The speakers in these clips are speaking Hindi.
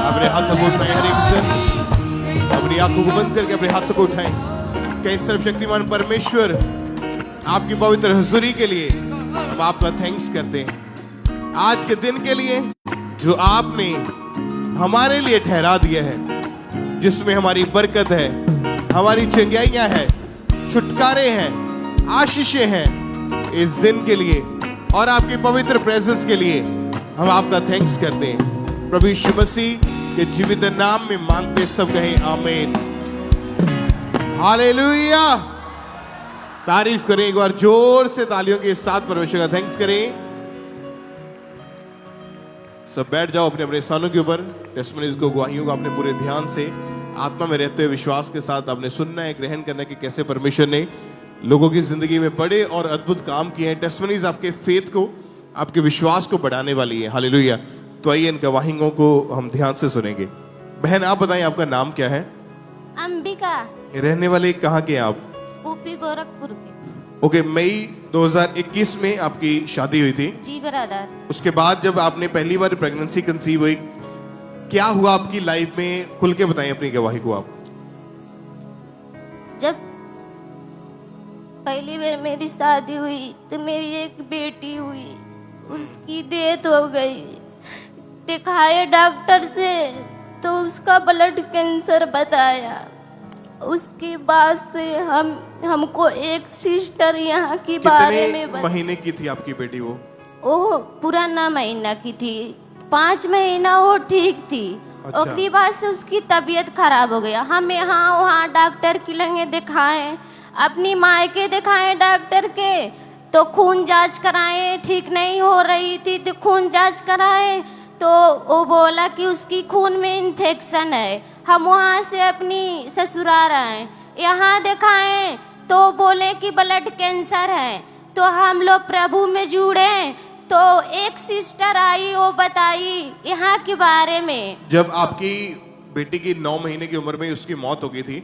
अपने हाथों को उठाएं, हर एक जन अपनी आंखों को बंद करके अपने हाथों को उठाएं। कई सर्वशक्तिमान परमेश्वर, आपकी पवित्र हुजूरी के लिए हम आपका थैंक्स करते हैं। आज के दिन के लिए जो आपने हमारे लिए ठहरा दिया है, जिसमें हमारी बरकत है, हमारी चंगाइयां हैं, छुटकारे हैं, आशीषें हैं। इस दिन के लिए और आपकी पवित्र प्रेजेंस के लिए हम आपका थैंक्स करते हैं। प्रभु यीशु मसीह के जीवित नाम में मांगते सब कहें आमीन, हालेलुया। तारीफ करें, एक बार जोर से तालियों के साथ परमेश्वर का थैंक्स करें। सब बैठ जाओ अपने अपने स्थानों के ऊपर। टेस्टिमनीज को, गवाहियों को अपने पूरे ध्यान से आत्मा में रहते हुए विश्वास के साथ आपने सुनना है, ग्रहण करना है कि कैसे परमेश्वर ने लोगों की जिंदगी में बड़े और अद्भुत काम किए हैं। टेस्टिमनीज आपके फेथ को, आपके विश्वास को बढ़ाने वाली है। हालेलुया। तो आइए इन गवाहियों को हम ध्यान से सुनेंगे। बहन आप बताएं, आपका नाम क्या है? अंबिका। रहने वाले कहाँ के हैं आप? यूपी गोरखपुर के। ओके, मई 2021 में आपकी शादी हुई थी। जी ब्रदर। उसके बाद जब आपने पहली बार प्रेगनेंसी कंसीव हुई, क्या हुआ आपकी लाइफ में? खुल के बताएं अपनी गवाही को आप। जब पहली बार मेरी शादी हुई तो मेरी एक बेटी हुई, उसकी डेथ हो गई। दिखाए डॉक्टर से तो उसका ब्लड कैंसर बताया। उसके बाद से हमको एक सिस्टर यहाँ की बारे में कितने महीने की थी आपकी बेटी? वो पुराना महीना की थी, 5 महीना वो ठीक थी। अच्छा। उसके बाद से उसकी तबीयत खराब हो गया। हम यहाँ वहाँ डॉक्टर के लगे दिखाएं, अपनी मायके दिखाएं डॉक्टर के, तो खून जांच कराएं, ठीक नहीं हो रही थी तो खून जांच कराएं, तो वो बोला कि उसकी खून में इन्फेक्शन है। हम वहाँ से अपनी ससुराल आए, यहाँ दिखाएं तो बोले कि ब्लड कैंसर है। तो हम लोग प्रभु में जुड़े, तो एक सिस्टर आई, वो बताई यहाँ के बारे में। जब आपकी बेटी की 9 महीने की उम्र में उसकी मौत हो गई थी,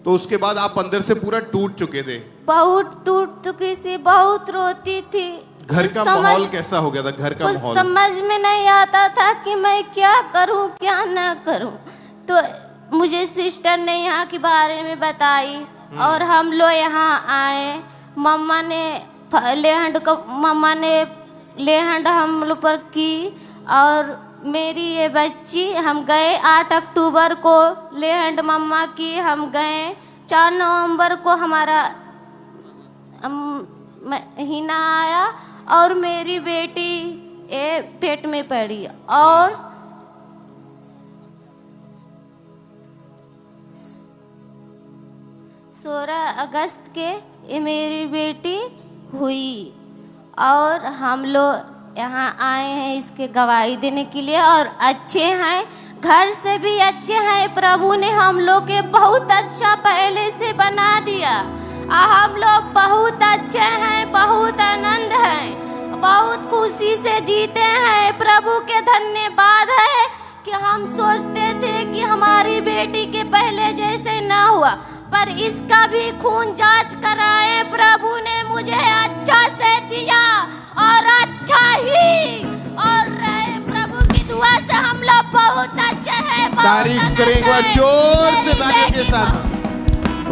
तो उसके बाद आप अंदर से पूरा टूट चुके थे। बहुत टूट चुकी थी, बहुत रोती थी। घर का माहौल कैसा हो गया था? घर का कुछ माहौल समझ में नहीं आता था कि मैं क्या करूं क्या ना करूं। तो मुझे सिस्टर ने यहाँ के बारे में बताई और हम लोग यहाँ आए। मम्मा ने लेहंड हम लोग पर की, और मेरी ये बच्ची, हम गए 8 अक्टूबर को लेहंड मम्मा की, हम गए 4 नवंबर को हमारा महीना आया और मेरी बेटी पेट में पड़ी, और 16 अगस्त के ये मेरी बेटी हुई। और हम लोग यहाँ आए हैं इसके गवाही देने के लिए, और अच्छे हैं, घर से भी अच्छे हैं। प्रभु ने हम लोग के बहुत अच्छा पहले से बना दिया। हम लोग बहुत अच्छे हैं, बहुत आनंद है, बहुत खुशी से जीते हैं। प्रभु के धन्यवाद है कि हम सोचते थे कि हमारी बेटी के पहले जैसे ना हुआ, पर इसका भी खून जांच कराए। प्रभु ने मुझे अच्छा से दिया और अच्छा ही, और प्रभु की दुआ से हम लोग बहुत अच्छे हैं। तारीफ करें एक बार जोर से तालियों के साथ,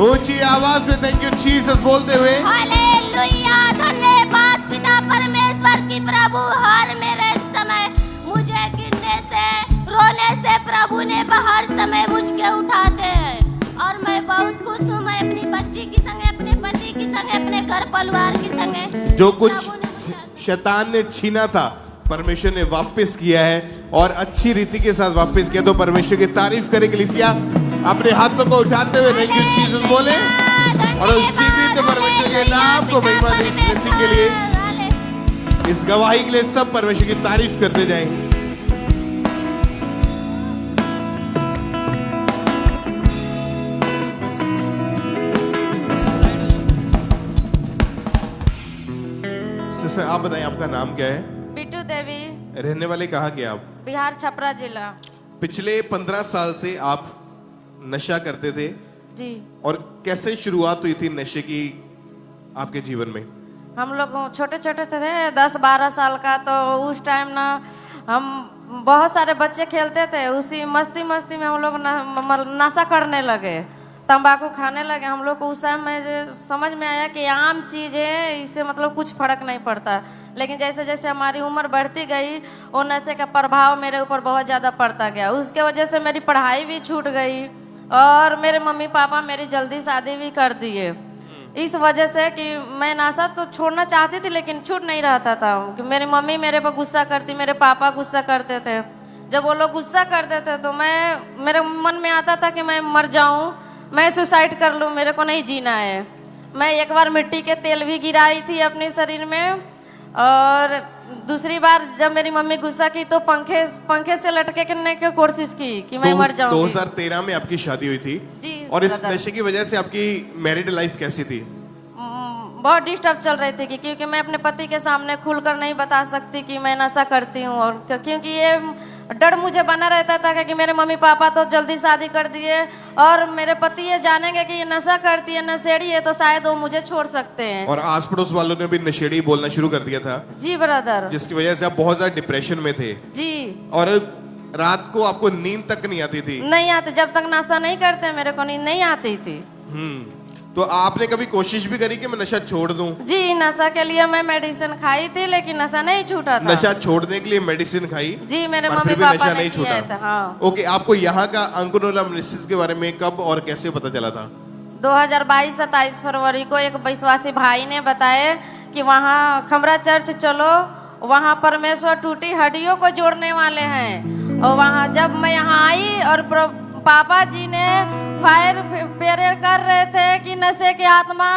ऊंची आवाज में थैंक यू जीसस बोलते हुए। हालेलुया। धन्यवाद पिता परमेश्वर की। प्रभु हर मेरे समय मुझे गिरने से, रोने से प्रभु ने हर समय मुझके उठाते हैं, और मैं बहुत खुश हूँ। मैं अपनी बच्ची की संगे, अपने पति की संगे, अपने घर परिवार की संगे, जो कुछ शैतान ने छीना था परमेश्वर ने वापस किया है, और अच्छी रीति के साथ वापस किया। तो परमेश्वर की तारीफ करें कलीसिया, अपने हाथों को उठाते हुए थैंक यू जीसस बोले, और जीवित परमेश्वर के नाम को महिमा दे। इस ब्लेसिंग के लिए, इस गवाही के लिए सब परमेश्वर की तारीफ करते जाएं। सिस्टर आप बताएं, आपका नाम क्या है? बिट्टू देवी। रहने वाले कहाँ के आप? बिहार छपरा जिला। पिछले 15 साल से आप नशा करते थे जी। और कैसे शुरुआत हुई थी नशे की आपके जीवन में? हम लोग छोटे छोटे थे, 10-12 साल का, तो उस टाइम ना हम बहुत सारे बच्चे खेलते थे, उसी मस्ती मस्ती में हम लोग नशा करने लगे, तंबाकू खाने लगे। हम लोग को उस समय में समझ में आया कि आम चीज़ है, इससे मतलब कुछ फर्क नहीं पड़ता। लेकिन जैसे जैसे हमारी उम्र बढ़ती गई, वो नशे का प्रभाव मेरे ऊपर बहुत ज़्यादा पड़ता गया। उसके वजह से मेरी पढ़ाई भी छूट गई और मेरे मम्मी पापा मेरी जल्दी शादी भी कर दिए। इस वजह से कि मैं नशा तो छोड़ना चाहती थी लेकिन छूट नहीं रहता था। कि मेरी मम्मी मेरे पर गुस्सा करती, मेरे पापा गुस्सा करते थे। जब वो लोग गुस्सा करते थे तो मेरे मन में आता था कि मैं मर जाऊं, मैं सुसाइड कर लूं, मेरे को नहीं जीना है। मैं एक बार मिट्टी के तेल भी गिराई थी अपने शरीर में, और दूसरी बार जब मेरी मम्मी गुस्सा की तो पंखे से लटके करने की कोशिश की कि मैं मर जाऊंगी। 2013 में आपकी शादी हुई थी जी, और इस नशे की वजह से आपकी मैरिड लाइफ कैसी थी? बहुत डिस्टर्ब चल रही थी क्योंकि मैं अपने पति के सामने खुलकर नहीं बता सकती कि मैं नशा करती हूँ, और क्योंकि ये डर मुझे बना रहता था कि मेरे मम्मी पापा तो जल्दी शादी कर दिए और मेरे पति ये जानेंगे कि ये नशा करती है, नशेड़ी है, तो शायद वो मुझे छोड़ सकते हैं। और आस पड़ोस वालों ने भी नशेड़ी बोलना शुरू कर दिया था। जी ब्रदर। जिसकी वजह से आप बहुत ज्यादा डिप्रेशन में थे। जी। और रात को आपको नींद तक नहीं आती थी? नहीं आती, जब तक नाश्ता नहीं करते मेरे को नींद नहीं आती थी। तो आपने कभी कोशिश भी करी कि मैं नशा छोड़ दूं? जी, नशा के लिए मैं मेडिसिन खाई थी लेकिन नशा नहीं छूटा था। नशा छोड़ने के लिए मेडिसिन खाई? जी, मेरे और मम्मी फिर भी पापा नशा ने नहीं किया छूटा। था। हाँ। ओके, आपको यहाँ का अंकुरोला मिनिस्ट्रीज के बारे में कब और कैसे पता चला था? 2022 27 फरवरी को एक विश्वासी भाई ने बताया कि वहाँ खमरा चर्च चलो, वहाँ परमेश्वर टूटी हड्डियों को जोड़ने वाले हैं। और वहाँ जब मैं यहाँ आई और पापा जी ने फायर प्रेयर कर रहे थे कि नशे की आत्मा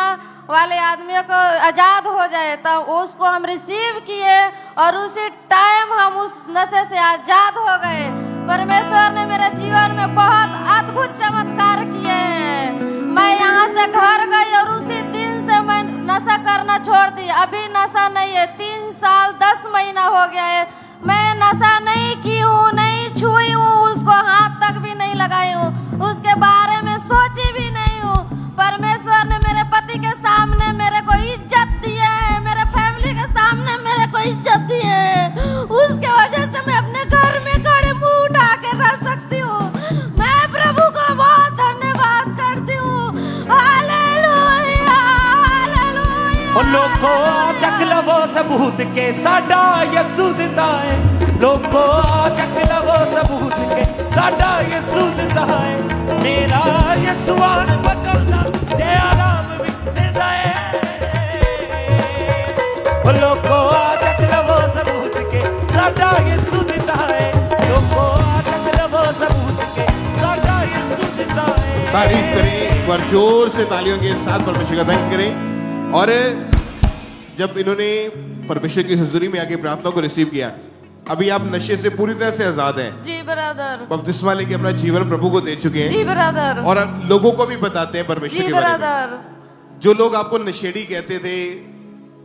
वाले आदमियों को आजाद हो जाए, तब उसको हम रिसीव किए और उसी टाइम हम उस नशे से आजाद हो गए। परमेश्वर ने मेरे जीवन में बहुत अद्भुत चमत्कार किए हैं। मैं यहाँ से घर गई और उसी दिन से मैं नशा करना छोड़ दी। अभी नशा नहीं है, 3 साल 10 महीना हो गया है। मैं नशा नहीं की हूँ, नहीं छुई हूँ, उसको हाथ तक भी नहीं लगाई हूँ, उसके बारे में सोची भी नहीं हूँ। परमेश्वर ने मेरे पति के सामने मेरे को इज्जत दी है, मेरे फैमिली के सामने मेरे को इज्जत दी है। उसके वजह से मैं अपने घर में खड़े मुंह उठा के रह सकती हूँ। मैं प्रभु को बहुत धन्यवाद करती हूँ। Hallelujah, hallelujah. लोगो चख लवो सबूत के साडा यसू जिंदा है। लोगो चख लवो सबूत के साडा यसू जिंदा है। मेरा यसुआन बचांदा ते आराम भी दिंदा है। लोगो चख लवो सबूत के साडा यसू जिंदा है। लोगो चख लवो सबूत के साडा यसू जिंदा है। तारीफ करें, एक बार जोर से तालियों के साथ परमेश्वर का थैंक्स करें। और जब इन्होंने परमेश्वर की हुजूरी में आके प्रार्थना को रिसीव किया, अभी आप नशे से पूरी तरह से आजाद हैं। जी ब्रदर। बपतिस्मा लेके अपना जीवन प्रभु को दे चुके हैं। जी ब्रदर। और लोगों को भी बताते हैं परमेश्वर के बारे में। ब्रदर। जो लोग आपको नशेड़ी कहते थे,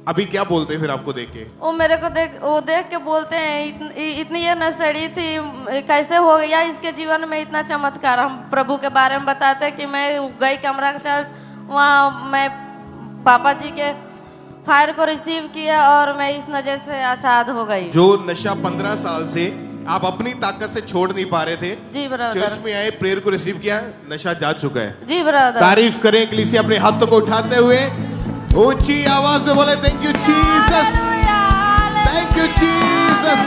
अभी क्या बोलते हैं फिर आपको देख के? वो मेरे को देख के बोलते हैं इतनी ये नशेड़ी थी, कैसे हो गया इसके जीवन में इतना चमत्कार। हम प्रभु के बारे में बताते हैं कि मैं गई कमरा चर्च, वहाँ मैं पापा जी के फायर को रिसीव किया और मैं इस नशे से आजाद हो गई। जो नशा 15 साल से आप अपनी ताकत से छोड़ नहीं पा रहे थे, जी ब्रदर, चर्च में आए, प्रेयर को रिसीव किया, नशा जा चुका है। जी ब्रदर। तारीफ करें कलीसिया अपने हाथों को उठाते हुए ऊंची आवाज में बोले thank you Jesus, thank you Jesus.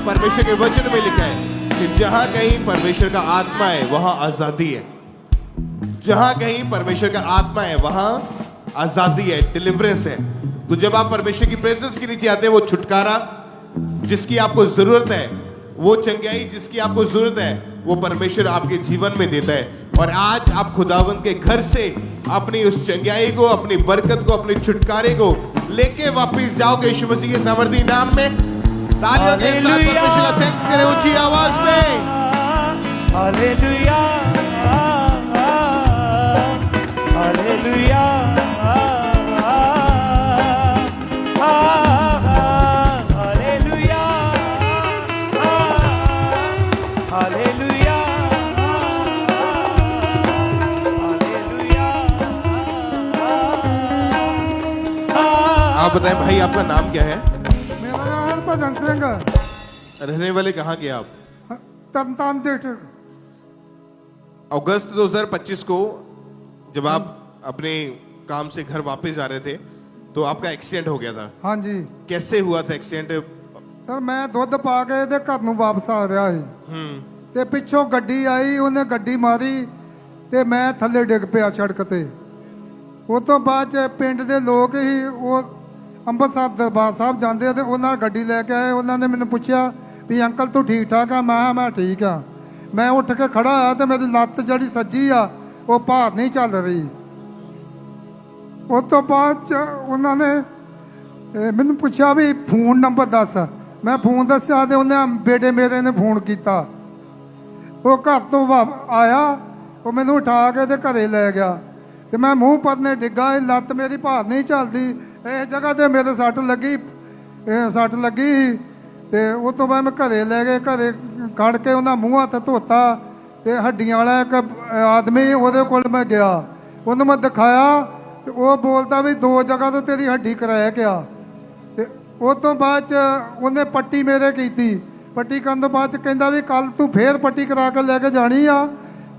परमेश्वर के वचन में लिखा है कि जहां कहीं परमेश्वर का आत्मा है वहां आजादी है। जहां कहीं परमेश्वर का आत्मा है वहां आजादी है, डिलीवरेंस है। तो जब आप परमेश्वर की प्रेजेंस के नीचे आते हैं, वो छुटकारा जिसकी आपको जरूरत है, वो चंगाई जिसकी आपको जरूरत है, वो परमेश्वर आपके जीवन में देता है। और आज आप खुदावंद के घर से अपनी उस चंगाई को, अपनी बरकत को, अपने छुटकारे को लेके वापस जाओगे यीशु मसीह के सामर्थी नाम में। तालियों के साथ परमेश्वर का थैंक्स करें ऊंची आवाज में। हालेलुया, हालेलुया, आप बताएं भाई, आपका नाम क्या है? मेरा नाम भजन सिंह रहने वाले कहाँ के आप? तरनतारन डिस्ट्रिक्ट। अगस्त 2025 को जब आप अपने काम से घर वापस जा रहे थे तो आपका एक्सीडेंट हो गया था। हाँ जी कैसे हुआ था एक्सीडेंट? सर मैं दुੱਧ ਪਾ ਕੇ ਤੇ ਘਰ ਨੂੰ ਵਾਪਸ ਆ ਰਿਹਾ ਸੀ ਤੇ ਪਿੱਛੋਂ ਗੱਡੀ ਆਈ, ਉਹਨੇ ਗੱਡੀ ਮਾਰੀ ਤੇ ਮੈਂ ਥੱਲੇ ਡਿੱਗ ਪਿਆ ਸੜਕ ਤੇ। ਉਹ ਤੋਂ ਬਾਅਦ ਚ ਪਿੰਡ ਦੇ ਲੋਕ ਹੀ ਉਹ ਅੰਮ੍ਰਿਤਸਰ ਦਰਬਾਰ ਸਾਹਿਬ ਜਾਂਦੇ ਤੇ ਉਹਨਾਂ ਗੱਡੀ ਲੈ ਕੇ ਆਏ। ਉਹਨਾਂ ਨੇ ਮੈਨੂੰ ਪੁੱਛਿਆ ਵੀ ਅੰਕਲ ਤੂੰ ਠੀਕ ਠਾਕ ਆ? ਮੈਂ ਠੀਕ ਆ। ਮੈਂ ਉੱਠ ਕੇ ਖੜਾ ਆ ਤੇ ਮੇਰੀ ਲੱਤ ਜਿਹੜੀ ਸੱਜੀ ਆ ਉਹ ਭਾਰ ਨਹੀਂ ਚੱਲ ਰਹੀ। ਉਸ ਤੋਂ ਬਾਅਦ ਚ ਉਹਨਾਂ ਨੇ ਮੈਨੂੰ ਪੁੱਛਿਆ ਵੀ ਫੋਨ ਨੰਬਰ ਦੱਸ। ਮੈਂ ਫੋਨ ਦੱਸਿਆ ਤੇ ਉਹਨੇ ਬੇਟੇ ਮੇਰੇ ਨੇ ਫੋਨ ਕੀਤਾ। ਉਹ ਘਰ ਤੋਂ ਆਇਆ, ਉਹ ਮੈਨੂੰ ਉਠਾ ਕੇ ਤੇ ਘਰੇ ਲੈ ਗਿਆ ਤੇ ਮੈਂ ਮੂੰਹ ਪਰਨੇ ਡਿੱਗਾ। ਇਹ ਲੱਤ ਮੇਰੀ ਭਾਰ ਨਹੀਂ ਚੱਲਦੀ। ਇਸ ਜਗ੍ਹਾ ਤੇ ਮੇਰੇ ਸੱਟ ਲੱਗੀ ਤੇ ਉਹ ਤੋਂ ਬਾਅਦ ਮੈਂ ਘਰੇ ਲੈ ਗਏ। ਘਰੇ ਖੜ ਕੇ ਉਹਨਾਂ ਮੂੰਹ ਹੱਥ ਧੋਤਾ ਤੇ ਹੱਡੀਆਂ ਵਾਲਾ ਇੱਕ ਆਦਮੀ ਉਹਦੇ ਕੋਲ ਮੈਂ ਗਿਆ। ਉਹਨੂੰ ਮੈਂ ਦਿਖਾਇਆ ਤੇ ਉਹ ਬੋਲਦਾ ਵੀ 2 ਜਗ੍ਹਾ ਤੋਂ ਤੇਰੀ ਹੱਡੀ ਕਰਾਇਆ ਗਿਆ। ਤੇ ਉਸ ਤੋਂ ਬਾਅਦ ਚ ਉਹਨੇ ਪੱਟੀ ਮੇਰੇ ਕੀਤੀ। ਪੱਟੀ ਕਰਨ ਤੋਂ ਬਾਅਦ ਚ ਕਹਿੰਦਾ ਵੀ ਕੱਲ ਤੂੰ ਫੇਰ ਪੱਟੀ ਕਰਾ ਕੇ ਲੈ ਕੇ ਜਾਣੀ ਆ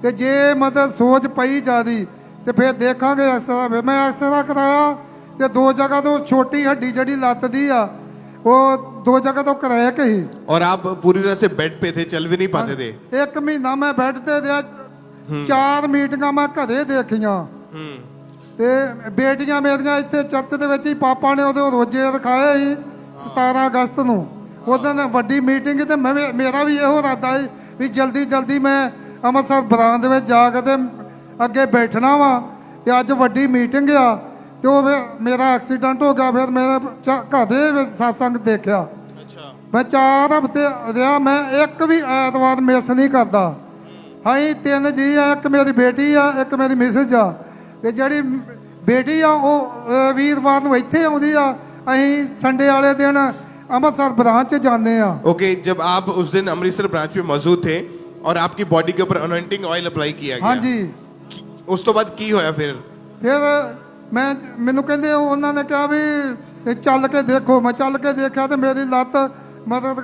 ਤੇ ਜੇ ਮਤਲਬ ਸੋਚ ਪਈ ਜ਼ਿਆਦੀ ਤੇ ਫਿਰ ਦੇਖਾਂਗੇ ਐਕਸਰਾ। ਮੈਂ ਐਕਸਰਾ ਕਰਾਇਆ ਤੇ 2 ਜਗ੍ਹਾ ਤੋਂ ਛੋਟੀ ਹੱਡੀ ਜਿਹੜੀ ਲੱਤ ਦੀ ਆ ਉਹ 2 ਜਗ੍ਹਾ ਤੋਂ ਕਰਾਇਆ ਕਿ ਸੀ। और आप पूरी तरह से बेड पे थे, चल भी नहीं पाते थे? 1 ਮਹੀਨਾ ਮੈਂ ਬੈੱਡ ਤੇ ਰਿਹਾ। 4 ਮੀਟਿੰਗਾਂ ਮੈਂ ਘਰੇ ਦੇਖੀਆਂ ਤੇ ਬੇਟੀਆਂ ਮੇਰੀਆਂ ਇੱਥੇ ਚਰਚ ਦੇ ਵਿੱਚ ਹੀ ਪਾਪਾ ਨੇ ਉਹਦੇ ਰੋਜੇ ਰਖਾਏ ਸੀ 17 ਅਗਸਤ ਨੂੰ। ਉਦੋਂ ਵੱਡੀ ਮੀਟਿੰਗ ਤੇ ਮੇਰਾ ਵੀ ਇਹੋ ਇਰਾਦਾ ਸੀ ਵੀ ਜਲਦੀ ਮੈਂ ਅੰਮ੍ਰਿਤਸਰ ਬਰਾਂਦ ਵਿੱਚ ਜਾ ਕੇ ਤੇ ਅੱਗੇ ਬੈਠਣਾ ਵਾ ਤੇ ਅੱਜ ਵੱਡੀ ਮੀਟਿੰਗ ਆ ਤੇ ਉਹ ਫਿਰ ਮੇਰਾ ਐਕਸੀਡੈਂਟ ਹੋ ਗਿਆ। ਫਿਰ ਮੇਰੇ ਘਰ ਦੇ ਵਿੱਚ ਸਤਸੰਗ ਦੇਖਿਆ। ਮੈਂ 4 ਹਫ਼ਤੇ ਰਿਹਾ। ਮੈਂ ਇੱਕ ਵੀ ਐਤਵਾਰ ਮਿਸ ਨਹੀਂ ਕਰਦਾ। ਅਸੀਂ 3 ਜੀ ਆ, ਇੱਕ ਮੇਰੀ ਬੇਟੀ ਆ, ਇੱਕ ਮੇਰੀ ਮਿਸਿਸ ਆ ਤੇ ਜਿਹੜੀ ਬੇਟੀ ਆ ਉਹ ਵੀਰਵਾਰ ਨੂੰ ਇੱਥੇ ਆਉਂਦੀ ਆ। ਅਸੀਂ ਸੰਡੇ वाले दिन अमृतसर ब्रांच जाने आ। ओके, जब आप उस दिन अमृतसर ब्रांच में मौजूद थे और आपकी बॉडी के ऊपर अनॉइंटिंग ऑयल अप्लाई किया गया। हाँ जी। उस तो बाद की होया फिर ਮੈਨੂੰ ਕਹਿੰਦੇ ਉਹਨਾਂ ਨੇ ਕਿਹਾ ਵੀ ਚੱਲ ਕੇ ਦੇਖੋ। ਮੈਂ ਚੱਲ ਕੇ ਦੇਖਿਆ ਤੇ ਮੇਰੀ ਲੱਤ ਮਤਲਬ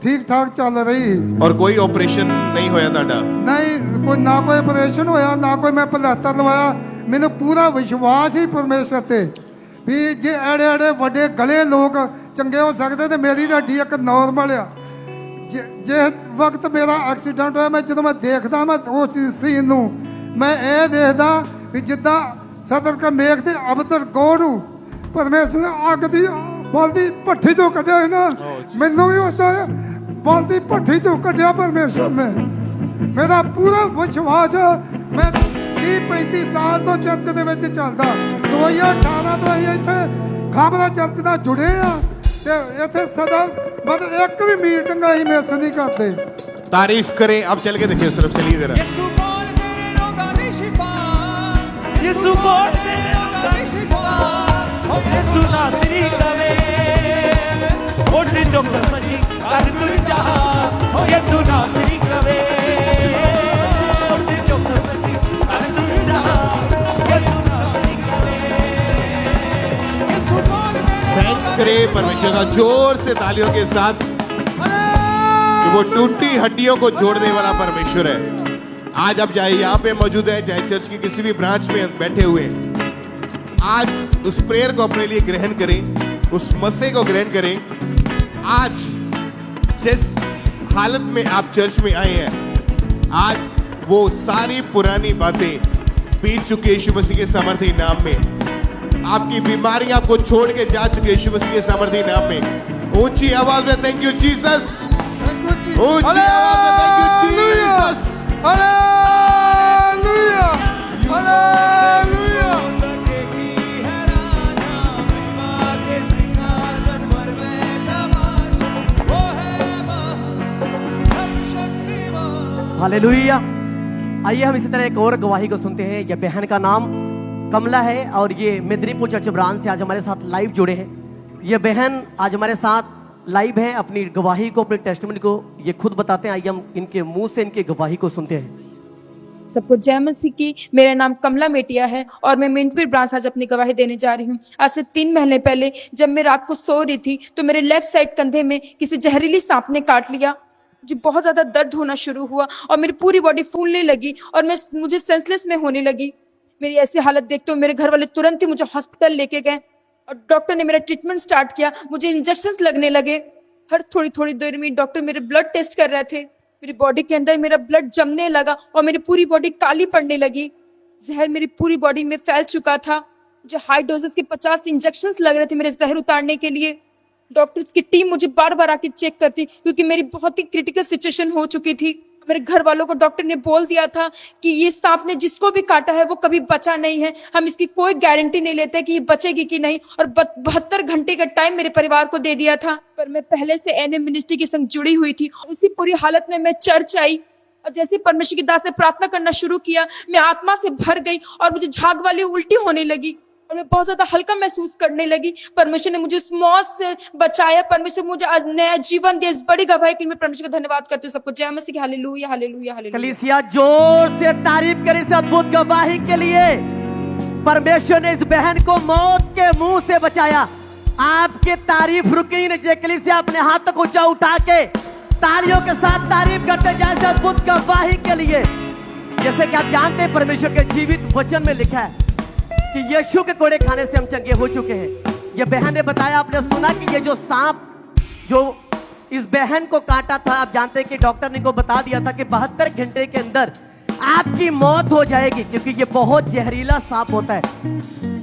ਠੀਕ ਠਾਕ ਚੱਲ ਰਹੀ। और कोई ऑपरेशन नहीं होया ਤੁਹਾਡਾ? ਨਹੀਂ ਕੋਈ ਨਾ ਕੋਈ ਆਪਰੇਸ਼ਨ ਹੋਇਆ ਨਾ ਕੋਈ ਮੈਂ ਪਲਾਸਟਰ ਲਵਾਇਆ। ਮੈਨੂੰ ਪੂਰਾ ਵਿਸ਼ਵਾਸ ਹੀ ਪਰਮੇਸ਼ਰ ਤੇ ਵੀ ਜੇ ਐੜੇ ਵੱਡੇ ਗਲੇ ਲੋਕ ਚੰਗੇ ਹੋ ਸਕਦੇ ਤੇ ਮੇਰੀ ਤਾਂ ਹੱਡੀ ਇੱਕ ਨੋਰਮਲ ਆ। ਜੇ ਵਕਤ ਮੇਰਾ ਐਕਸੀਡੈਂਟ ਹੋਇਆ ਮੈਂ ਜਦੋਂ ਮੈਂ ਦੇਖਦਾ ਮੈਂ ਉਸ ਸੀਨ ਨੂੰ ਮੈਂ ਇਹ ਦੇਖਦਾ ਵੀ ਜਿੱਦਾਂ ਸਦਰ ਕਾ ਮੇਘ ਤੇ ਅਬਦਰ ਗੋੜ ਨੂੰ ਪਰਮੇਸ਼ਰ ਨੇ ਅੱਗ ਦੀ ਬਲਦੀ ਭੱਠੀ ਚੋਂ ਕੱਢਿਆ ਹੈ ਨਾ। ਮੈਨੂੰ ਵੀ ਹੁੰਦਾ ਬਲਦੀ ਭੱਠੀ ਚੋਂ ਕੱਢਿਆ ਪਰਮੇਸ਼ਰ ਨੇ। ਮੇਰਾ ਪੂਰਾ ਵਿਸ਼ਵਾਸ। ਮੈਂ 30-35 ਸਾਲ ਤੋਂ ਚਰਚ ਦੇ ਵਿੱਚ ਚੱਲਦਾ। 2018 ਤੋਂ ਅਸੀਂ ਇੱਥੇ ਖਾਬਰਾ ਚਰਚ ਨਾਲ ਜੁੜੇ ਆ ਤੇ ਇੱਥੇ ਸਦਾ ਮਤਲਬ ਇੱਕ ਵੀ ਮੀਟਿੰਗ ਅਸੀਂ ਮਿਸ ਨਹੀਂ ਕਰਦੇ। तारीफ करें। आप चल के देखिए, सिर्फ चलिए जरा। ਯਿਸੂ ਕੋਲ ਤੇਰੇ ਰੋਗਾਂ ਦੀ ਸ਼ਿਫਾ, ਯਿਸੂ ਕੋਲ ਤੇਰੇ ਰੋਗਾਂ ਦੀ ਸ਼ਿਫਾ, ਯਿਸੂ ਨਾਸਰੀ ਕਵੇ ਉੱਠ ਚੁੱਕ ਮਜੀ ਕਰ ਤੁਰ ਜਾ, ਯਿਸੂ ਨਾਸਰੀ ਕਵੇ ਉੱਠ ਚੁੱਕ ਮਜੀ ਕਰ ਤੁਰ ਜਾ, ਯਿਸੂ ਨਾਸਰੀ ਕਵੇ, ਯਿਸੂ ਕੋਲ थैंक्स करें परमेश्वर का जोर से तालियों के साथ कि वो टूटी हड्डियों को जोड़ने वाला परमेश्वर है। आज आप चाहे यहाँ पे मौजूद है, चाहे चर्च की किसी भी ब्रांच में बैठे हुए, आज उस प्रेयर को अपने लिए ग्रहण करें, उस मस्से को ग्रहण करें। आज जिस हालत में आप चर्च में आए हैं, आज वो सारी पुरानी बातें बीत चुके यीशु मसीह के सामर्थी नाम में। आपकी बीमारियां आपको छोड़ के जा चुके यीशु मसीह के सामर्थी नाम में। ऊंची आवाज में थैंक यू जीसस। ऊंची आवाज में thank you Jesus. Hallelujah hallelujah. Hallelujah. आइए हम इसी तरह एक और गवाही को सुनते हैं। यह बहन का नाम कमला है और ये मेदिनीपुर चर्च ब्रांच से आज हमारे साथ लाइव जुड़े हैं। ये बहन आज हमारे साथ लाइव है। अपनी गवाही को, अपने टेस्टिमनी को ये खुद बताते हैं। आइए हम इनके मुंह से इनकी गवाही को सुनते हैं। सबको जय मसीह की। मेरा नाम कमला मेटिया है और मैं मिंटफील्ड ब्रांच आज अपनी गवाही देने जा रही हूँ। आज से 3 महीने पहले जब मैं रात को सो रही थी तो मेरे लेफ्ट साइड कंधे में किसी जहरीली सांप ने काट लिया। मुझे बहुत ज्यादा दर्द होना शुरू हुआ और मेरी पूरी बॉडी फूलने लगी और मुझे सेंसलेस में होने लगी। मेरी ऐसी हालत देखते हुए मेरे घर वाले तुरंत ही मुझे हॉस्पिटल लेके गए और डॉक्टर ने मेरा ट्रीटमेंट स्टार्ट किया। मुझे इंजेक्शंस लगने लगे। हर थोड़ी थोड़ी देर में डॉक्टर मेरे ब्लड टेस्ट कर रहे थे। मेरी बॉडी के अंदर मेरा ब्लड जमने लगा और मेरी पूरी बॉडी काली पड़ने लगी। जहर मेरी पूरी बॉडी में फैल चुका था। मुझे हाई डोजेस के 50 इंजेक्शंस लग रहे थे मेरे जहर उतारने के लिए। डॉक्टर्स की टीम मुझे बार बार आके चेक करती क्योंकि मेरी बहुत ही क्रिटिकल सिचुएशन हो चुकी थी। मेरे घर वालों को डॉक्टर ने बोल दिया था कि ये सांप ने जिसको भी काटा है वो कभी बचा नहीं है। हम इसकी कोई गारंटी नहीं लेते कि ये बचेगी कि नहीं। और 72 घंटे का टाइम मेरे परिवार को दे दिया था। पर मैं पहले से एनएम मिनिस्ट्री के संग जुड़ी हुई थी। उसी पूरी हालत में मैं चर्च आई और जैसे परमेश्वर की दास ने प्रार्थना करना शुरू किया मैं आत्मा से भर गई और मुझे झाग वाली उल्टी होने लगी और मैं बहुत ज्यादा हल्का महसूस करने लगी। परमेश्वर ने मुझे उस मौत से बचाया। परमेश्वर मुझे आज नया जीवन दिया। इस बड़ी गवाही के लिए मैं परमेश्वर का धन्यवाद करती हूँ। सबको जय मसीह की। Hallelujah hallelujah hallelujah. कलीसिया जोर से तारीफ करें इस अद्भुत गवाही के लिए। परमेश्वर ने इस बहन को मौत के मुंह से बचाया। आपके तारीफ रुकी नहीं चाहिए। कलीसिया अपने हाथ को ऊंचा उठा के तालियों के साथ तारीफ करते जाए इस अद्भुत गवाही के लिए। जैसे कि आप जानते हैं परमेश्वर के जीवित वचन में लिखा है कि यीशु के कोड़े खाने से हम चंगे हो चुके हैं। ये बहन ने बताया, आपने सुना कि ये जो सांप जो इस बहन को काटा था, आप जानते हैं कि डॉक्टर ने को बता दिया था कि 72 घंटे के अंदर आपकी मौत हो जाएगी क्योंकि ये बहुत जहरीला सांप होता है।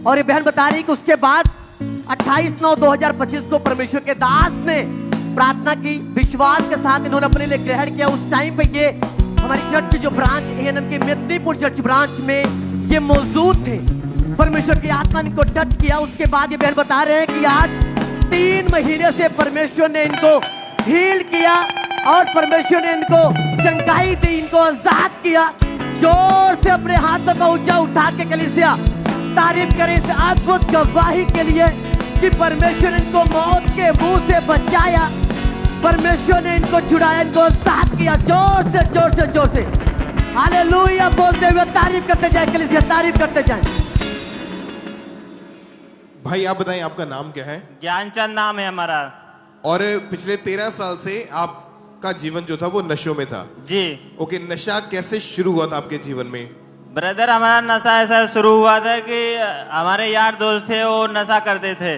और ये बहन बता रही कि उसके बाद 28/9/2025 को परमेश्वर के दास ने प्रार्थना की, विश्वास के साथ इन्होंने अपने लिए ग्रहण किया। उस टाइम पे ये हमारी चर्च की जो ब्रांच एएनएम की मेदिनीपुर चर्च ब्रांच में ये मौजूद थे। परमेश्वर की आत्मा ने इनको टच किया। उसके बाद ये बहन बता रहे हैं कि आज 3 महीने से परमेश्वर ने इनको हील किया और परमेश्वर ने इनको चंगाई दी, इनको आजाद किया। जोर से अपने हाथों का ऊंचा उठा के कलीसिया तारीफ करें इस अद्भुत गवाही के लिए कि परमेश्वर ने इनको मौत के मुंह से बचाया। परमेश्वर ने इनको छुड़ाया, इनको आजाद किया। जोर से जोर से जोर से हालेलुया बोलते हुए तारीफ करते जाए कलीसिया, तारीफ करते जाए। भाई आप बताएं आपका नाम क्या है? ज्ञानचंद नाम है हमारा। और पिछले 13 साल से आपका जीवन जो था वो नशों में था। जी ओके, नशा कैसे शुरू हुआ था आपके जीवन में? ब्रदर, हमारा नशा ऐसा शुरू हुआ था कि हमारे यार दोस्त थे वो नशा करते थे।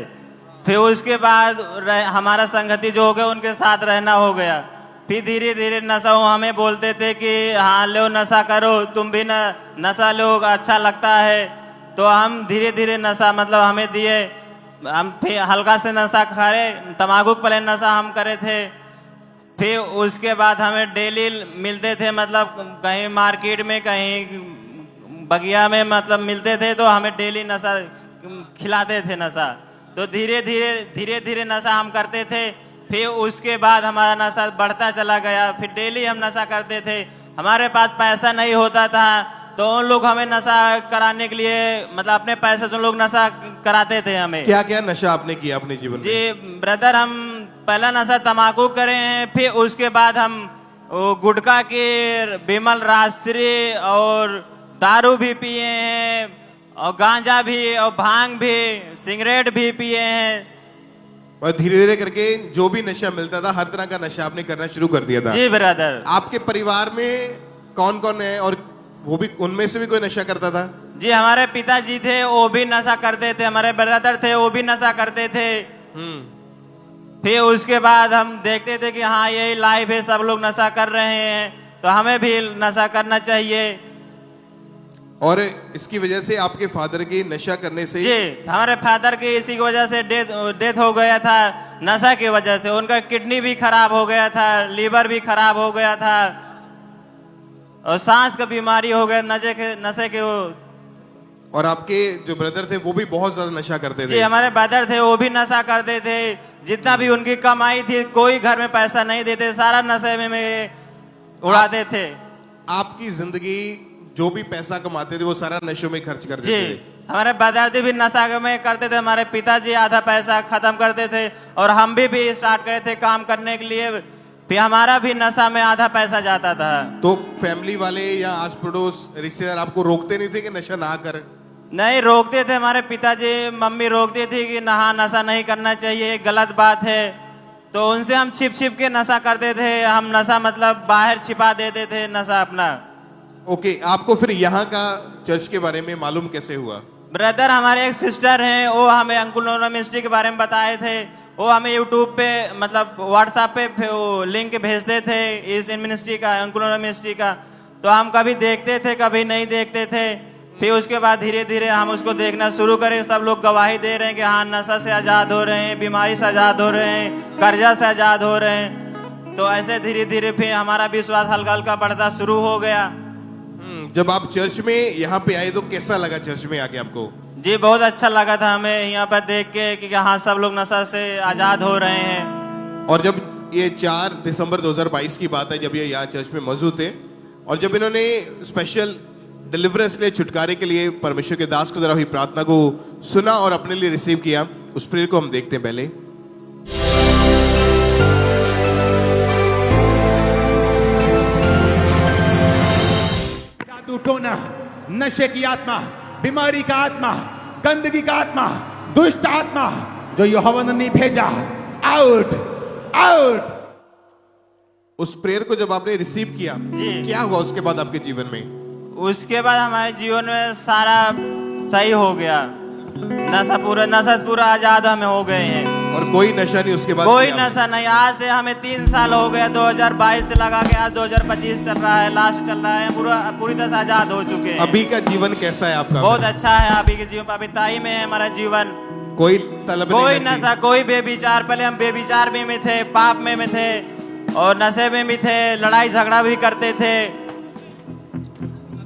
फिर उसके बाद हमारा संगति जो हो गया उनके साथ रहना हो गया। फिर धीरे धीरे नशा वो हमें बोलते थे कि हाँ लो नशा करो, तुम भी नशा लो, अच्छा लगता है। तो हम धीरे धीरे नशा मतलब हमें दिए। हम फिर हल्का से नशा खा रहे, तम्बाकू पहले नशा हम करे थे। फिर उसके बाद हमें डेली मिलते थे, मतलब कहीं मार्केट में कहीं बगिया में मतलब मिलते थे तो हमें डेली नशा खिलाते थे नशा। तो धीरे धीरे नशा हम करते थे। फिर उसके बाद हमारा नशा बढ़ता चला गया। फिर डेली हम नशा करते थे। हमारे पास पैसा नहीं होता था तो उन लोग हमें नशा कराने के लिए मतलब अपने पैसे से उन लोग नशा कराते थे हमें। क्या क्या नशा आपने किया अपने जीवन में? जी ब्रदर, हम पहला नशा तम्बाकू करे हैं। फिर उसके बाद हम गुटखा के विमल राजश्री और दारू भी पिए हैं और गांजा भी और भांग भी, सिगरेट भी पिए हैं। और धीरे धीरे करके जो भी नशा मिलता था हर तरह का नशा आपने करना शुरू कर दिया था। जी ब्रदर। आपके परिवार में कौन कौन है और वो भी उनमें से भी कोई नशा करता था? जी हमारे पिताजी थे वो भी नशा करते थे, हमारे ब्रदर थे वो भी नशा करते थे। फिर उसके बाद हम देखते थे कि हाँ यही लाइफ है, सब लोग नशा कर रहे हैं तो हमें भी नशा करना चाहिए। और इसकी वजह से आपके फादर की नशा करने से? जी हमारे फादर की इसी की वजह से डेथ हो गया था। नशा की वजह से उनका किडनी भी खराब हो गया था, लीवर भी खराब हो गया था और सांस का बीमारी हो गया नशे के वो। और आपके जो ब्रदर थे वो भी बहुत ज्यादा नशा करते थे? जी हमारे ब्रदर थे वो भी नशा करते थे। जितना भी उनकी कमाई थी कोई घर में पैसा नहीं देते, सारा नशे में उड़ाते थे। आपकी जिंदगी जो भी पैसा कमाते थे वो सारा नशों में खर्च करते थे? जी हमारे ब्रदर भी नशा में करते थे। हमारे पिताजी आधा पैसा खत्म करते थे और हम भी स्टार्ट करे थे काम करने के लिए। फिर हमारा भी नशा में आधा पैसा जाता था। तो फैमिली वाले या आस पड़ोस रिश्तेदार आपको रोकते नहीं थे कि नशा ना कर? नहीं रोकते थे, हमारे पिताजी मम्मी रोकती थी कि नशा नहीं करना चाहिए, ये गलत बात है। तो उनसे हम छिप छिप के नशा करते थे। हम नशा मतलब बाहर छिपा देते थे नशा अपना। ओके, आपको फिर यहाँ का चर्च के बारे में मालूम कैसे हुआ? ब्रदर, हमारे एक सिस्टर हैं, वो हमें अंकुल नोना मिनिस्ट्री के बारे में बताए थे। वो हमें यूट्यूब पे मतलब व्हाट्सएप पे वो लिंक भेजते थे इस मिनिस्ट्री का, अंकुल नोना मिनिस्ट्री का। तो हम कभी देखते थे कभी नहीं देखते थे। फिर उसके बाद धीरे धीरे हम उसको देखना शुरू करें। सब लोग गवाही दे रहे हैं कि हाँ नशा से आज़ाद हो रहे हैं, बीमारी से आज़ाद हो रहे हैं, कर्जा से आज़ाद हो रहे हैं। तो ऐसे धीरे धीरे फिर हमारा विश्वास हल्का हल्का बढ़ता शुरू हो गया। जब आप चर्च में यहाँ पे आए तो कैसा लगा चर्च में आके आपको? जी बहुत अच्छा लगा था हमें यहाँ पर देख के कि हाँ सब लोग नशा से आज़ाद हो रहे हैं। और जब ये 4 दिसंबर 2022 की बात है, जब ये यहाँ चर्च में मौजूद थे और जब इन्होंने स्पेशल डिलीवरेंस के लिए, छुटकारे के लिए परमेश्वर के दास को द्वारा हुई प्रार्थना को सुना और अपने लिए रिसीव किया, उस प्रेयर को हम देखते हैं पहले। जादू टोना, नशे की आत्मा, बीमारी का आत्मा, गंदगी का आत्मा, दुष्ट आत्मा जो यहोवा ने नहीं भेजा, आउट आउट। उस प्रेयर को जब आपने रिसीव किया, जी। क्या हुआ उसके बाद आपके जीवन में? उसके बाद हमारे जीवन में सारा सही हो गया। नशा से पूरा आजाद हमें हो गए हैं। और कोई नशा नहीं उसके बाद? कोई नशा नहीं। आज से हमें 3 साल हो गया, 2022 से लगा के आज 2025 चल रहा है, लास्ट चल रहा है। पूरी तरह से आजाद हो चुके हैं। अभी का जीवन कैसा है आपका? बहुत अच्छा है अभी के जीवन। पवित्रता में है हमारा जीवन। कोई तलब कोई नहीं लगती? नशा, कोई बेविचार। पहले हम बेविचार में थे, पाप में थे और नशे में भी थे, लड़ाई झगड़ा भी करते थे।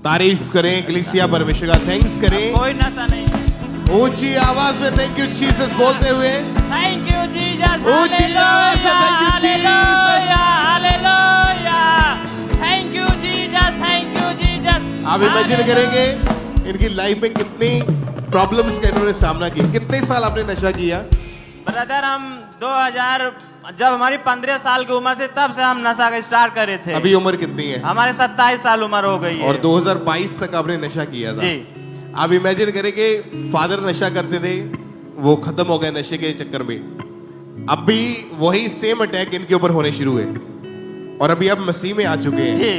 तारीफ करें कलीसिया परमेश्वर का, थैंक्स करें। कोई नशा नहीं। ऊंची आवाज में थैंक यू जीसस बोलते हुए, थैंक यू जीसस। ऊंची आवाज में thank you Jesus. Hallelujah, thank you Jesus, thank you Jesus. आप इमेजिन करेंगे इनकी लाइफ में कितनी प्रॉब्लम्स का इन्होंने सामना किया। कितने साल आपने नशा किया? ब्रदर हम 2000 जब हमारी 15 साल की उम्र से तब से हम नशा का स्टार्ट करे थे। अभी उम्र कितनी है? हमारे 27 साल उम्र हो गई है। और 2022 तक आपने नशा किया था। जी। आप इमेजिन करें कि फादर नशा करते थे, वो खत्म हो गए नशे के चक्कर में। अब भी वही सेम अटैक इनके ऊपर होने शुरू हुए और अभी आप मसीह में आ चुके हैं। जी।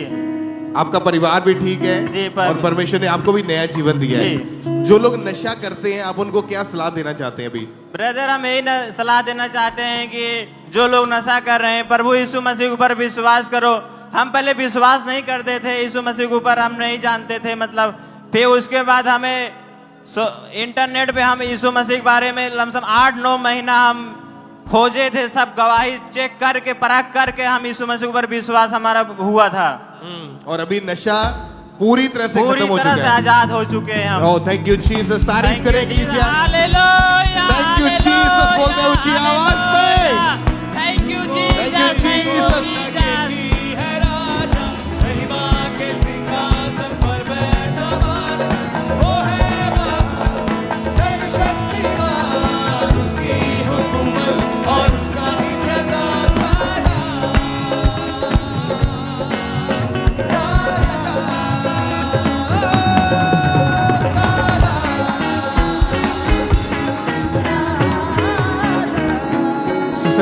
आपका परिवार भी ठीक है जी, और परमेश्वर ने आपको भी नया जीवन दिया है। जो लोग नशा करते हैं, आप उनको क्या सलाह देना चाहते हैं? अभी ब्रदर हम यही सलाह देना चाहते हैं कि जो लोग नशा कर रहे हैं, प्रभु यीशु मसीह के ऊपर विश्वास करो। हम पहले विश्वास नहीं करते थे यीशु मसीह के ऊपर, हम नहीं जानते थे मतलब। फिर उसके बाद हमें इंटरनेट पे हम यीशु मसीह के बारे में लमसम 8-9 महीना हम खोजे थे, सब गवाही चेक करके परख करके हम यीशु मसीह के ऊपर विश्वास हमारा हुआ था। और अभी नशा पूरी तरह से खत्म हो चुका है। आजाद हो चुके हैं हम। Oh thank you Jesus. तारीफ करें कलीसिया। हालेलुया, थैंक यू जीसस बोलते हैं ऊंची आवाज में। Thank you Jesus, thank you Jesus.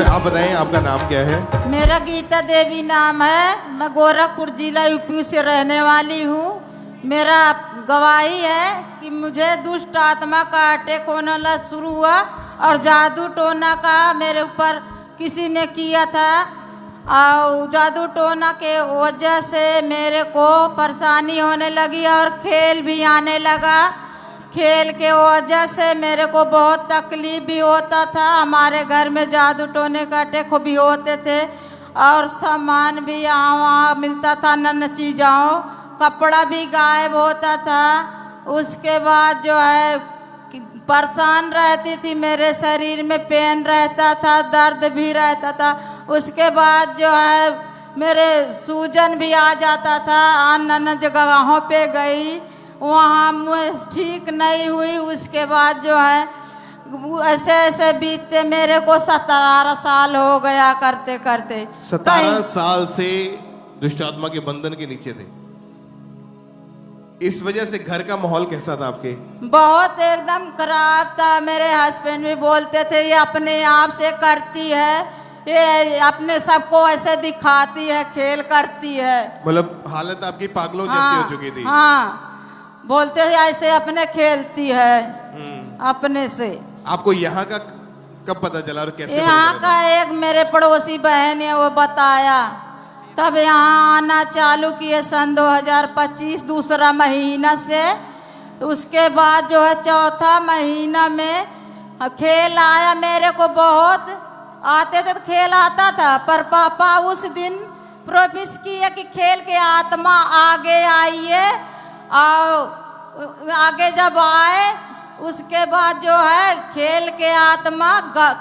आप बताएं आपका नाम क्या है? मेरा गीता देवी नाम है। मैं गोरखपुर जिला यूपी से रहने वाली हूँ। मेरा गवाही है कि मुझे दुष्ट आत्मा का अटैक होना शुरू हुआ और जादू टोना का मेरे ऊपर किसी ने किया था और जादू टोना के वजह से मेरे को परेशानी होने लगी और खेल भी आने लगा। खेल के वजह से मेरे को बहुत तकलीफ भी होता था। हमारे घर में जादू टोने का अटैक भी होते थे और सामान भी यहाँ वहाँ मिलता था, नन चीज़ों, कपड़ा भी गायब होता था। उसके बाद जो है परेशान रहती थी, मेरे शरीर में पेन रहता था, दर्द भी रहता था। उसके बाद जो है मेरे सूजन भी आ जाता था। अन्य जगहों पे गई, वहाँ मैं ठीक नहीं हुई। उसके बाद जो है ऐसे ऐसे बीतते मेरे को 17 साल हो गया करते करते। 17 साल से दुष्ट आत्मा के बंधन के नीचे थे। इस वजह से घर का माहौल कैसा था आपके? बहुत एकदम खराब था। मेरे हस्बैंड भी बोलते थे ये अपने आप से करती है, ये अपने सबको ऐसे दिखाती है, खेल करती है। मतलब हालत आपकी पागलों जैसी हो चुकी थी। हाँ, बोलते थे ऐसे अपने खेलती है अपने से। आपको यहाँ का कब पता चला और कैसे? यहाँ का एक मेरे पड़ोसी बहन है वो बताया, तब यहाँ आना चालू किए सन 2025 दूसरा महीना से। उसके बाद जो है चौथा महीना में खेल आया मेरे को, बहुत आते थे तो खेल आता था, पर पापा उस दिन प्रोमिस किए कि खेल के आत्मा आगे आइए। और आगे जब आए उसके बाद जो है खेल के आत्मा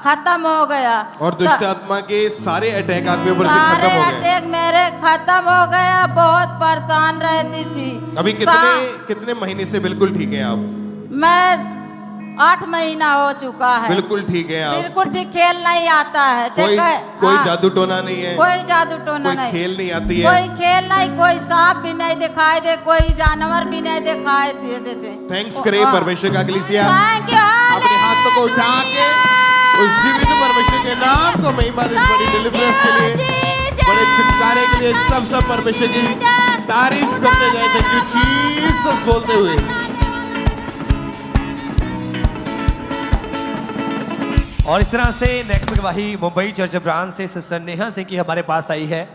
खत्म हो गया और दुष्ट आत्मा के सारे अटैक आपके ऊपर से सारे खत्म हो गए। अटैक मेरे खत्म हो गया। बहुत परेशान रहती थी। अभी कितने महीने से बिल्कुल ठीक है आप? मैं 8 महीना हो चुका है। बिल्कुल ठीक है आप? बिल्कुल ठीक। खेल नहीं आता है। कोई जादू टोना नहीं है? कोई जादू टोना नहीं, खेल नहीं आती है? कोई खेल नहीं, कोई सांप भी नहीं दिखाई दे, कोई जानवर भी नहीं दिखाई देते। थैंक्स करें परमेश्वर का कलीसिया। Thank you. अपने हाथों को उठा के उस जीवित परमेश्वर के नाम को महिमा दे। बड़ी डिलीवरेंस के लिए, बड़े छुटकारे के लिए सब परमेश्वर की तारीफ करते जाए। थैंक यू जीसस बोलते हुए। और इस तरह से नेक्स्ट गवाही मुंबई चर्च ब्रांच से सिस्टर नेहा सिंह की हमारे पास आई है।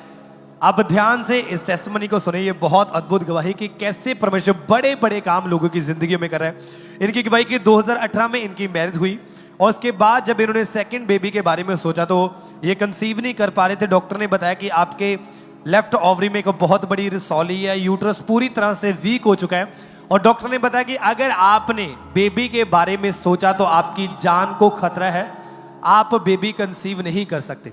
आप ध्यान से इस टेस्टमनी को सुनिए। ये बहुत अद्भुत गवाही कि कैसे परमेश्वर बड़े बड़े काम लोगों की जिंदगी में कर रहे हैं। इनकी गवाही की 2018 में इनकी मैरिज हुई और उसके बाद जब इन्होंने सेकंड बेबी के बारे में सोचा तो ये कंसीव नहीं कर पा रहे थे। डॉक्टर ने बताया कि आपके लेफ्ट ओवरी में एक बहुत बड़ी रिसॉली है, यूट्रस पूरी तरह से वीक हो चुका है और डॉक्टर ने बताया कि अगर आपने बेबी के बारे में सोचा तो आपकी जान को खतरा है, आप बेबी कंसीव नहीं कर सकते।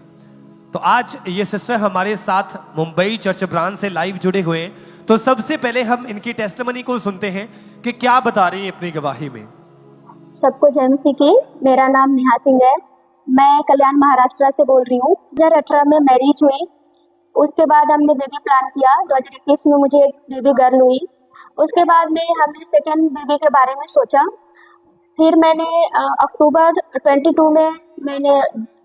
तो आज ये सिस्टर हमारे साथ मुंबई चर्च ब्रांच से लाइव जुड़े हुए हैं। तो सबसे पहले हम इनकी टेस्टमनी को सुनते हैं कि क्या बता रही है अपनी गवाही में। सबको जय मसीह की। मेरा नाम नेहा सिंह है। मैं कल्याण महाराष्ट्र से बोल रही हूँ। 2018 में मैरिज हुई। उसके बाद हमने बेबी प्लान किया। 2021 में मुझे एक बेबी गर्ल हुई। उसके बाद में हमने सेकेंड बेबी के बारे में सोचा। फिर मैंने अक्टूबर 22 में मैंने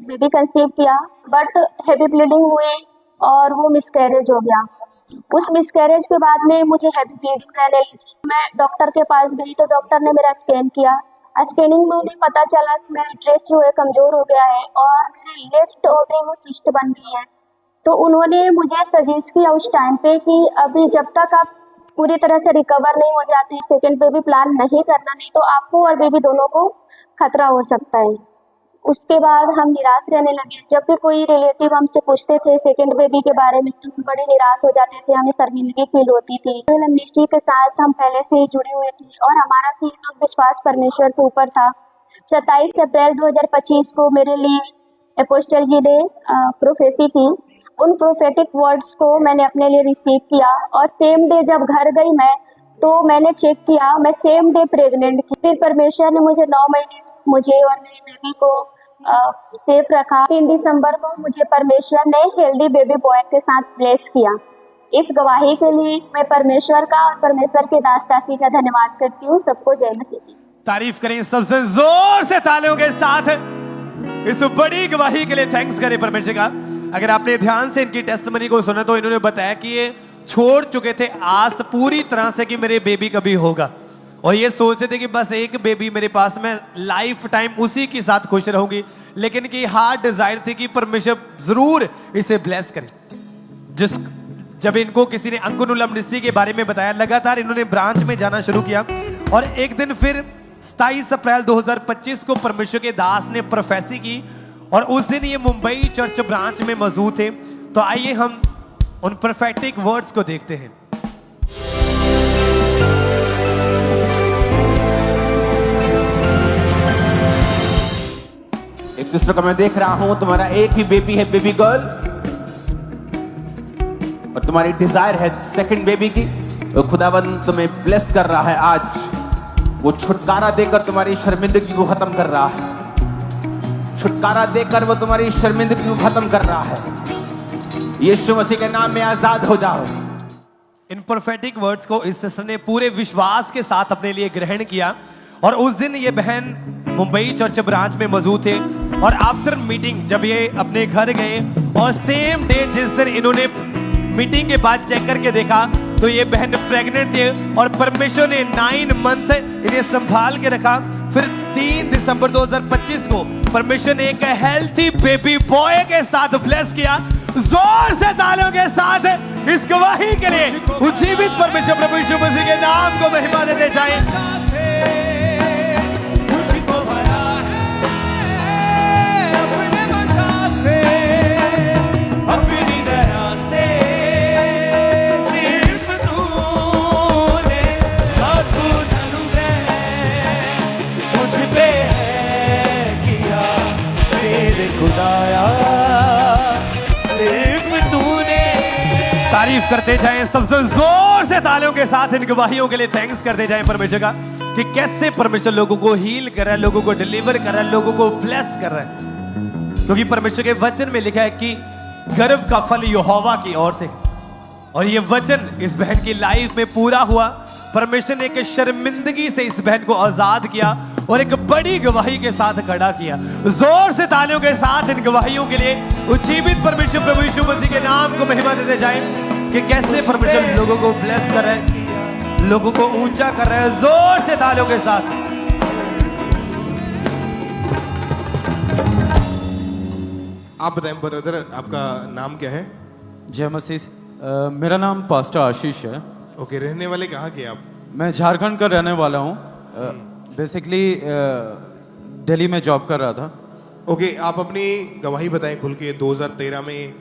बेबी कंसीव किया, बट हेवी ब्लीडिंग हुई और वो मिसकैरेज हो गया। उस मिसकैरेज के बाद में मुझे हेवी ब्लीडिंग रहने लगी। मैं डॉक्टर के पास गई तो डॉक्टर ने मेरा स्कैन किया। स्कैनिंग में उन्हें पता चला कि मेरा यूट्रस जो है कमजोर हो गया है और मेरे लेफ्ट ओवरी में सिस्ट बन गई है। तो उन्होंने मुझे सजेस्ट किया उस टाइम पे कि अभी जब तक आप पूरी तरह से रिकवर नहीं हो जाती, सेकेंड बेबी प्लान नहीं करना, नहीं तो आपको और बेबी दोनों को खतरा हो सकता है। उसके बाद हम निराश रहने लगे। जब भी कोई रिलेटिव हमसे पूछते थे सेकेंड बेबी के बारे में तो हम बड़े निराश हो जाते थे, हमें शर्मिंदगी फील होती थी। मिनिस्ट्री के साथ हम पहले से ही जुड़े हुए थे और हमारा तो विश्वास परमेश्वर के ऊपर था। 27 अप्रैल 2025 को मेरे लिए अपोस्टल जी ने प्रोफेसी की। उन प्रोफेटिक वर्ड्स को मैंने अपने लिए रिसीव किया और सेम डे जब घर गई मैं तो मैंने चेक किया, मैं सेम डे प्रेग्नेंट थी। फिर परमेश्वर ने मुझे 9 महीने मुझे और मेरी बेबी को सेफ रखा। 3 दिसंबर को मुझे परमेश्वर ने हेल्दी बेबी बॉय के साथ ब्लेस किया। इस गवाही के लिए मैं परमेश्वर का और परमेश्वर के दास दासी का धन्यवाद करती हूँ। सबको जय मसीह। तारीफ करें सबसे जोर से तालियों के साथ इस बड़ी गवाही के लिए। थैंक्स करें परमेश्वर का। अगर आपने ध्यान से इनकी टेस्टमनी को सुना तो इन्होंने बताया कि ये छोड़ चुके थे आस पूरी तरह से कि मेरे बेबी कभी होगा और ये सोचते थे कि बस एक बेबी मेरे पास में लाइफ टाइम उसी के साथ खुश रहूंगी, लेकिन की हार्ट डिजायर थी कि परमेश्वर जरूर इसे ब्लेस करे। जब इनको किसी ने अंकुनुलम मिनिस्ट्री के बारे में बताया, लगातार इन्होंने ब्रांच में जाना शुरू किया और एक दिन फिर 27 अप्रैल 2025 को परमेश्वर के दास ने प्रोफेसी की और उस दिन ये मुंबई चर्च ब्रांच में मौजूद थे। तो आइए हम उन प्रोफेटिक वर्ड्स को देखते हैं। एक सिस्टर को मैं देख रहा हूं, तुम्हारा एक ही बेबी है, बेबी गर्ल, और तुम्हारी डिजायर है सेकंड बेबी की। तो खुदावंद तुम्हें ब्लेस कर रहा है आज। वो छुटकारा देकर तुम्हारी शर्मिंदगी को खत्म कर रहा है। छुटकारा देकर वो तुम्हारी शर्मिंदगी को खत्म कर रहा है। यीशु मसीह के नाम में आजाद हो जाओ। इन प्रोफेटिक वर्ड्स को इस सिस्टर ने पूरे विश्वास के साथ अपने लिए ग्रहण किया और उस दिन ये बहन मुंबई चर्च ब्रांच में मौजूद थे और आफ्टर मीटिंग जब ये अपने घर गए और सेम डे जिस दिन इन्होंने मीटिंग के बाद चेक करके देखा तो ये बहन प्रेग्नेंट थे और परमेश्वर ने 9 मंथ इन्हें संभाल के रखा। फिर 3 दिसंबर 2025 को परमेश्वर ने एक हेल्थी बेबी बॉय के साथ ब्लेस किया। जोर से तालियों के साथ इस गवाही के लिए उज्जीवित परमेश्वर प्रभु यीशु मसीह के नाम को महिमा देते जाएं। तारीफ करते जाएं, सबसे जोर से तालियों के साथ इन गवाहियों के लिए थैंक्स करते जाएं परमेश्वर का कि कैसे परमेश्वर लोगों को हील कर रहा है, लोगों को डिलीवर कर रहा है, लोगों को ब्लेस कर रहा है। क्योंकि परमेश्वर के वचन में लिखा है कि गर्व का फल यहोवा की ओर से, और ये वचन इस बहन की लाइफ में पूरा हुआ। परमेश्वर ने एक शर्मिंदगी से इस बहन को आजाद किया और एक बड़ी गवाही के साथ खड़ा किया। जोर से तालियों के साथ इन गवाहियों के लिए उज्जीवित परमेश्वर प्रभु यीशु मसीह के नाम को महिमा देते जाएं कि कैसे परमेश्वर लोगों को ब्लेस कर रहे हैं, लोगों को ऊंचा कर रहे हैं। जोर से तालियों के साथ। आप बताएं ब्रदर, आपका नाम क्या है? जय मसीह। मेरा नाम पास्टर आशीष है। ओके, रहने वाले कहाँ के आप? मैं झारखंड का रहने वाला हूँ। बेसिकली दिल्ली में जॉब कर रहा था। ओके, आप अपनी गवाही बताएं खुल के। 2013 में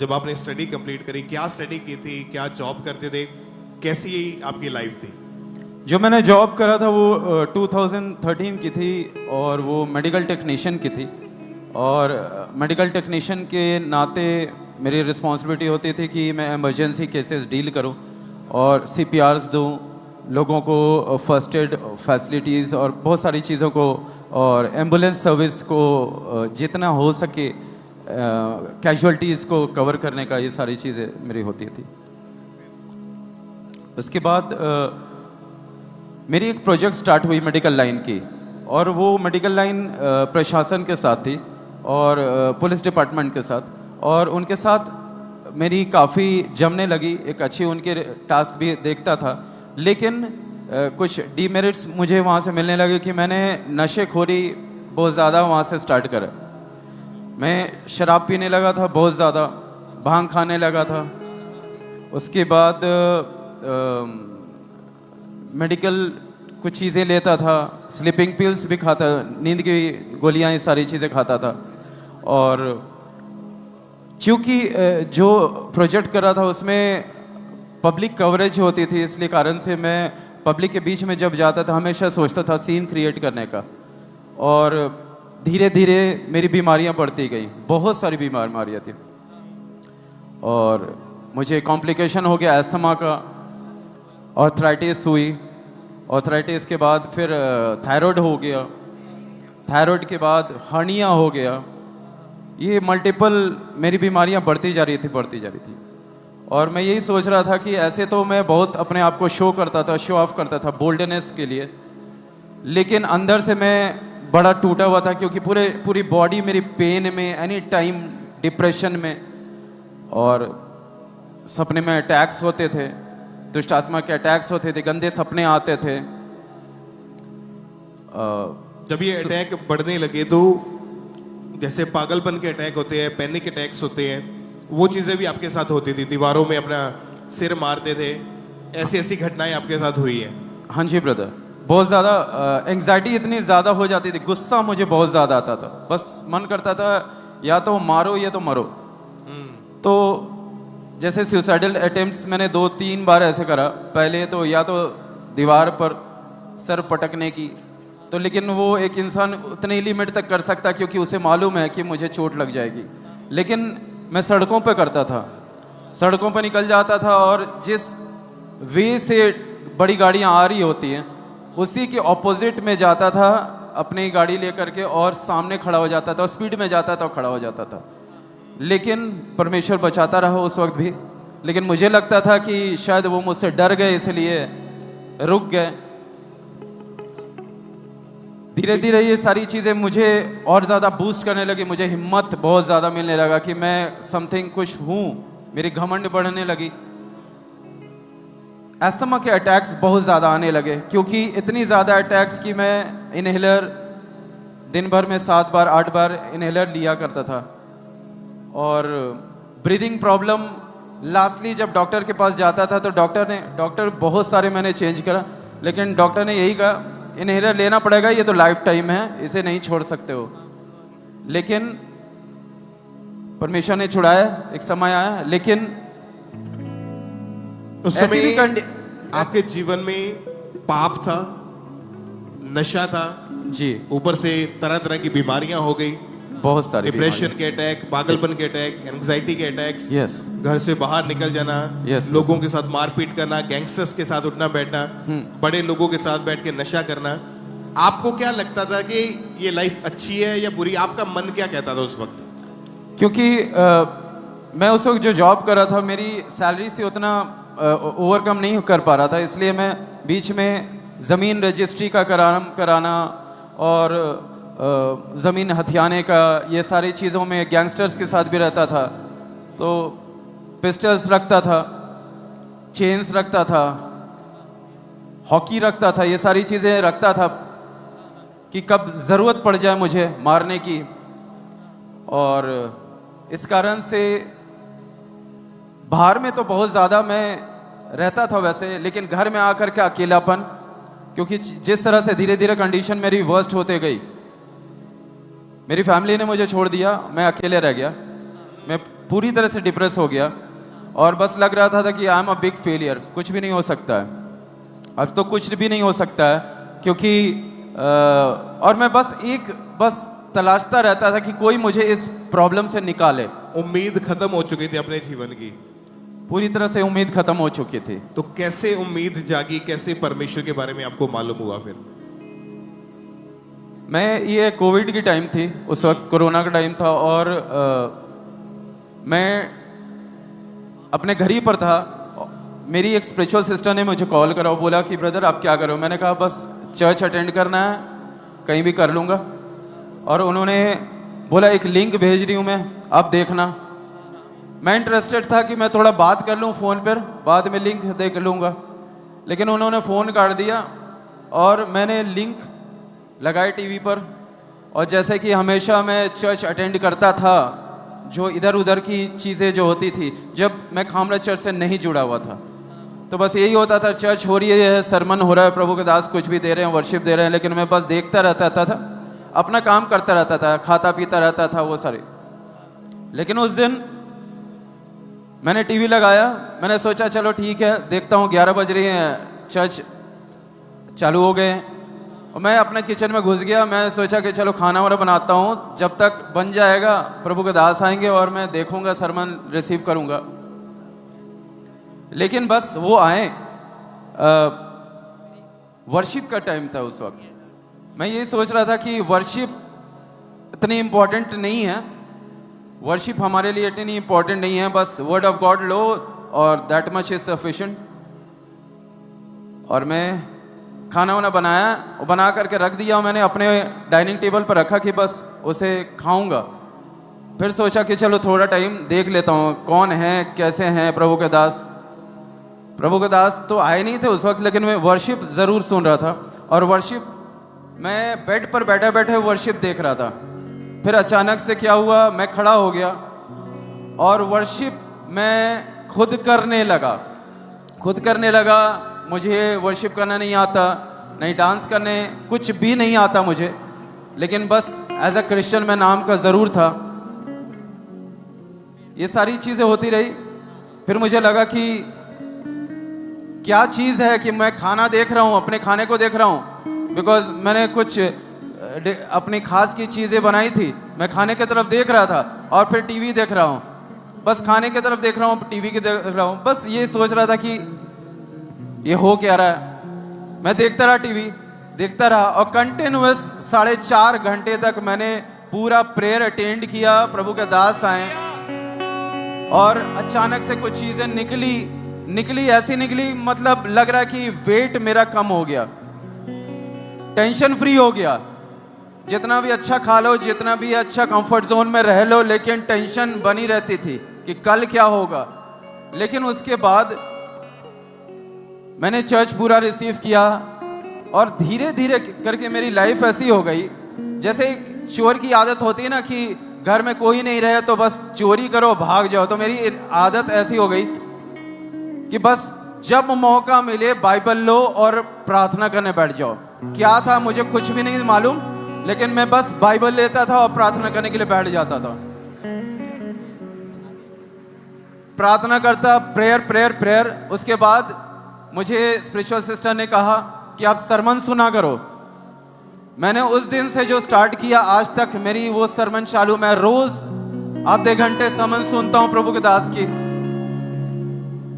जब आपने स्टडी कंप्लीट करी, क्या स्टडी की थी, क्या जॉब करते थे, कैसी आपकी लाइफ थी? जो मैंने जॉब करा था वो 2013 की थी और वो मेडिकल टेक्नीशियन की थी। और मेडिकल टेक्नीशियन के नाते मेरी रिस्पॉन्सिबिलिटी होती थी कि मैं इमरजेंसी केसेस डील करूं और CPRs दूं, लोगों को फर्स्ट एड फैसिलिटीज़ और बहुत सारी चीज़ों को, और एम्बुलेंस सर्विस को जितना हो सके कैजुअल्टीज़ को कवर करने का, ये सारी चीज़ें मेरी होती थी। उसके बाद मेरी एक प्रोजेक्ट स्टार्ट हुई मेडिकल लाइन की, और वो मेडिकल लाइन प्रशासन के साथ थी और पुलिस डिपार्टमेंट के साथ, और उनके साथ मेरी काफ़ी जमने लगी। एक अच्छी उनके टास्क भी देखता था, लेकिन कुछ डीमेरिट्स मुझे वहाँ से मिलने लगे कि मैंने नशेखोरी बहुत ज़्यादा वहाँ से स्टार्ट करा। मैं शराब पीने लगा था बहुत ज़्यादा, भांग खाने लगा था। उसके बाद मेडिकल कुछ चीज़ें लेता था, स्लीपिंग पिल्स भी खाता, नींद की गोलियाँ, ये सारी चीज़ें खाता था। और चूँकि जो प्रोजेक्ट कर रहा था उसमें पब्लिक कवरेज होती थी, इसलिए कारण से मैं पब्लिक के बीच में जब जाता था हमेशा सोचता था सीन क्रिएट करने का, और धीरे धीरे मेरी बीमारियां बढ़ती गई, बहुत सारी बीमारियां थी। और मुझे कॉम्प्लिकेशन हो गया अस्थमा का, आर्थराइटिस हुई, आर्थराइटिस के बाद फिर थायराइड हो गया, थायराइड के बाद हर्निया हो गया। ये मल्टीपल मेरी बीमारियां बढ़ती जा रही थी। और मैं यही सोच रहा था कि ऐसे तो मैं बहुत अपने आप को शो ऑफ करता था बोल्डनेस के लिए, लेकिन अंदर से मैं बड़ा टूटा हुआ था, क्योंकि पूरी बॉडी मेरी पेन में, एनी टाइम डिप्रेशन में, और सपने में अटैक्स होते थे, दुष्ट आत्मा के अटैक्स होते थे, गंदे सपने आते थे। जब ये अटैक बढ़ने लगे तो जैसे पागलपन के अटैक होते हैं, पैनिक अटैक्स होते हैं, वो चीजें भी आपके साथ होती थी? दीवारों में अपना सिर मारते थे, ऐसी घटनाएं आपके साथ हुई है? हाँ जी ब्रदर, बहुत ज़्यादा एंग्जाइटी इतनी ज़्यादा हो जाती थी, गुस्सा मुझे बहुत ज़्यादा आता था, बस मन करता था या तो मारो या तो मरो। तो जैसे सुसाइडल अटेम्प्ट्स मैंने 2-3 बार ऐसे करा। पहले तो या तो दीवार पर सर पटकने की, तो लेकिन वो एक इंसान उतने लिमिट तक कर सकता क्योंकि उसे मालूम है कि मुझे चोट लग जाएगी, लेकिन मैं सड़कों पे करता था, सड़कों पे निकल जाता था, और जिस वे से बड़ी गाड़ियाँ आ रही होती हैं उसी के ऑपोजिट में जाता था अपनी गाड़ी लेकर के, और सामने खड़ा हो जाता था, और स्पीड में जाता था और खड़ा हो जाता था। लेकिन परमेश्वर बचाता रहा उस वक्त भी। लेकिन मुझे लगता था कि शायद वो मुझसे डर गए, इसलिए रुक गए। धीरे धीरे ये सारी चीज़ें मुझे और ज़्यादा बूस्ट करने लगी, मुझे हिम्मत बहुत ज़्यादा मिलने लगा कि मैं समथिंग कुछ हूँ, मेरी घमंड बढ़ने लगी। एस्थमा के अटैक्स बहुत ज़्यादा आने लगे, क्योंकि इतनी ज़्यादा अटैक्स कि मैं इनहेलर दिन भर में 7 बार 8 बार इनहेलर लिया करता था। और ब्रीदिंग प्रॉब्लम, लास्टली जब डॉक्टर के पास जाता था तो डॉक्टर बहुत सारे मैंने चेंज करा, लेकिन डॉक्टर ने यही कहा इनहेलर लेना पड़ेगा, ये तो लाइफ टाइम है, इसे नहीं छोड़ सकते हो। लेकिन परमेश्वर ने छुड़ाया, एक समय आया। लेकिन उस समय आपके जीवन में पाप था, नशा था जी, ऊपर से तरह तरह की बीमारियां हो गई, बहुत सारी डिप्रेशन के अटैक, पागलपन के अटैक, एंजाइटी के अटैक्स, यस, घर से बाहर निकल जाना, यस, लोगों के साथ मारपीट करना, गैंगस्टर्स के साथ उठना बैठना, बड़े लोगों के साथ बैठ के नशा करना। आपको क्या लगता था कि ये लाइफ अच्छी है या बुरी? आपका मन क्या कहता था उस वक्त? क्योंकि मैं उस वक्त जो जॉब कर रहा था, मेरी सैलरी से उतना ओवरकम नहीं कर पा रहा था, इसलिए मैं बीच में ज़मीन रजिस्ट्री का कराना और ज़मीन हथियाने का, ये सारी चीज़ों में गैंगस्टर्स के साथ भी रहता था। तो पिस्टल्स रखता था, चेन्स रखता था, हॉकी रखता था, ये सारी चीज़ें रखता था कि कब ज़रूरत पड़ जाए मुझे मारने की। और इस कारण से बाहर में तो बहुत ज़्यादा मैं रहता था वैसे, लेकिन घर में आकर के अकेलापन, क्योंकि जिस तरह से धीरे धीरे कंडीशन मेरी वर्स्ट होते गई, मेरी फैमिली ने मुझे छोड़ दिया, मैं अकेले रह गया, मैं पूरी तरह से डिप्रेस हो गया और बस लग रहा था कि I am a big failure, कुछ भी नहीं हो सकता है, अब तो कुछ भी नहीं हो सकता है। क्योंकि और मैं बस तलाशता रहता था कि कोई मुझे इस प्रॉब्लम से निकाले। उम्मीद खत्म हो चुकी थी अपने जीवन की, पूरी तरह से उम्मीद खत्म हो चुकी थी। तो कैसे उम्मीद जागी, कैसे परमेश्वर के बारे में आपको मालूम हुआ? फिर ये कोविड की टाइम थी, उस वक्त कोरोना का टाइम था, और मैं अपने घर ही पर था। मेरी एक स्पिरिचुअल सिस्टर ने मुझे कॉल करा और बोला कि ब्रदर आप क्या करो? मैंने कहा बस चर्च अटेंड करना है, कहीं भी कर लूँगा। और उन्होंने बोला एक लिंक भेज रही हूँ मैं, आप देखना। मैं इंटरेस्टेड था कि मैं थोड़ा बात कर लूँ फ़ोन पर, बाद में लिंक देख लूँगा, लेकिन उन्होंने फ़ोन काट दिया और मैंने लिंक लगाए टीवी पर। और जैसे कि हमेशा मैं चर्च अटेंड करता था, जो इधर उधर की चीज़ें जो होती थी, जब मैं खामरा चर्च से नहीं जुड़ा हुआ था, तो बस यही होता था, चर्च हो रही है, सरमन हो रहा है, प्रभु के दास कुछ भी दे रहे हैं, वर्शिप दे रहे हैं, लेकिन मैं बस देखता रहता था, अपना काम करता रहता था, खाता पीता रहता था, वो सारे। लेकिन उस दिन मैंने टीवी लगाया, मैंने सोचा चलो ठीक है देखता हूँ, 11 बज रही हैं, चर्च चालू हो गए, और मैं अपने किचन में घुस गया। मैं सोचा कि चलो खाना वाना बनाता हूँ, जब तक बन जाएगा प्रभु के दास आएंगे और मैं देखूंगा, सरमन रिसीव करूंगा। लेकिन बस वो आए, वर्शिप का टाइम था उस वक्त। मैं ये सोच रहा था कि वर्शिप इतनी इम्पोर्टेंट नहीं है, वर्शिप हमारे लिए इतनी इम्पोर्टेंट नहीं है, बस वर्ड ऑफ गॉड लो और दैट मच इज सफिशिएंट। और मैं खाना वाना बनाया और बना करके रख दिया, मैंने अपने डाइनिंग टेबल पर रखा कि बस उसे खाऊंगा। फिर सोचा कि चलो थोड़ा टाइम देख लेता हूँ कौन है, कैसे हैं प्रभु के दास। प्रभु के दास तो आए नहीं थे उस वक्त, लेकिन मैं वर्शिप ज़रूर सुन रहा था। और वर्शिप मैं बेड पर बैठे बैठे वर्शिप देख रहा था। फिर अचानक से क्या हुआ, मैं खड़ा हो गया और वर्शिप मैं खुद करने लगा। मुझे वर्शिप करना नहीं आता, नहीं डांस करने, कुछ भी नहीं आता मुझे, लेकिन बस एज अ क्रिश्चियन मैं नाम का ज़रूर था। ये सारी चीज़ें होती रही। फिर मुझे लगा कि क्या चीज़ है कि मैं खाना देख रहा हूँ, अपने खाने को देख रहा हूँ, बिकॉज मैंने कुछ अपनी खास की चीज़ें बनाई थी, मैं खाने की तरफ देख रहा था और फिर टीवी देख रहा हूँ, बस खाने की तरफ देख रहा हूँ, टीवी की देख रहा हूँ, बस ये सोच रहा था कि ये हो क्या रहा है। मैं देखता रहा टीवी, देखता रहा और कंटिन्यूअस 4.5 घंटे तक मैंने पूरा प्रेयर अटेंड किया। प्रभु के दास आए और अचानक से कुछ चीजें निकली ऐसी निकली, मतलब लग रहा कि वेट मेरा कम हो गया, टेंशन फ्री हो गया। जितना भी अच्छा खा लो, जितना भी अच्छा कंफर्ट जोन में रह लो, लेकिन टेंशन बनी रहती थी कि कल क्या होगा। लेकिन उसके बाद मैंने चर्च पूरा रिसीव किया और धीरे धीरे करके मेरी लाइफ ऐसी हो गई जैसे एक चोर की आदत होती है ना कि घर में कोई नहीं रहे तो बस चोरी करो, भाग जाओ। तो मेरी आदत ऐसी हो गई कि बस जब मौका मिले बाइबल लो और प्रार्थना करने बैठ जाओ। क्या था मुझे कुछ भी नहीं मालूम, लेकिन मैं बस बाइबल लेता था और प्रार्थना करने के लिए बैठ जाता था। प्रार्थना करता, प्रेयर प्रेयर प्रेयर। उसके बाद मुझे स्पिरिचुअल सिस्टर ने कहा कि आप सरमन सुना करो। मैंने उस दिन से जो स्टार्ट किया आज तक मेरी वो सरमन चालू। मैं रोज आधे घंटे सरमन सुनता हूं प्रभु के दास की,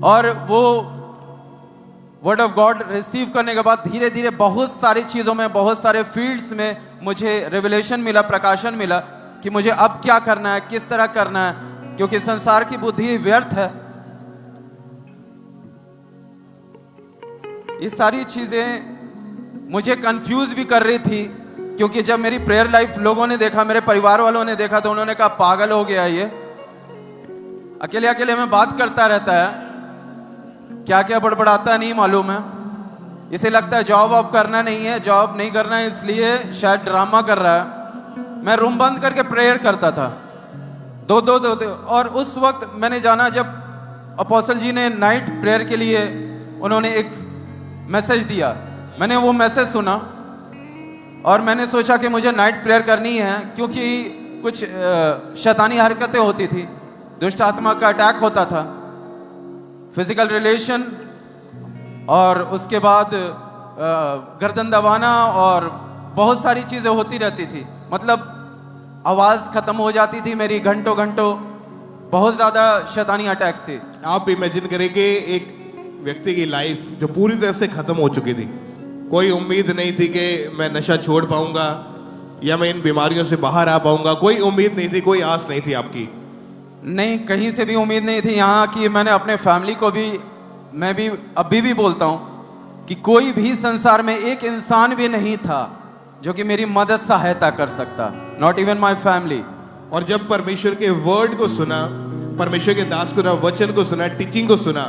और वो वर्ड ऑफ गॉड रिसीव करने के बाद धीरे धीरे बहुत सारी चीजों में, बहुत सारे फील्ड्स में मुझे रेवलेशन मिला, प्रकाशन मिला कि मुझे अब क्या करना है, किस तरह करना है, क्योंकि संसार की बुद्धि व्यर्थ है। ये सारी चीजें मुझे कंफ्यूज भी कर रही थी, क्योंकि जब मेरी प्रेयर लाइफ लोगों ने देखा, मेरे परिवार वालों ने देखा, तो उन्होंने कहा पागल हो गया ये, अकेले अकेले में बात करता रहता है, क्या क्या बड़बड़ाता नहीं मालूम है। इसे लगता है जॉब वॉब करना नहीं है, जॉब नहीं करना है, इसलिए शायद ड्रामा कर रहा है। मैं रूम बंद करके प्रेयर करता था दो। और उस वक्त मैंने जाना जब अपोस्टल जी ने नाइट प्रेयर के लिए उन्होंने एक मैसेज दिया। मैंने वो मैसेज सुना और मैंने सोचा कि मुझे नाइट प्रेयर करनी है, क्योंकि कुछ शैतानी हरकतें होती थी, दुष्ट आत्मा का अटैक होता था, फिजिकल रिलेशन, और उसके बाद गर्दन दबाना और बहुत सारी चीजें होती रहती थी। मतलब आवाज खत्म हो जाती थी मेरी घंटों घंटों, बहुत ज्यादा शैतानी अटैक्स थे। आप इमेजिन करेंगे एक व्यक्ति की लाइफ जो पूरी तरह से खत्म हो चुकी थी, कोई उम्मीद नहीं थी कि मैं नशा छोड़ पाऊंगा या मैं इन बीमारियों से बाहर आ पाऊंगा। कोई उम्मीद नहीं थी, कोई आस नहीं थी आपकी? नहीं, कहीं से भी उम्मीद नहीं थी। यहाँ की मैंने अपने फैमिली को भी, मैं भी अभी भी बोलता हूँ कि कोई भी संसार में एक इंसान भी नहीं था जो कि मेरी मदद सहायता कर सकता, नॉट इवन माई फैमिली। और जब परमेश्वर के वर्ड को सुना, परमेश्वर के दास को वचन को सुना, टीचिंग को सुना,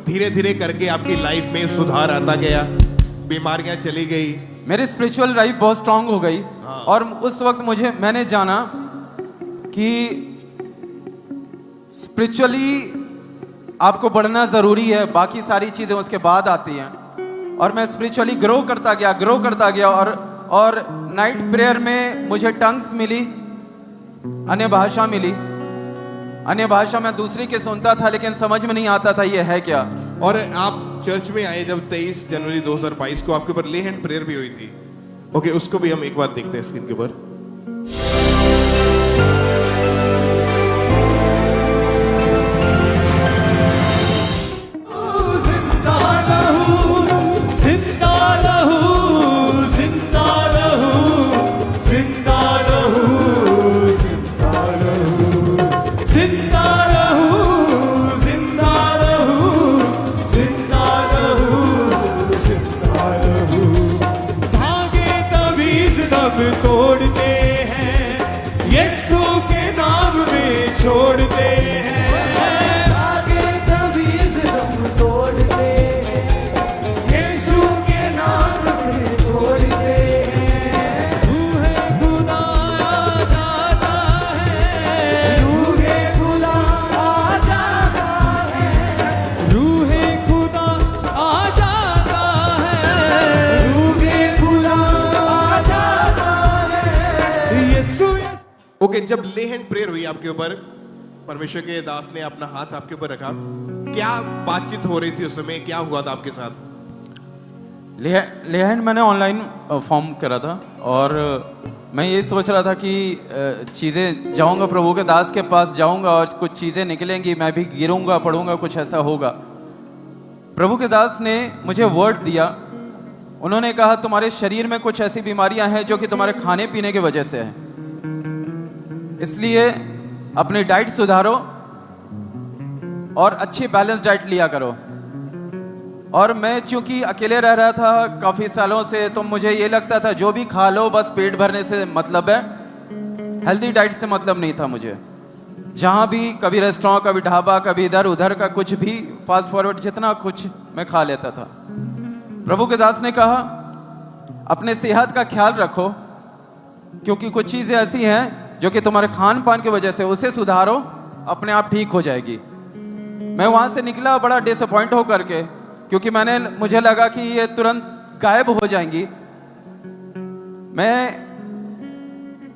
धीरे धीरे करके आपकी लाइफ में सुधार आता गया, बीमारियां चली गई, मेरी स्पिरिचुअल लाइफ बहुत स्ट्रांग हो गई। और उस वक्त मैंने जाना कि स्पिरिचुअली आपको बढ़ना जरूरी है, बाकी सारी चीजें उसके बाद आती हैं। और मैं स्पिरिचुअली ग्रो करता गया और नाइट प्रेयर में मुझे टंग्स मिली, अन्य भाषा मिली। अन्य भाषा मैं दूसरी के सुनता था, लेकिन समझ में नहीं आता था ये है क्या। और आप चर्च में आए जब 23 जनवरी 2022 को, आपके ऊपर ले हैंड प्रेयर भी हुई थी। ओके, उसको भी हम एक बार देखते हैं स्क्रीन के ऊपर। तोड़ते हैं यीशु के नाम में, छोड़ते हैं आगे तवीज हम तोड़ते हैं, यीशु के नाम में छोड़ते हैं। रूहे खुदा आ जाता है, रूहे खुदा आ जाता है, रूहे खुदा आ जाता है, रूहे खुदा आ जाता है। यीशु ओके, जब ले हैंड प्रेयर हुई आपके ऊपर, परमेश्वर के दास ने अपना हाथ आपके ऊपर रखा, क्या बातचीत हो रही थी उस समय, क्या हुआ था आपके साथ? ले हैंड मैंने ऑनलाइन फॉर्म करा था और मैं ये सोच रहा था कि चीज़ें जाऊंगा प्रभु के दास के पास जाऊंगा और कुछ चीज़ें निकलेंगी, मैं भी गिरूंगा, पढ़ूंगा, कुछ ऐसा होगा। प्रभु के दास ने मुझे वर्ड दिया। उन्होंने कहा तुम्हारे शरीर में कुछ ऐसी बीमारियां हैं जो कि तुम्हारे खाने पीने की वजह से हैं, इसलिए अपनी डाइट सुधारो और अच्छी बैलेंस डाइट लिया करो। और मैं चूंकि अकेले रह रहा था काफ़ी सालों से, तो मुझे ये लगता था जो भी खा लो बस पेट भरने से मतलब है, हेल्दी डाइट से मतलब नहीं था मुझे। जहाँ भी कभी रेस्टोरेंट, कभी ढाबा, कभी इधर उधर का कुछ भी फास्ट फॉरवर्ड जितना कुछ मैं खा लेता था। प्रभु के दास ने कहा अपने सेहत का ख्याल रखो, क्योंकि कुछ चीज़ें ऐसी हैं जो कि तुम्हारे खान पान की वजह से, उसे सुधारो, अपने आप ठीक हो जाएगी। मैं वहाँ से निकला बड़ा डिसअपॉइंट होकर के, क्योंकि मुझे लगा कि ये तुरंत गायब हो जाएंगी। मैं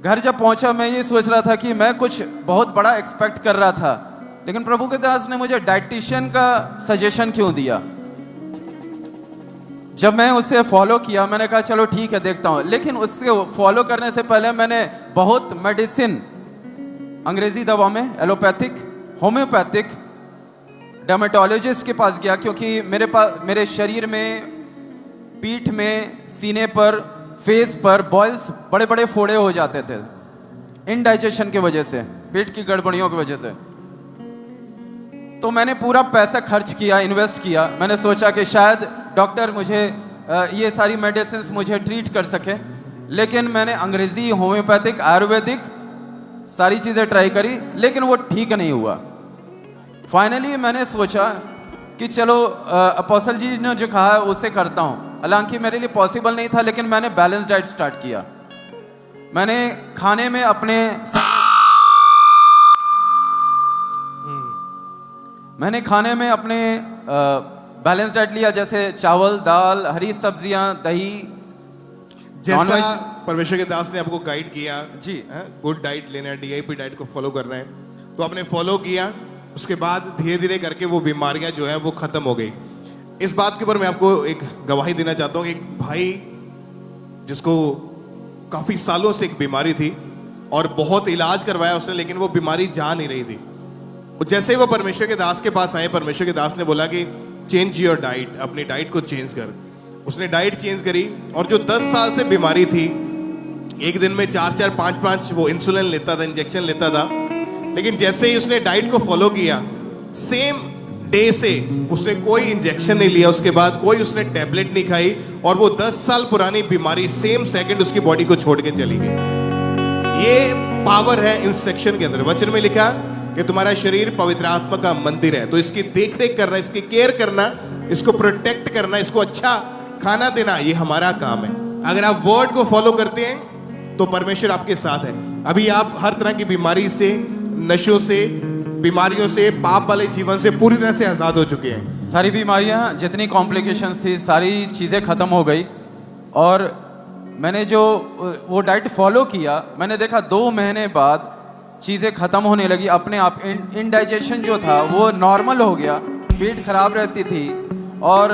घर जब पहुंचा मैं ये सोच रहा था कि मैं कुछ बहुत बड़ा एक्सपेक्ट कर रहा था, लेकिन प्रभु के दास ने मुझे डाइटिशियन का सजेशन क्यों दिया। जब मैं उसे फॉलो किया मैंने कहा चलो ठीक है देखता हूं, लेकिन उससे फॉलो करने से पहले मैंने बहुत मेडिसिन, अंग्रेजी दवा में एलोपैथिक, होम्योपैथिक, डर्मेटोलॉजिस्ट के पास गया, क्योंकि मेरे शरीर में, पीठ में, सीने पर, फेस पर बॉयल्स, बड़े बड़े फोड़े हो जाते थे इनडाइजेशन की वजह से, पेट की गड़बड़ियों की वजह से। तो मैंने पूरा पैसा खर्च किया, इन्वेस्ट किया। मैंने सोचा कि शायद डॉक्टर मुझे ये सारी मेडिसिन मुझे ट्रीट कर सके, लेकिन मैंने अंग्रेजी, होम्योपैथिक, आयुर्वेदिक सारी चीज़ें ट्राई करी, लेकिन वो ठीक नहीं हुआ। फाइनली मैंने सोचा कि चलो अपोस्टल जी ने जो कहा है उससे करता हूँ। हालांकि मेरे लिए पॉसिबल नहीं था, लेकिन मैंने बैलेंस डाइट स्टार्ट किया। मैंने खाने में अपने बैलेंस डाइट लिया, जैसे चावल, दाल, हरी सब्जियां, दही, जैसा परमेश्वर के दास ने आपको गाइड किया जी, गुड डाइट लेना है, डीआईपी डाइट को फॉलो करना है, तो आपने फॉलो किया। उसके बाद धीरे धीरे करके वो बीमारियां जो है वो खत्म हो गई। इस बात के ऊपर मैं आपको एक गवाही देना चाहता हूँ। एक भाई जिसको काफी सालों से एक बीमारी थी और बहुत इलाज करवाया उसने, लेकिन वो बीमारी जा नहीं रही थी। जैसे ही वो परमेश्वर के दास के पास आए, परमेश्वर के दास ने बोला कि चेंज योर डाइट, अपनी डाइट को चेंज कर। उसने डाइट चेंज करी और जो 10 साल से बीमारी थी, एक दिन में 4-4, 5-5 वो इंसुलिन लेता था, इंजेक्शन लेता था, लेकिन जैसे ही उसने डाइट को फॉलो किया, सेम डे से उसने कोई इंजेक्शन नहीं लिया, उसके बाद कोई उसने टैबलेट नहीं खाई, और वो 10 साल पुरानी बीमारी सेम सेकंड उसकी बॉडी को छोड़ के चली गई। ये पावर है इन सेक्शन के अंदर। वचन में लिखा कि तुम्हारा शरीर पवित्र आत्मा का मंदिर है, तो इसकी देखरेख करना, इसकी केयर करना, इसको प्रोटेक्ट करना, इसको अच्छा खाना देना, ये हमारा काम है। अगर आप वर्ड को फॉलो करते हैं तो परमेश्वर आपके साथ है। अभी आप हर तरह की बीमारी से, नशों से, बीमारियों से, पाप वाले जीवन से पूरी तरह से आजाद हो चुके हैं। सारी बीमारियां, जितनी कॉम्प्लिकेशंस थी, सारी चीज़ें खत्म हो गई। और मैंने जो वो डाइट फॉलो किया, मैंने देखा 2 महीने बाद चीज़ें खत्म होने लगी अपने आप। इनडाइजेशन जो था वो नॉर्मल हो गया, पेट खराब रहती थी और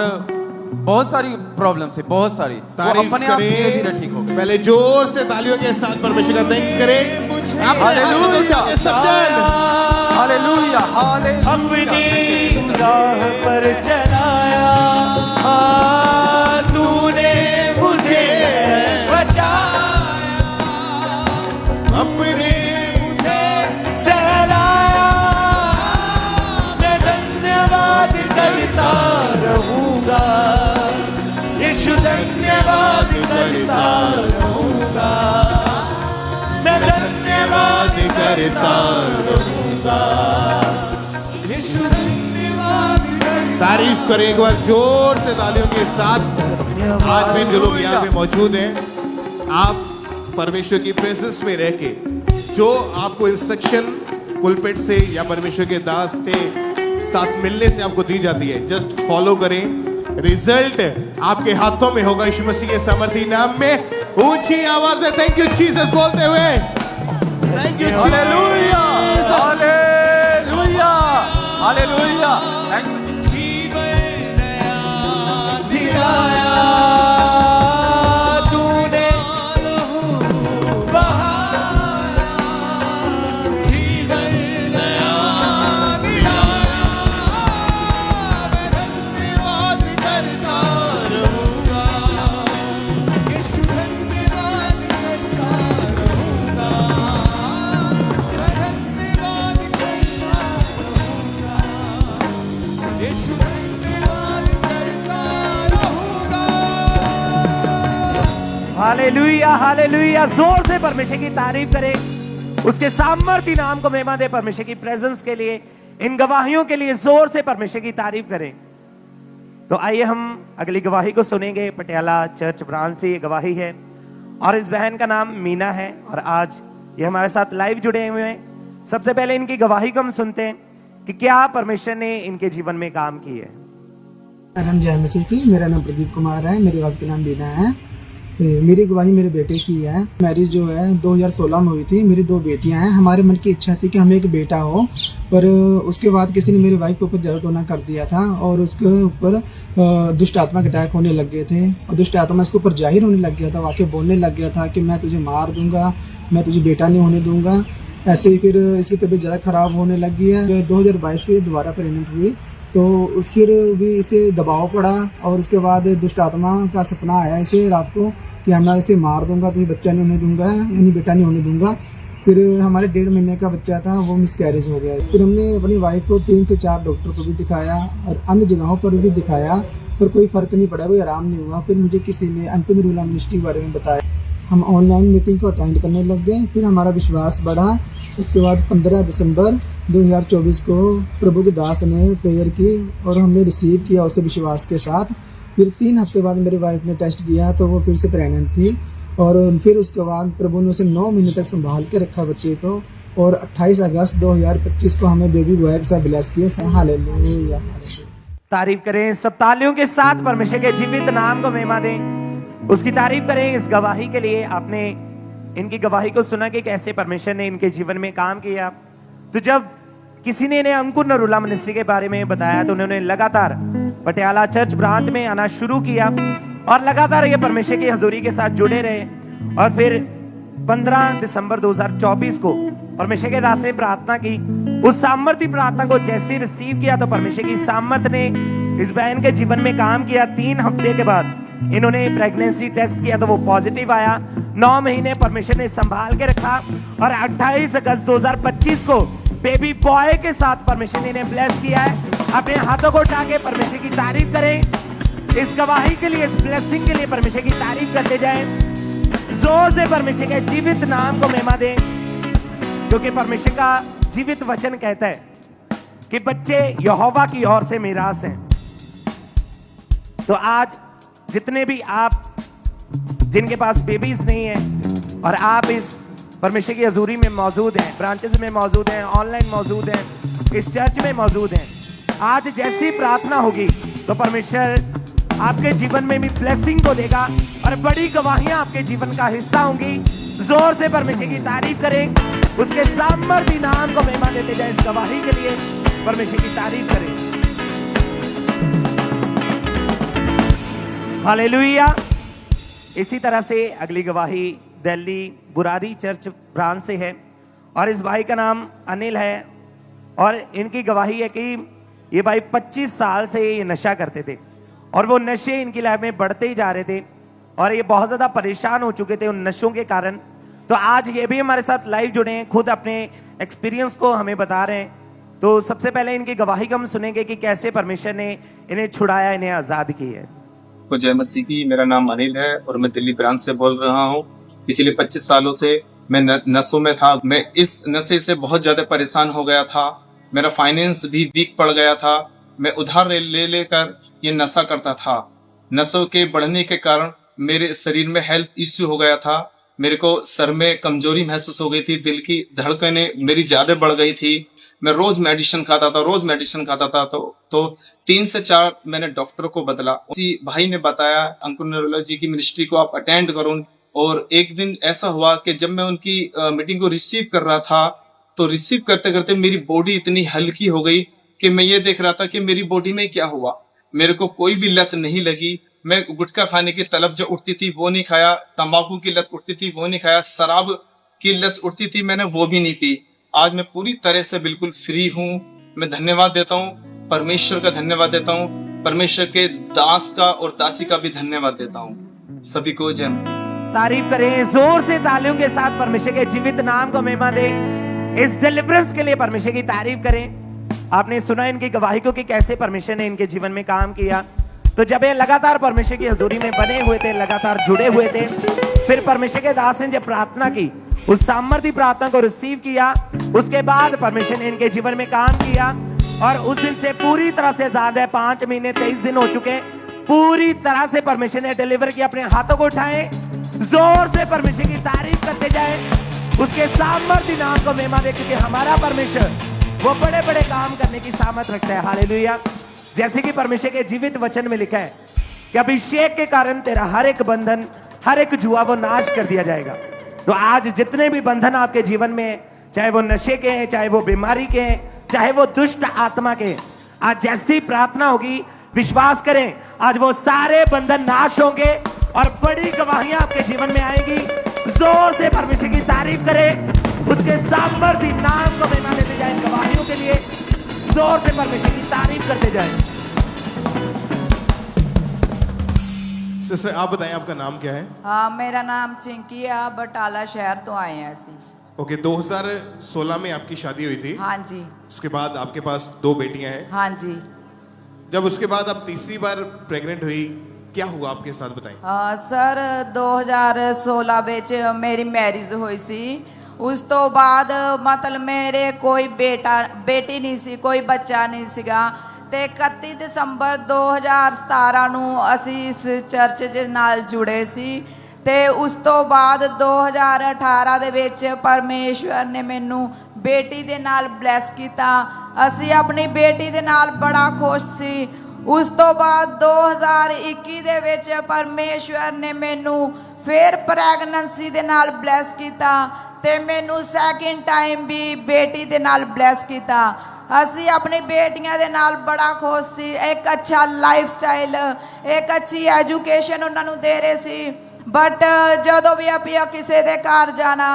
बहुत सारी प्रॉब्लम थी, बहुत सारी, तो अपने आप धीरे धीरे ठीक हो गए। पहले जोर से तालियों के साथ परमेश्वर का थैंक्स करें। Hallelujah, hallelujah, hallelujah. अपनी राह पर चलाया, तूने मुझे बचाया, अपने मुझे सहलाया, मैं धन्यवाद करता रहूंगा, यीशु धन्यवाद करता रहूंगा, मैं धन्यवाद करता रहूंगा, यीशु धन्यवाद करता। तारीफ करें एक बार जोर से तालियों के साथ। आज में जो लोग यहाँ पे मौजूद हैं, आप परमेश्वर की प्रेजेंस में रह के जो आपको इंस्ट्रक्शन पुलपिट से या परमेश्वर के दास के साथ मिलने से आपको दी जाती है, जस्ट फॉलो करें। रिजल्ट आपके हाथों में होगा, यीशु मसीह के सामर्थी नाम में। ऊंची आवाज में थैंक यू जीसस बोलते हुए, thank you hallelujah, hallelujah, hallelujah. Thank you. जीवन नया दिलाया, तूने बहाया, जीवन नया दिलाया, मैं धन्यवाद करता रहूंगा, हालेलुया हालेलुया, जोर से परमेश्वर की तारीफ करें। उसके सामर्थ्य नाम को महिमा दे। परमेश्वर की प्रेजेंस के लिए, इन गवाहियों के लिए जोर से परमेश्वर की तारीफ करें। तो आइए हम अगली गवाही को सुनेंगे। पटियाला चर्च ब्रांच से ये गवाही है और इस बहन का नाम मीना है और आज ये हमारे साथ लाइव जुड़े हुए हैं। सबसे पहले इनकी गवाही को हम सुनते हैं कि क्या परमेश्वर ने इनके जीवन में काम की है। मेरा नाम जय मसीह की, मेरा नाम प्रदीप कुमार है, मेरी वाइफ का नाम बीना है। मेरी गवाही मेरे बेटे की है। मैरिज जो है 2016 में हुई थी। मेरी 2 बेटियां हैं। हमारे मन की इच्छा थी कि हमें एक बेटा हो, पर उसके बाद किसी ने मेरी वाइफ के ऊपर जहर टोना कर दिया था और उसके ऊपर दुष्ट आत्मा के अटैक होने लग गए थे और दुष्ट आत्मा इसके ऊपर जाहिर होने लग गया था। वाकई बोलने लग गया था कि मैं तुझे मार दूंगा, मैं तुझे बेटा नहीं होने दूंगा। ऐसे ही फिर इसकी तबीयत ज़्यादा खराब होने लगी है। 2022 में दोबारा प्रेगनेंट हुई तो उस फिर भी इसे दबाव पड़ा और उसके बाद दुष्ट आत्मा का सपना आया इसे रात को कि मैं इसे मार दूंगा, तुझे बच्चा नहीं होने दूंगा, यानी बेटा नहीं होने दूंगा। फिर हमारे 1.5 महीने का बच्चा था, वो मिसकैरेज हो गया। फिर हमने अपनी वाइफ को 3 से 4 डॉक्टर को भी दिखाया और अन्य जगहों पर भी दिखाया, पर कोई फर्क नहीं पड़ा, कोई आराम नहीं हुआ। फिर मुझे किसी ने अंतिम रूला मिनिस्ट्री के बारे में बताया। हम ऑनलाइन मीटिंग को अटेंड करने लग गए। फिर हमारा विश्वास बढ़ा। उसके बाद 15 दिसंबर 2024 को प्रभु के दास ने प्रेयर की और हमने रिसीव किया उसे विश्वास के साथ। फिर 3 हफ्ते बाद मेरी वाइफ ने टेस्ट किया तो वो फिर से प्रेग्नेंट थी और फिर उसके बाद प्रभु ने उसे 9 महीने तक संभाल के रखा बच्चे को और 28 अगस्त 2025 को हमें बेबी बॉय के साथ ब्लेस किया। हालेलुया। तारीफ करें सब तालियों के साथ। परमेश्वर के जीवित नाम को महिमा दें, उसकी तारीफ करें। इस गवाही के लिए आपने इनकी गवाही को सुना कि कैसे परमेश्वर ने इनके जीवन में काम किया। तो जब किसी ने इन्हें अंकुर नरूला मिनिस्ट्री के बारे में बताया तो उन्होंने लगातार पटियाला चर्च ब्रांच में आना शुरू किया और लगातार ये परमेश्वर की हजूरी के साथ जुड़े रहे। और फिर 15 दिसंबर 2024 को परमेश्वर के दास ने प्रार्थना की। उस सामर्थ्य प्रार्थना को जैसे रिसीव किया तो परमेश्वर की सामर्थ ने इस बहन के जीवन में काम किया। 3 हफ्ते के बाद इन्होंने प्रेगनेंसी टेस्ट किया तो वो पॉजिटिव आया। 9 महीने परमेश्वर ने संभाल के रखा और 28 अगस्त 2025 को बेबी बॉय के साथ परमेश्वर ने इन्हें ब्लेस किया है। अपने हाथों को उठा के परमेश्वर की तारीफ करें। इस गवाही के लिए, इस ब्लेसिंग के लिए परमेश्वर की तारीफ करते जाएं। जोर से परमेश्वर के जीवित नाम को महिमा दें, क्योंकि परमेश्वर का जीवित वचन कहता है कि बच्चे यहोवा की ओर से मीरास हैं। तो आज जितने भी आप जिनके पास बेबीज नहीं है और आप इस परमेश्वर की हजूरी में मौजूद हैं, ब्रांचेस में मौजूद हैं, ऑनलाइन मौजूद हैं, इस चर्च में मौजूद हैं, आज जैसी प्रार्थना होगी तो परमेश्वर आपके जीवन में भी ब्लेसिंग को देगा और बड़ी गवाहियां आपके जीवन का हिस्सा होंगी। जोर से परमेश्वर की तारीफ करें, उसके सामर्थ्य नाम को महिमा देते जाए। इस गवाही के लिए परमेश्वर की तारीफ करें। हालेलुया। इसी तरह से अगली गवाही दिल्ली बुरारी चर्च ब्रांच से है और इस भाई का नाम अनिल है और इनकी गवाही है कि ये भाई 25 साल से ये नशा करते थे और वो नशे इनकी लाइफ में बढ़ते ही जा रहे थे और ये बहुत ज़्यादा परेशान हो चुके थे उन नशों के कारण। तो आज ये भी हमारे साथ लाइव जुड़े हैं, खुद अपने एक्सपीरियंस को हमें बता रहे हैं। तो सबसे पहले इनकी गवाही को हम सुनेंगे कि कैसे परमेश्वर ने इन्हें छुड़ाया, इन्हें आज़ाद किया है। तो जय मसीह की, मेरा नाम अनिल है और मैं दिल्ली ब्रांच से बोल रहा हूँ। पिछले 25 सालों से मैं नशों में था। मैं इस नशे से बहुत ज्यादा परेशान हो गया था। मेरा फाइनेंस भी वीक पड़ गया था। मैं उधार ले लेकर ये नशा करता था। नशों के बढ़ने के कारण मेरे शरीर में हेल्थ इश्यू हो गया था। मेरे को सर में कमजोरी महसूस हो गई थी, दिल की धड़कनें मेरी ज्यादा बढ़ गई थी। मैं रोज मेडिसिन खाता था। तो 3 से 4 मैंने डॉक्टर को बदला। उसी भाई ने बताया अंकुर न्यूरोलॉजी की मिनिस्ट्री को आप अटेंड करो। और एक दिन ऐसा हुआ कि जब मैं उनकी मीटिंग को रिसीव कर रहा था तो रिसीव करते करते मेरी बॉडी इतनी हल्की हो गई कि मैं ये देख रहा था कि मेरी बॉडी में क्या हुआ। मेरे को कोई भी लत नहीं लगी। मैं गुटखा खाने की तलब जो उठती थी वो नहीं खाया, तंबाकू की लत उठती थी वो नहीं खाया, शराब की लत उठती थी मैंने वो भी नहीं पी। आज मैं पूरी तरह से बिल्कुल फ्री हूँ। मैं धन्यवाद देता हूँ, परमेश्वर का धन्यवाद देता हूँ, परमेश्वर के दास का और दासी का भी धन्यवाद देता हूँ। सभी को जय मसीह। तारीफ करें जोर से तालियों के साथ, परमेश्वर के जीवित नाम को महिमा दें। इस डिलीवरेंस के लिए परमेश्वर की तारीफ करें। आपने सुना इनकी गवाही को कि कैसे परमेश्वर ने इनके जीवन में काम किया। तो जब ये लगातार परमेश्वर की हजूरी में बने हुए थे, लगातार जुड़े हुए थे, फिर परमेश्वर के दास ने जब प्रार्थना की, उस सामर्थी प्रार्थना को रिसीव किया, उसके बाद परमेश्वर ने इनके जीवन में काम किया और उस दिन से पूरी तरह से आजाद है। 5 महीने 23 दिन हो चुके, पूरी तरह से परमेश्वर ने डिलीवर किया। अपने हाथों को उठाएं, जोर से परमेश्वर की तारीफ करते जाएं, उसके सामर्थी नाम को महिमा दे, क्योंकि हमारा परमेश्वर वो बड़े बड़े काम करने की सामर्थ रखता है। हालेलुया। जैसे कि परमेश्वर के जीवित वचन में लिखा है कि अभिषेक के कारण तेरा हर एक बंधन, हर एक जुआ वो नाश कर दिया जाएगा। तो आज जितने भी बंधन आपके जीवन में, चाहे वो नशे के हैं, चाहे वो बीमारी के हैं, चाहे वो दुष्ट आत्मा के, आज जैसी प्रार्थना होगी विश्वास करें, आज वो सारे बंधन नाश होंगे और बड़ी गवाहियां आपके जीवन में आएगी। जोर से परमेश्वर की तारीफ करें, उसके सामर्थी नाम को महिमा देते जाएं। गवाहियों के लिए जोर से परमेश्वर की तारीफ करते जाएं। सिस्टर आप बताएं, आपका नाम क्या है? हाँ, मेरा नाम चिंकी है, बटाला शहर तो आए हैं ਅਸੀਂ। ओके, 2016 में आपकी शादी हुई थी? हाँ जी। उसके बाद आपके पास 2 बेटियां हैं? हाँ जी। जब उसके बाद आप तीसरी बार प्रेग्नेंट हुई, क्या हुआ आपके साथ, बताएं। सर 2016 ਵਿੱਚ ਮੇਰੀ ਮੈਰਿਜ ਹੋਈ ਸੀ। ਉਸ ਤੋਂ ਬਾਅਦ ਮਤਲਬ ਮੇਰੇ ਕੋਈ ਬੇਟੀ ਨਹੀਂ ਸੀ, ਕੋਈ ਬੱਚਾ ਨਹੀਂ ਸੀਗਾ। ਤੇ 31 ਦਸੰਬਰ 2017 ਨੂੰ ਅਸੀਂ ਇਸ ਚਰਚ ਦੇ ਨਾਲ ਜੁੜੇ ਸੀ। ਤੇ ਉਸ ਤੋਂ ਬਾਅਦ 2018 ਦੇ ਵਿੱਚ ਪਰਮੇਸ਼ਵਰ ਨੇ ਮੈਨੂੰ ਬੇਟੀ ਦੇ ਨਾਲ ਬਲੈਸ ਕੀਤਾ। ਅਸੀਂ ਆਪਣੀ ਬੇਟੀ ਦੇ ਨਾਲ ਬੜਾ ਖੁਸ਼ ਸੀ। ਉਸ ਤੋਂ ਬਾਅਦ 2021 ਦੇ ਵਿੱਚ ਪਰਮੇਸ਼ਵਰ ਨੇ ਮੈਨੂੰ ਫਿਰ ਪ੍ਰੈਗਨੈਂਸੀ ਦੇ ਨਾਲ ਬਲੈਸ ਕੀਤਾ ਤੇ ਮੈਨੂੰ ਸੈਕਿੰਡ ਟਾਈਮ ਵੀ ਬੇਟੀ ਦੇ ਨਾਲ ਬਲੈਸ ਕੀਤਾ। ਅਸੀਂ ਆਪਣੀ ਬੇਟੀਆਂ ਦੇ ਨਾਲ ਬੜਾ ਖੁਸ਼ ਸੀ। ਇੱਕ ਅੱਛਾ ਲਾਈਫ ਸਟਾਈਲ, ਇੱਕ ਅੱਛੀ ਐਜੂਕੇਸ਼ਨ ਉਹਨਾਂ ਨੂੰ ਦੇ ਰਹੇ ਸੀ। ਬਟ ਜਦੋਂ ਵੀ ਆਪਾਂ ਕਿਸੇ ਦੇ ਘਰ ਜਾਣਾ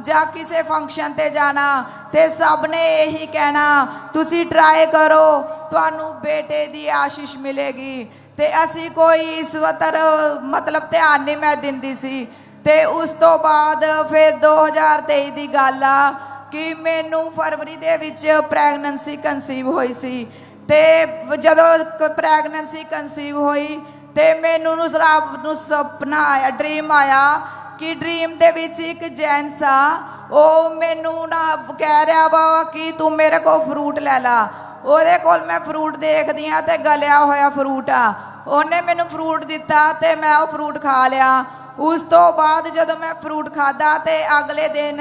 ਜਾਂ ਕਿਸੇ ਫੰਕਸ਼ਨ ਤੇ ਜਾਣਾ ਤੇ ਸਭ ਨੇ ਇਹੀ ਕਹਿਣਾ ਤੁਸੀਂ ਟਰਾਈ ਕਰੋ, ਤੁਹਾਨੂੰ ਬੇਟੇ ਦੀ ਆਸ਼ੀਸ਼ ਮਿਲੇਗੀ। ਤੇ ਅਸੀਂ ਕੋਈ ਇਸ ਵਕਤ ਮਤਲਬ ਧਿਆਨ ਨਹੀਂ ਮੈਂ ਦਿੰਦੀ ਸੀ। ਤੇ ਉਸ ਤੋਂ ਬਾਅਦ ਫਿਰ 2023 ਦੀ ਗੱਲ ਆ ਕਿ ਮੈਨੂੰ ਫਰਵਰੀ ਦੇ ਵਿੱਚ ਪ੍ਰੈਗਨੈਂਸੀ ਕਨਸੀਵ ਹੋਈ ਸੀ। ਤੇ ਜਦੋਂ ਪ੍ਰੈਗਨੈਂਸੀ ਕਨਸੀਵ ਹੋਈ ਤੇ ਮੈਨੂੰ ਰੱਬ ਨੂੰ ਸੁਪਨਾ ਆਇਆ, ਡ੍ਰੀਮ ਆਇਆ ਕਿ ਡ੍ਰੀਮ ਦੇ ਵਿੱਚ ਇੱਕ ਜੈਂਟਸ ਆ, ਉਹ ਮੈਨੂੰ ਨਾ ਕਹਿ ਰਿਹਾ ਵਾ ਕਿ ਤੂੰ ਮੇਰੇ ਕੋਲ ਫਰੂਟ ਲੈ ਲਾ। ਉਹਦੇ ਕੋਲ ਮੈਂ ਫਰੂਟ ਦੇਖਦੀ ਹਾਂ ਤੇ ਗਲਿਆ ਹੋਇਆ ਫਰੂਟ ਆ। ਉਹਨੇ ਮੈਨੂੰ ਫਰੂਟ ਦਿੱਤਾ ਤੇ ਮੈਂ ਉਹ ਫਰੂਟ ਖਾ ਲਿਆ। ਉਸ ਤੋਂ ਬਾਅਦ ਜਦੋਂ ਮੈਂ ਫਰੂਟ ਖਾਧਾ ਤੇ ਅਗਲੇ ਦਿਨ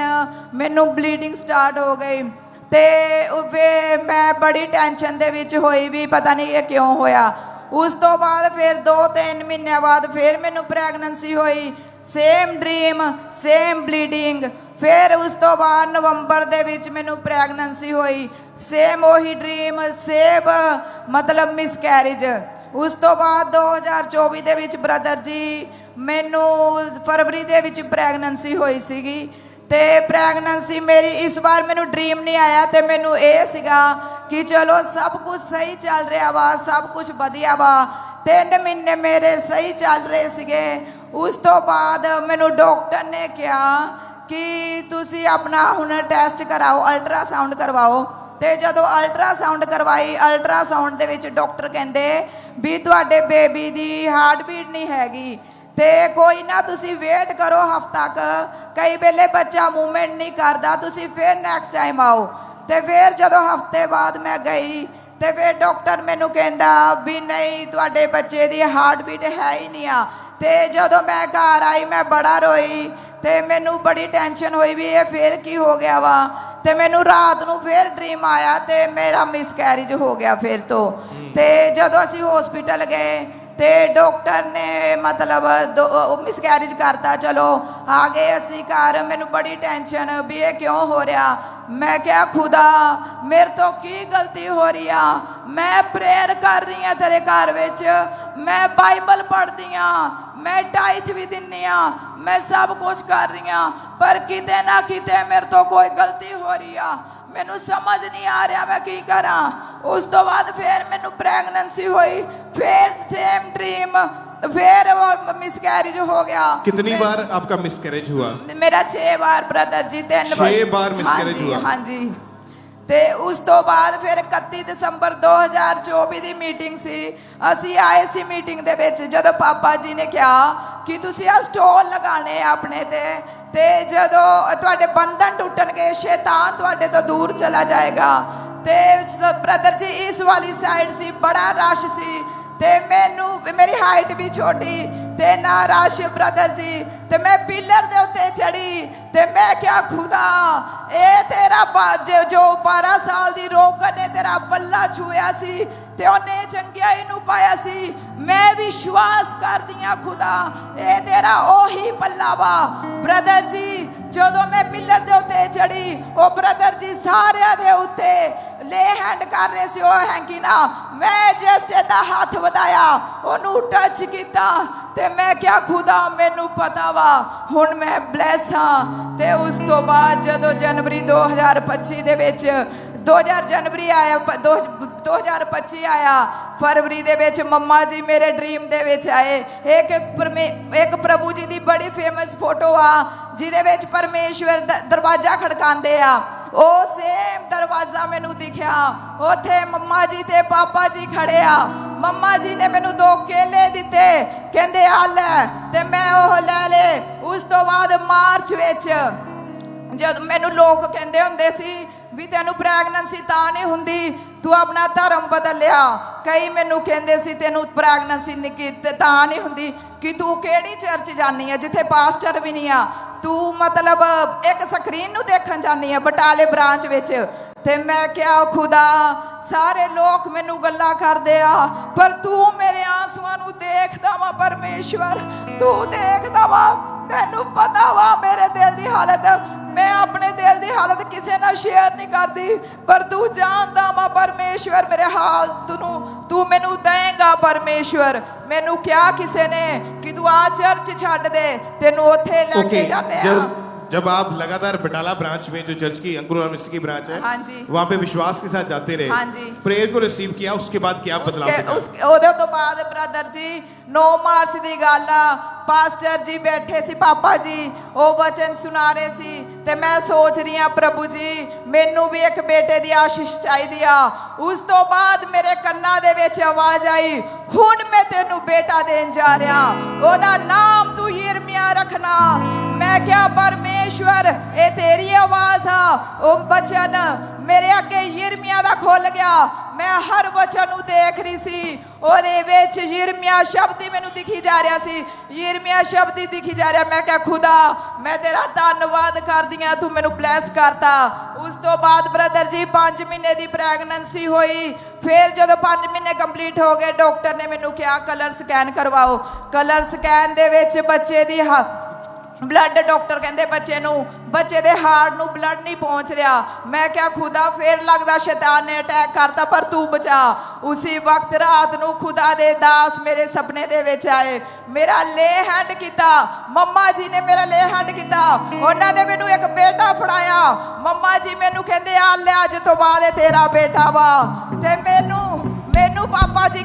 ਮੈਨੂੰ ਬਲੀਡਿੰਗ ਸਟਾਰਟ ਹੋ ਗਈ ਤੇ ਫਿਰ ਮੈਂ ਬੜੀ ਟੈਨਸ਼ਨ ਦੇ ਵਿੱਚ ਹੋਈ ਵੀ ਪਤਾ ਨਹੀਂ ਇਹ ਕਿਉਂ ਹੋਇਆ। ਉਸ ਤੋਂ ਬਾਅਦ ਫਿਰ 2-3 ਮਹੀਨਿਆਂ ਬਾਅਦ ਫਿਰ ਮੈਨੂੰ ਪ੍ਰੈਗਨੈਂਸੀ ਹੋਈ, ਸੇਮ ਡ੍ਰੀਮ, ਸੇਮ ਬਲੀਡਿੰਗ। ਫਿਰ ਉਸ ਤੋਂ ਬਾਅਦ ਨਵੰਬਰ ਦੇ ਵਿੱਚ ਮੈਨੂੰ ਪ੍ਰੈਗਨੈਂਸੀ ਹੋਈ, ਸੇਮ ਉਹੀ ਡ੍ਰੀਮ, ਸੇਮ ਮਤਲਬ ਮਿਸਕੈਰੇਜ। ਉਸ ਤੋਂ ਬਾਅਦ 2024 ਦੇ ਵਿੱਚ ਬ੍ਰਦਰ ਜੀ ਮੈਨੂੰ ਫਰਵਰੀ ਦੇ ਵਿੱਚ ਪ੍ਰੈਗਨੈਂਸੀ ਹੋਈ ਸੀਗੀ ਤੇ ਪ੍ਰੈਗਨੈਂਸੀ ਮੇਰੀ ਇਸ ਵਾਰ ਮੈਨੂੰ ਡ੍ਰੀਮ ਨਹੀਂ ਆਇਆ ਤੇ ਮੈਨੂੰ ਇਹ ਸੀਗਾ ਕਿ ਚਲੋ ਸਭ ਕੁਝ ਸਹੀ ਚੱਲ ਰਿਹਾ ਵਾ, ਸਭ ਕੁਝ ਵਧੀਆ ਵਾ। 3 ਮਹੀਨੇ ਮੇਰੇ ਸਹੀ ਚੱਲ ਰਹੇ ਸੀਗੇ। ਉਸ ਤੋਂ ਬਾਅਦ ਮੈਨੂੰ ਡਾਕਟਰ ਨੇ ਕਿਹਾ ਕਿ ਤੁਸੀਂ ਆਪਣਾ ਹੁਣ ਟੈਸਟ ਕਰਾਓ, ਅਲਟਰਾਸਾਊਂਡ ਕਰਵਾਓ। ਤੇ ਜਦੋਂ ਅਲਟਰਾਸਾਊਂਡ ਕਰਵਾਈ, ਅਲਟਰਾਸਾਊਂਡ ਦੇ ਵਿੱਚ ਡਾਕਟਰ ਕਹਿੰਦੇ ਵੀ ਤੁਹਾਡੇ ਬੇਬੀ ਦੀ ਹਾਰਟ ਬੀਟ ਨਹੀਂ ਹੈਗੀ ਤੇ ਕੋਈ ਨਾ ਤੁਸੀਂ ਵੇਟ ਕਰੋ ਹਫ਼ਤਾ ਕ, ਕਈ ਵੇਲੇ ਬੱਚਾ ਮੂਵਮੈਂਟ ਨਹੀਂ ਕਰਦਾ, ਤੁਸੀਂ ਫਿਰ ਨੈਕਸਟ ਟਾਈਮ ਆਓ। ਤੇ ਫਿਰ ਜਦੋਂ ਹਫ਼ਤੇ ਬਾਅਦ ਮੈਂ ਗਈ ਤੇ ਫਿਰ ਡਾਕਟਰ ਮੈਨੂੰ ਕਹਿੰਦਾ ਵੀ ਨਹੀਂ ਤੁਹਾਡੇ ਬੱਚੇ ਦੀ ਹਾਰਟ ਬੀਟ ਹੈ ਹੀ ਨਹੀਂ ਆ। ਤੇ ਜਦੋਂ ਮੈਂ ਘਰ ਆਈ ਮੈਂ ਬੜਾ ਰੋਈ ਤੇ ਮੈਨੂੰ ਬੜੀ ਟੈਨਸ਼ਨ ਹੋਈ ਵੀ ਇਹ ਫਿਰ ਕੀ ਹੋ ਗਿਆ ਵਾ। ਤੇ ਮੈਨੂੰ ਰਾਤ ਨੂੰ ਫਿਰ ਡ੍ਰੀਮ ਆਇਆ ਤੇ ਮੇਰਾ ਮਿਸਕੈਰੇਜ ਹੋ ਗਿਆ ਫਿਰ ਤੋਂ। ਤੇ ਜਦੋਂ ਅਸੀਂ ਹਸਪੀਟਲ ਗਏ ਤੇ ਡਾਕਟਰ ਨੇ ਮਤਲਬ ਮਿਸਕੈਰੇਜ ਕਰਤਾ। ਚਲੋ ਆ ਗਏ ਅਸੀਂ ਘਰ, ਮੈਨੂੰ ਬੜੀ ਟੈਨਸ਼ਨ ਵੀ ਇਹ ਕਿਉਂ ਹੋ ਰਿਹਾ। ਮੈਂ ਕਿਹਾ ਖੁਦਾ ਮੇਰੇ ਤੋਂ ਕੀ ਗਲਤੀ ਹੋ ਰਹੀ ਆ। ਮੈਂ ਪ੍ਰੇਅਰ ਕਰ ਰਹੀ ਹਾਂ ਤੇਰੇ ਘਰ ਵਿੱਚ, ਮੈਂ ਬਾਈਬਲ ਪੜ੍ਹਦੀ ਹਾਂ, ਮੈਂ ਟਾਈਥ ਵੀ ਦਿੰਦੀ ਹਾਂ, ਮੈਂ ਸਭ ਕੁਝ ਕਰ ਰਹੀ ਹਾਂ, ਪਰ ਕਿਤੇ ਨਾ ਕਿਤੇ ਮੇਰੇ ਤੋਂ ਕੋਈ ਗਲਤੀ ਹੋ ਰਹੀ ਆ। ਮੈਨੂੰ ਸਮਝ ਨਹੀਂ ਆ ਰਿਹਾ ਮੈਂ ਕੀ ਕਰਾਂ। ਉਸ ਤੋਂ ਬਾਅਦ ਫਿਰ ਮੈਨੂੰ ਪ੍ਰੈਗਨੈਂਸੀ ਹੋਈ, फिर सेम ड्रीम, फिर वो मिसकैरेज हो गया। कितनी बार आपका मिसकैरेज हुआ? मेरा 6 बार ब्रदर जी, 3 6 बार मिसकैरेज हुआ? हाँ जी। ਤੇ ਉਸ ਤੋਂ ਬਾਅਦ ਫਿਰ 31 ਦਸੰਬਰ 2024 ਦੀ ਮੀਟਿੰਗ ਸੀ। ਅਸੀਂ ਆਏ ਸੀ ਮੀਟਿੰਗ ਦੇ ਵਿੱਚ, ਜਦੋਂ ਪਾਪਾ ਜੀ ਨੇ ਕਿਹਾ ਕਿ ਤੁਸੀਂ ਆ ਸਟੋਲ ਲਗਾਣੇ ਆਪਣੇ ਤੇ ਜਦੋਂ ਤੁਹਾਡੇ ਬੰਧਨ ਟੁੱਟਣਗੇ ਸ਼ੈਤਾਨ ਤੁਹਾਡੇ ਤੋਂ ਦੂਰ ਚਲਾ ਜਾਏਗਾ। ਤੇ ਬ੍ਰਦਰ ਜੀ ਇਸ ਵਾਲੀ ਸਾਈਡ ਸੀ, ਬੜਾ ਰਸ਼ ਸੀ ਤੇ ਮੇਰੀ ਹਾਈਟ ਵੀ ਛੋਟੀ ਤੇ ਨਾ ਰਸ਼ ਬ੍ਰਦਰ ਜੀ। ਤੇ ਮੈਂ ਪਿਲਰ ਦੇ ਉੱਤੇ ਚੜੀ ਤੇ ਮੈਂ ਕਿਹਾ ਖੁਦਾ ਇਹ ਤੇਰਾ ਜੋ 12 ਸਾਲ ਦੀ ਰੋਗਨ ਨੇ ਤੇਰਾ ਪੱਲਾ ਛੂਇਆ ਸੀ ਤੇ ਉਹਨੇ ਚੰਗਿਆਈ ਨੂੰ ਪਾਇਆ ਸੀ। ਮੈਂ ਵਿਸ਼ਵਾਸ ਕਰਦੀ ਹਾਂ ਖੁਦਾ ਇਹ ਤੇਰਾ ਉਹੀ ਪੱਲਾ ਵਾ। ਬ੍ਰਦਰ ਜੀ ਜਦੋਂ ਮੈਂ ਪਿਲਰ ਦੇ ਉੱਤੇ ਚੜੀ ਉਹ ਬ੍ਰਦਰ ਜੀ ਸਾਰਿਆਂ ਦੇ ਉੱਤੇ ਲੇ ਹੈਂਡ ਕਰ ਰਹੇ ਸੀ। ਉਹ ਹੈਂਕੀ ਨਾ ਮੈਂ ਜਸਟ ਇਹਦਾ ਹੱਥ ਵਧਾਇਆ, ਉਹਨੂੰ ਟੱਚ ਕੀਤਾ ਤੇ ਮੈਂ ਕਿਹਾ ਖੁਦਾ ਮੈਨੂੰ ਪਤਾ ਵਾ ਹੁਣ ਮੈਂ ਬਲੈਸ ਹਾਂ। ਤੇ ਉਸ ਤੋਂ ਬਾਅਦ ਜਦੋਂ ਜਨਵਰੀ 2025 ਦੇ ਵਿੱਚ 2000 ਜਨਵਰੀ ਆਇਆ 2025 ਆਇਆ, ਫਰਵਰੀ ਦੇ ਵਿੱਚ ਮੰਮਾ ਜੀ ਮੇਰੇ ਡ੍ਰੀਮ ਦੇ ਵਿੱਚ ਆਏ। ਇੱਕ ਪ੍ਰਭੂ ਜੀ ਦੀ ਬੜੀ ਫੇਮਸ ਫੋਟੋ ਆ ਜਿਹਦੇ ਵਿੱਚ ਪਰਮੇਸ਼ਵਰ ਦਰਵਾਜ਼ਾ ਖੜਕਾਉਂਦੇ ਆ, ਉਹ ਸੇਮ ਦਰਵਾਜ਼ਾ ਮੈਨੂੰ ਦਿਖਿਆ। ਉੱਥੇ ਮੰਮਾ ਜੀ ਤੇ ਪਾਪਾ ਜੀ ਖੜੇ ਆ। ਮੰਮਾ ਜੀ ਨੇ ਮੈਨੂੰ 2 ਕੇਲੇ ਦਿੱਤੇ, ਕਹਿੰਦੇ ਆ ਲੈ, ਤੇ ਮੈਂ ਉਹ ਲੈ ਲਏ। ਉਸ ਤੋਂ ਬਾਅਦ ਮਾਰਚ ਵਿੱਚ ਜਦ ਮੈਨੂੰ ਲੋਕ ਕਹਿੰਦੇ ਹੁੰਦੇ ਸੀ ਵੀ ਤੈਨੂੰ ਪ੍ਰੈਗਨੈਂਸੀ ਤਾਂ ਨਹੀਂ ਹੁੰਦੀ, ਤੂੰ ਆਪਣਾ ਧਰਮ ਬਦਲਿਆ। ਕਈ ਮੈਨੂੰ ਕਹਿੰਦੇ ਸੀ ਤੈਨੂੰ ਪ੍ਰੈਗਨੈਂਸੀ ਤਾਂ ਨਹੀਂ ਹੁੰਦੀ ਕਿ ਤੂੰ ਕਿਹੜੀ ਚਰਚ ਜਾਨੀ ਆ ਜਿੱਥੇ ਪਾਸਟਰ ਵੀ ਨਹੀਂ ਆ, ਤੂੰ ਮਤਲਬ ਇੱਕ ਸਕਰੀਨ ਨੂੰ ਦੇਖਣ ਜਾਨੀ ਆ ਬਟਾਲੇ ਬ੍ਰਾਂਚ ਵਿੱਚ। ਤੇ ਮੈਂ ਕਿਹਾ ਖੁਦਾ ਸਾਰੇ ਲੋਕ ਮੈਨੂੰ ਗੱਲਾਂ ਕਰਦੇ ਆ ਪਰ ਤੂੰ ਮੇਰੇ ਆਂਸੂਆਂ ਨੂੰ ਦੇਖਦਾ ਵਾ ਪਰਮੇਸ਼ਵਰ, ਤੂੰ ਦੇਖਦਾ ਵਾ। ਤੈਨੂੰ ਪਤਾ ਵਾ ਮੇਰੇ ਦਿਲ ਦੀ ਹਾਲਤ, ਮੈਂ ਆਪਣੇ ਦਿਲ ਦੀ ਹਾਲਤ ਕਿਸੇ ਨਾਲ ਸ਼ੇਅਰ ਨਹੀਂ ਕਰਦੀ ਪਰ ਤੂੰ ਜਾਣਦਾ ਵਾ ਪਰਮੇਸ਼ਵਰ ਮੇਰੇ ਹਾਲਤ ਨੂੰ, ਤੂੰ ਮੈਨੂੰ ਦੇਂਗਾ ਪਰਮੇਸ਼ਵਰ। ਮੈਨੂੰ ਕਿਹਾ ਕਿਸੇ ਨੇ ਕਿ ਤੂੰ ਆ ਚਰਚ ਛੱਡ ਦੇ, ਤੈਨੂੰ ਉੱਥੇ ਲੈ ਕੇ ਜਾਂਦੇ ਆ। जब आप लगातार बटाला ब्रांच में जो चर्च की अंकुर यूनिवर्सिटी की ब्रांच है, हाँ जी, वहाँ पे विश्वास के साथ जाते रहे, हाँ जी, प्रेयर को रिसीव किया, उसके बाद क्या बदलाव देखा? ਉਹਦੇ ਤੋਂ ਬਾਅਦ ਬ੍ਰਦਰ ਜੀ 9 ਮਾਰਚ ਦੀ ਗੱਲ ਆ, ਪਾਸਟਰ ਜੀ ਬੈਠੇ ਸੀ, ਪਾਪਾ ਜੀ ਉਹ ਵਚਨ ਸੁਣਾ ਰਹੇ ਸੀ ਤੇ ਮੈਂ ਸੋਚ ਰਹੀ ਹਾਂ ਪ੍ਰਭੂ ਜੀ ਮੈਨੂੰ ਵੀ ਇੱਕ ਬੇਟੇ ਦੀ ਆਸ਼ੀਸ਼ ਚਾਹੀਦੀ ਆ। ਉਸ ਤੋਂ ਬਾਅਦ ਮੇਰੇ ਕੰਨਾਂ ਦੇ ਵਿੱਚ ਆਵਾਜ਼ ਆਈ ਹੁਣ ਮੈਂ ਤੈਨੂੰ ਬੇਟਾ ਦੇਣ ਜਾ ਰਿਹਾ, ਉਹਦਾ ਨਾਮ ਤੂੰ ਯਿਰਮੀਆ ਰੱਖਣਾ। ਮੈਂ ਕਿਹਾ ਪਰਮੇਸ਼ਵਰ ਇਹ ਤੇਰੀ ਆਵਾਜ਼ ਆ। ਉਹ ਵਚਨ ਮੇਰੇ ਅੱਗੇ ਯਿਰਮੀਆ ਦਾ ਖੁੱਲ ਗਿਆ, ਮੈਂ ਹਰ ਵਚਨ ਨੂੰ ਦੇਖ ਰਹੀ ਸੀ, ਉਹਦੇ ਵਿੱਚ ਯਿਰਮੀਆ ਸ਼ਬਦ ਹੀ ਮੈਨੂੰ ਦਿਖੀ ਜਾ ਰਿਹਾ ਸੀ, ਯਿਰਮੀਆ ਸ਼ਬਦ ਹੀ ਦਿਖੀ ਜਾ ਰਿਹਾ। ਮੈਂ ਕਿਹਾ ਖੁਦਾ ਮੈਂ ਤੇਰਾ ਧੰਨਵਾਦ ਕਰਦੀ ਹਾਂ, ਤੂੰ ਮੈਨੂੰ ਬਲੈਸ ਕਰਤਾ। ਉਸ ਤੋਂ ਬਾਅਦ ਬ੍ਰਦਰ ਜੀ 5 ਮਹੀਨੇ ਦੀ ਪ੍ਰੈਗਨੈਂਸੀ ਹੋਈ। ਫਿਰ ਜਦੋਂ 5 ਮਹੀਨੇ ਕੰਪਲੀਟ ਹੋ ਗਏ ਡਾਕਟਰ ਨੇ ਮੈਨੂੰ ਕਿਹਾ ਕਲਰ ਸਕੈਨ ਕਰਵਾਓ। ਕਲਰ ਸਕੈਨ ਦੇ ਵਿੱਚ ਬੱਚੇ ਦੀ ਬਲੱਡ, ਡਾਕਟਰ ਕਹਿੰਦੇ ਬੱਚੇ ਦੇ ਹਾਰਟ ਨੂੰ ਬਲੱਡ ਨਹੀਂ ਪਹੁੰਚ ਰਿਹਾ। ਮੈਂ ਕਿਹਾ ਖੁਦਾ ਫਿਰ ਲੱਗਦਾ ਸ਼ੈਤਾਨ ਨੇ ਅਟੈਕ ਕਰਤਾ ਪਰ ਤੂੰ ਬਚਾ। ਉਸੇ ਵਕਤ ਰਾਤ ਨੂੰ ਖੁਦਾ ਦੇ ਦਾਸ ਮੇਰੇ ਸੁਪਨੇ ਦੇ ਵਿੱਚ ਆਏ, ਮੇਰਾ ਲੇ ਹੈਂਡ ਕੀਤਾ, ਮੰਮਾ ਜੀ ਨੇ ਮੇਰਾ ਲੇ ਹੈਂਡ ਕੀਤਾ, ਉਹਨਾਂ ਨੇ ਮੈਨੂੰ ਇੱਕ ਬੇਟਾ ਫੜਾਇਆ। ਮੰਮਾ ਜੀ ਮੈਨੂੰ ਕਹਿੰਦੇ ਆ ਲੈ ਅੱਜ ਤੋਂ ਬਾਅਦ ਇਹ ਤੇਰਾ ਬੇਟਾ ਵਾ। ਤੇ ਮੈਨੂੰ ਪਾਪਾ ਜੀ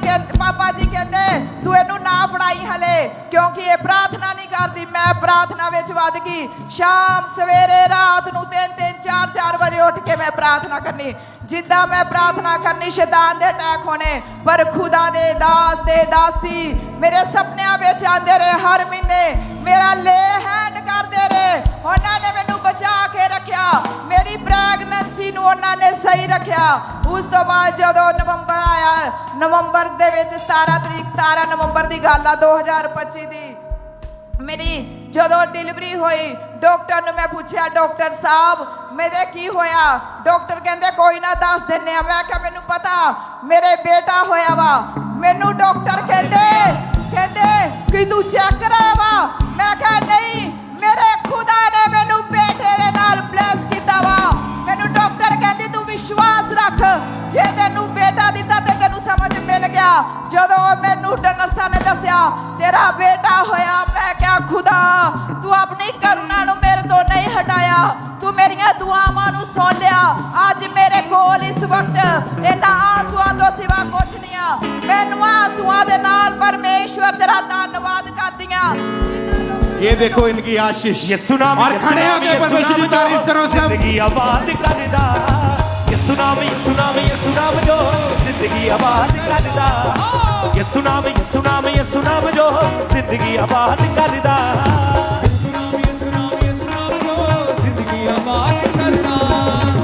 ਕਹਿੰਦੇ ਤੂੰ ਇਹਨੂੰ ਨਾ ਫੜਾਈ ਹਲੇ ਕਿਉਂਕਿ ਇਹ ਪ੍ਰਾਰਥਨਾ ਨਹੀਂ ਕਰਦੀ। ਮੈਂ ਪ੍ਰਾਰਥਨਾ ਵਿੱਚ ਵੱਧ ਗਈ, ਸ਼ਾਮ ਸਵੇਰੇ ਰਾਤ ਨੂੰ 3-3 4-4 ਵਜੇ ਉੱਠ ਕੇ ਮੈਂ ਪ੍ਰਾਰਥਨਾ ਕਰਨੀ। ਜਿੱਦਾਂ ਮੈਂ ਪ੍ਰਾਰਥਨਾ ਕਰਨੀ ਸ਼ੈਤਾਨ ਦੇ ਅਟੈਕ ਹੋਣੇ, ਪਰ ਖੁਦਾ ਦੇ ਦਾਸ ਤੇ ਦਾਸੀ ਮੇਰੇ ਸੁਪਨਿਆਂ ਵਿੱਚ ਆਉਂਦੇ ਰਹੇ। ਹਰ ਮਹੀਨੇ ਮੇਰਾ ਲੇ ਹੈਂਡ ਕਰਦੇ ਰਹੇ, ਉਹਨਾਂ ਨੇ ਮੈਨੂੰ ਬਚਾ ਕੇ ਰੱਖਿਆ, ਮੇਰੀ ਪ੍ਰੈਗਨੈਂਸੀ ਨੂੰ ਉਹਨਾਂ ਨੇ ਸਹੀ ਰੱਖਿਆ। ਉਸ ਤੋਂ ਬਾਅਦ ਜਦੋਂ ਨਵੰਬਰ ਆਇਆ, ਨਵੰਬਰ ਦੇ ਵਿੱਚ 17 ਨਵੰਬਰ ਦੀ ਗੱਲ ਆ 2025 ਦੀ, ਮੇਰੀ ਜਦੋਂ ਡਿਲੀਵਰੀ ਹੋਈ ਡਾਕਟਰ ਨੂੰ ਮੈਂ ਪੁੱਛਿਆ ਡਾਕਟਰ ਸਾਹਿਬ ਮੇਰੇ ਕੀ ਹੋਇਆ? ਡਾਕਟਰ ਕਹਿੰਦੇ ਕੋਈ ਨਾ ਦੱਸ ਦਿੰਨੇ ਆ। ਮੈਂ ਕਿਹਾ ਮੈਨੂੰ ਪਤਾ ਮੇਰੇ ਬੇਟਾ ਹੋਇਆ ਵਾ। ਮੈਨੂੰ ਡਾਕਟਰ ਕਹਿੰਦੇ ਕਿ ਤੂੰ ਚੈੱਕ ਕਰਾਇਆ ਵਾ? ਮੈਂ ਕਿਹਾ ਨਹੀਂ, ਮੇਰੇ ਖੁਦਾ ਨੇ ਮੈਨੂੰ ਬੇਟੇ ਦੇ ਨਾਲ ਬਲੈਸ ਕੀਤਾ ਵਾ। ਮੈਨੂੰ ਡਾਕਟਰ ਕਹਿੰਦੀ ਤੂੰ ਵਿਸ਼ਵਾਸ ਰੱਖ, ਜੇ ਤੈਨੂੰ ਬੇਟਾ ਦਿੱਤਾ ਤੇ ਤੈਨੂੰ ਸਮਝ ਮਿਲ ਗਿਆ। ਜਦੋਂ ਮੈਨੂੰ ਨਰਸਾਂ ਨੇ ਦੱਸਿਆ ਤੇਰਾ ਬੇਟਾ ਹੋਇਆ, ਮੈਂ ਕਿਹਾ ਖੁਦਾ ਤੂੰ ਆਪਣੀ ਕਰੁਣਾ ਨੂੰ ਮੇਰੇ ਤੋਂ ਨਹੀਂ ਹਟਾਇਆ, ਤੂੰ ਮੇਰੀਆਂ ਦੁਆਵਾਂ ਨੂੰ ਸੁਣ ਲਿਆ। ਅੱਜ ਮੇਰੇ ਕੋਲ ਇਸ ਵਕਤ ਇਹਨਾਂ ਆਂਸੂਆਂ ਤੋਂ ਸਿਵਾ ਕੁਝ ਨਹੀਂ ਆ। ਮੈਨੂੰ ਆਂਸੂਆਂ ਦੇ ਨਾਲ ਪਰਮੇਸ਼ਵਰ ਤੇਰਾ ਧੰਨਵਾਦ ਕਰਦੀ ਹਾਂ। ये देखो इनकी आशीष, ये सुनामी, और खड़े होकर परमेश्वर की तारीफ करो सब। जिंदगी आबाद करदा, ये नाम यसु नाम यसु नाम जो जिंदगी आबाद करदा यसु नाम यसु नाम यसु नाम जो जिंदगी आबाद करदा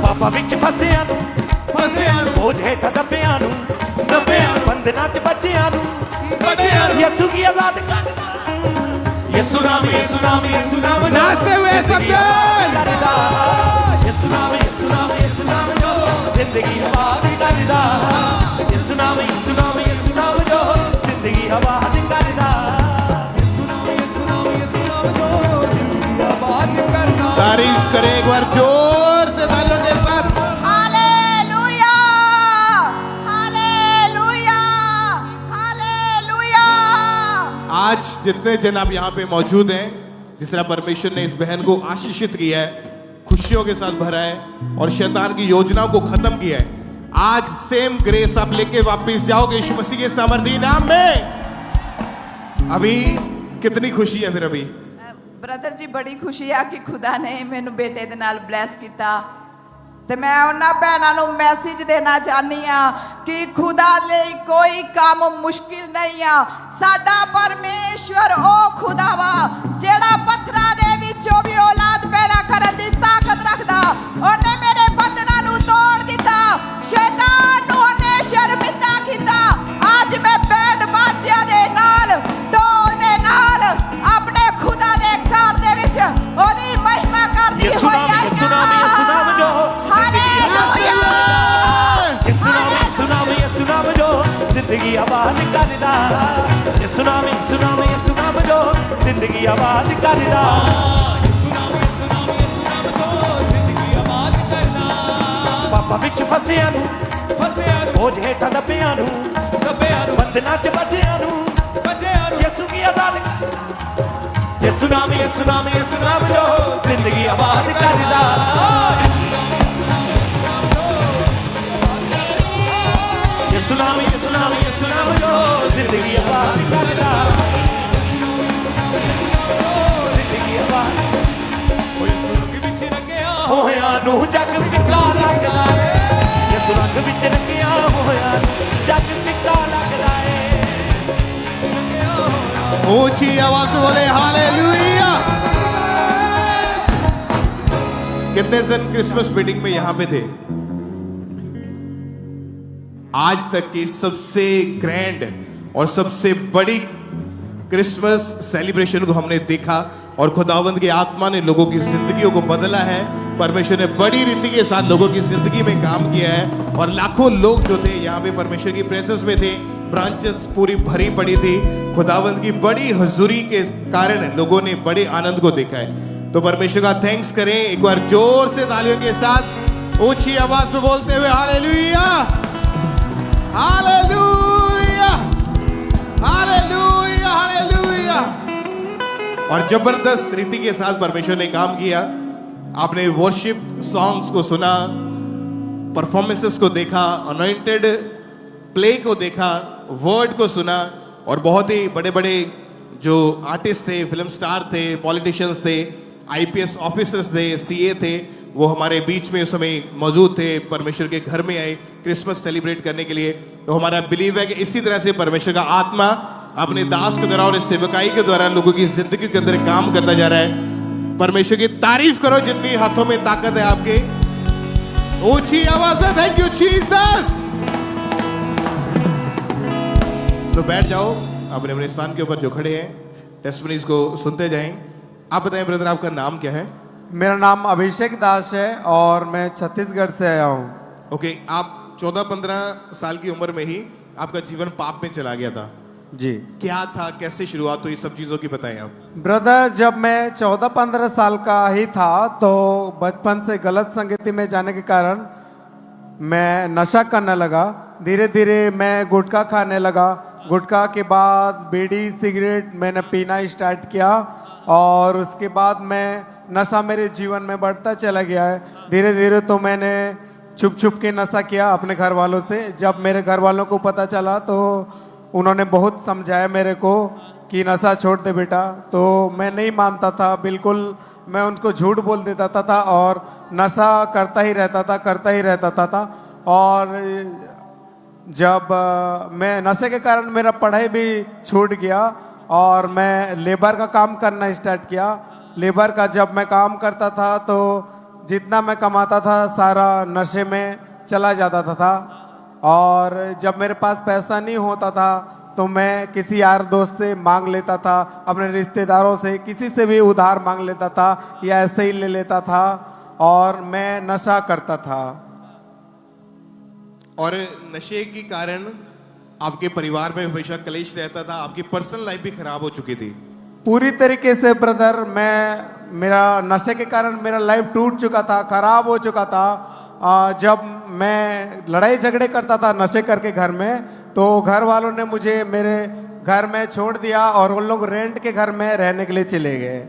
पापा विच फसिया बोझ हेठ दबिया बंधना च बचिया यसु की आजाद करदा यसु नाम यसु नाम यसु नाम नाचते हुए सब करदा यसु नाम यसु नाम यसु नाम जो जिंदगी आबाद करदा यसु नाम यसु नाम यसु नाम जो जिंदगी आबाद करदा यसु नाम यसु नाम यसु नाम जो जिंदगी आबाद करदा। तारीफ करें एक बार जोर से तालियों के साथ। Hallelujah hallelujah hallelujah. आज जितने जन आप यहाँ पे मौजूद हैं, जिस तरह परमेश्वर ने इस बहन को आशीषित किया है, खुशियों के साथ भरा है और शैतान की योजनाओं को खत्म किया है, आज सेम ग्रेस आप लेके वापस जाओगे यीशु मसीह के सामर्थी नाम में। अभी कितनी खुशी है फिर अभी? ब्रदर जी बड़ी खुशी है कि खुदा ने मैनू बेटे दे नाल ब्लैस किया ते मैं उन्हां भैणां नूं मैसेज देना चाहनी हाँ कि खुदा लई कोई काम मुश्किल नहीं आ। साडा परमेश्वर ओ खुदा वा जेड़ा पत्थरां दे विचों भी औलाद पैदा करन दी ताकत रखदा। ओने मेरे बंधनां नूं तोड़ दिता, शैतान नूं ओने शर्मिंदा कीता। आज मैं बैंड बाजियां दे नाल ढोल दे नाल अपने खुदा दे घर दे विच ओदी महिमा करदी यसु होई नाम यसु नाम यसु नाम जो हालेलुया यसु नाम यसु नाम यसु नाम जो जिंदगी आबाद करदा यसु नाम यसु नाम यसु नाम जो जिंदगी आबाद करदा यसु नाम यसु नाम यसु नाम जो जिंदगी आबाद करदा। पापा विच फसिया बोझ हेठा दबिया बंधना च बचिया यसु की आजाद यसु नाम यसु नाम यसु नाम जो जिंदगी आबाद करदा यसु नाम यसु नाम यसु नाम जो जिंदगी आबाद करदा जिंदगी आबाद यसु रंग विच रंगिया होया नू जग फिक्का लगदा है यसु रंग विच रंगिया होया जग फिक्का लगदा है ऊंची आवाज से बोले हालेलुया। कितने जन क्रिसमस मीटिंग में यहां पे थे? आज तक की सबसे ग्रैंड और सबसे बड़ी क्रिसमस सेलिब्रेशन को हमने देखा और खुदावंद की आत्मा ने लोगों की जिंदगियों को बदला है। परमेश्वर ने बड़ी रीति के साथ लोगों की जिंदगी में काम किया है और लाखों लोग जो थे यहाँ पे परमेश्वर की प्रेजेंस में थे। ब्रांचेस पूरी भरी पड़ी थी। खुदावंद की बड़ी हुजूरी के कारण लोगों ने बड़े आनंद को देखा है। तो परमेश्वर का थैंक्स करें एक बार जोर से तालियों के साथ, ऊंची आवाज में बोलते हुए हालेलुया हालेलुया हालेलुया हालेलुया। और जबरदस्त रीति के साथ परमेश्वर ने काम किया। आपने वर्शिप सॉन्ग्स को सुना, परफॉर्मेंसेस को देखा, अनॉइंटेड प्ले को देखा, वर्ड को सुना और बहुत ही बड़े बड़े जो आर्टिस्ट थे, फिल्म स्टार थे, पॉलिटिशियंस थे, आईपीएस ऑफिसर्स थे, सीए थे, वो हमारे बीच में उस समय मौजूद थे। परमेश्वर के घर में आए क्रिसमस सेलिब्रेट करने के लिए। तो हमारा बिलीव है कि इसी तरह से परमेश्वर का आत्मा अपने दास के द्वारा और इस सेवकाई के द्वारा लोगों की जिंदगी के अंदर काम करता जा रहा है। परमेश्वर की तारीफ करो जितनी हाथों में ताकत है आपके। ऊंची आवाज में थैंक यू जीसस। तो बैठ जाओ अपने अपने स्थान के ऊपर जो खड़े हैं, टेस्टिमनीज को सुनते जाएं। आप बताएं ब्रदर, आपका नाम क्या है? मेरा नाम अभिषेक दास है और मैं छत्तीसगढ़ से आया हूँ। ओके, आप 14-15 साल की उम्र में ही आपका जीवन पाप में चला गया था जी। क्या था, कैसे शुरुआत हुई, सब चीजों की बताएं आप। ब्रदर, जब मैं 14-15 साल का ही था तो बचपन से गलत संगति में जाने के कारण मैं नशा करने लगा। धीरे धीरे मैं गुटखा खाने लगा। गुटखा के बाद बीड़ी सिगरेट मैंने पीना स्टार्ट किया और उसके बाद मैं नशा मेरे जीवन में बढ़ता चला गया है। धीरे धीरे तो मैंने छुप छुप के नशा किया अपने घर वालों से। जब मेरे घर वालों को पता चला तो उन्होंने बहुत समझाया मेरे को कि नशा छोड़ दे बेटा, तो मैं नहीं मानता था बिल्कुल। मैं उनको झूठ बोल देता था और नशा करता ही रहता था। और जब मैं नशे के कारण मेरा पढ़ाई भी छूट गया और मैं लेबर का काम करना स्टार्ट किया। लेबर का जब मैं काम करता था तो जितना मैं कमाता था सारा नशे में चला जाता था और जब मेरे पास पैसा नहीं होता था तो मैं किसी यार दोस्त से मांग लेता था, अपने रिश्तेदारों से किसी से भी उधार मांग लेता था या ऐसे ही ले लेता था और मैं नशा करता था। और नशे के कारण आपके परिवार में हमेशा कलेश रहता था, आपकी पर्सनल लाइफ भी खराब हो चुकी थी। पूरी तरीके से ब्रदर मेरा नशे के कारण मेरा लाइफ टूट चुका था, खराब हो चुका था। जब मैं लड़ाई झगड़े करता था नशे करके घर में, तो घर वालों ने मुझे मेरे घर में छोड़ दिया और उन लोग रेंट के घर में रहने के लिए चले गए।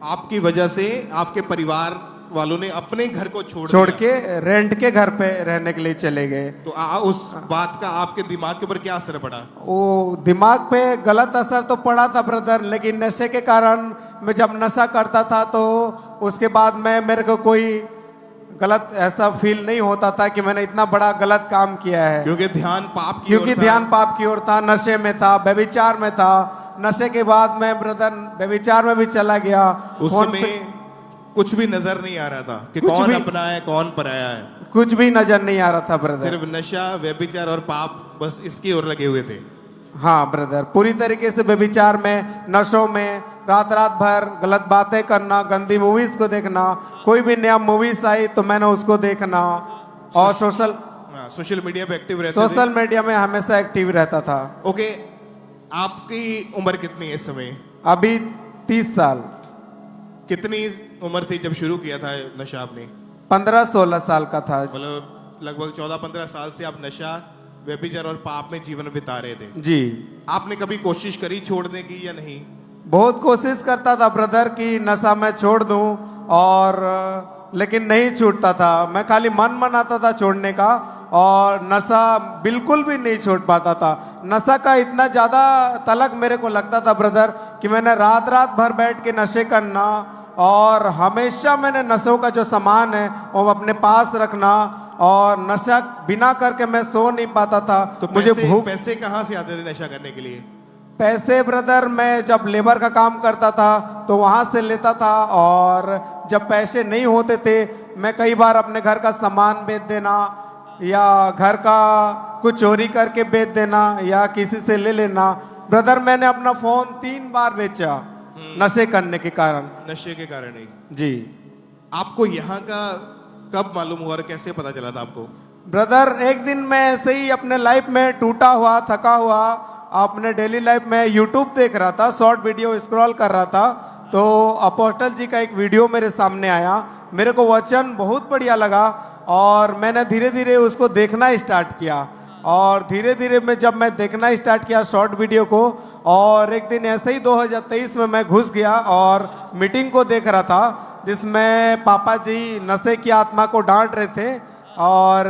आपकी वजह से आपके परिवार वालों ने अपने घर को छोड़ के रेंट के घर पे रहने के लिए चले गए। तो उस बात का आपके दिमाग के ऊपर क्या असर पड़ा? वो दिमाग पे गलत असर तो पड़ा था ब्रदर, लेकिन नशे के कारण मैं जब नशा करता था तो उसके बाद मेरे को कोई गलत ऐसा फील नहीं होता था कि मैंने इतना बड़ा गलत काम किया है, क्योंकि ध्यान पाप की ओर था, नशे में था, व्यभिचार में था। नशे के बाद मैं ब्रदर व्यभिचार में भी चला गया। उसमें कुछ भी नजर नहीं आ रहा था कि कौन अपना है कौन पराया है, कुछ भी नजर नहीं आ रहा था ब्रदर। सिर्फ नशा, व्यभिचार और पाप बस इसकी ओर लगे हुए थे। हाँ ब्रदर, पूरी तरीके से व्यभिचार में, नशों में, रात रात भर गलत बातें करना, गंदी मूवीज को देखना, कोई भी नया मूवीज आई तो मैंने उसको देखना और सोशल मीडिया पे एक्टिव रहते सोशल मीडिया में हमेशा एक्टिव रहता था। ओके, आपकी उम्र कितनी है इस समय? अभी 30 साल। कितनी उम्र थी जब शुरू किया था नशा आपने? 15-16 साल का था। मतलब लगभग 14-15 साल से आप नशा, व्यभिचार और पाप में जीवन बिता रहे थे। जी। आपने कभी कोशिश करी छोड़ने की या नहीं? बहुत कोशिश करता था ब्रदर कि नशा मैं छोड़ दूं, और लेकिन नहीं छूटता था। मैं खाली मन मनाता था छोड़ने का और नशा बिल्कुल भी नहीं छोड़ पाता था। नशा का इतना ज़्यादा तलक मेरे को लगता था ब्रदर कि मैंने रात रात भर बैठ के नशे करना और हमेशा मैंने नशों का जो सामान है वो अपने पास रखना और नशा बिना करके मैं सो नहीं पाता था। तो मुझे पैसे कहाँ से आते थे नशा करने के लिए? पैसे ब्रदर मैं जब लेबर का काम करता था तो वहाँ से लेता था, और जब पैसे नहीं होते थे मैं कई बार अपने घर का सामान बेच देना या घर का कुछ चोरी करके बेच देना या किसी से ले लेना। ब्रदर मैंने अपना फोन 3 बार बेचा नशे करने के कारण। नशे के कारण ही? जी। आपको यहाँ का कब मालूम हुआ और कैसे पता चला था आपको? ब्रदर एक दिन मैं ऐसे ही अपने लाइफ में टूटा हुआ, थका हुआ, अपने डेली लाइफ में यूट्यूब देख रहा था, शॉर्ट वीडियो स्क्रॉल कर रहा था, तो अपोस्टल जी का एक वीडियो मेरे सामने आया। मेरे को वचन बहुत बढ़िया लगा और मैंने धीरे धीरे उसको देखना स्टार्ट किया। और धीरे धीरे में जब मैं देखना स्टार्ट किया शॉर्ट वीडियो को, और एक दिन ऐसे ही 2023 में मैं घुस गया और मीटिंग को देख रहा था जिसमें पापा जी नशे की आत्मा को डांट रहे थे। और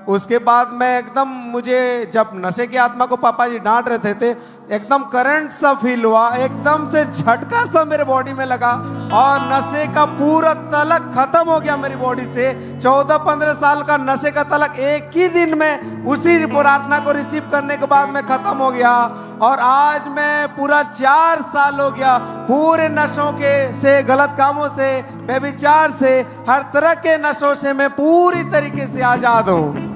उसके बाद मैं एकदम, मुझे जब नशे की आत्मा को पापा जी डांट रहे थे एकदम करंट सा फील हुआ, एकदम से झटका सा मेरे बॉडी में लगा और नशे का पूरा तलक खत्म हो गया मेरी बॉडी से। 14-15 साल का नशे का तलक एक ही दिन में उसी प्रार्थना को रिसीव करने के बाद में खत्म हो गया। और आज मैं पूरा 4 साल हो गया पूरे नशों के से, गलत कामों से, व्यभिचार से, हर तरह के नशों से मैं पूरी तरीके से आजाद हूँ।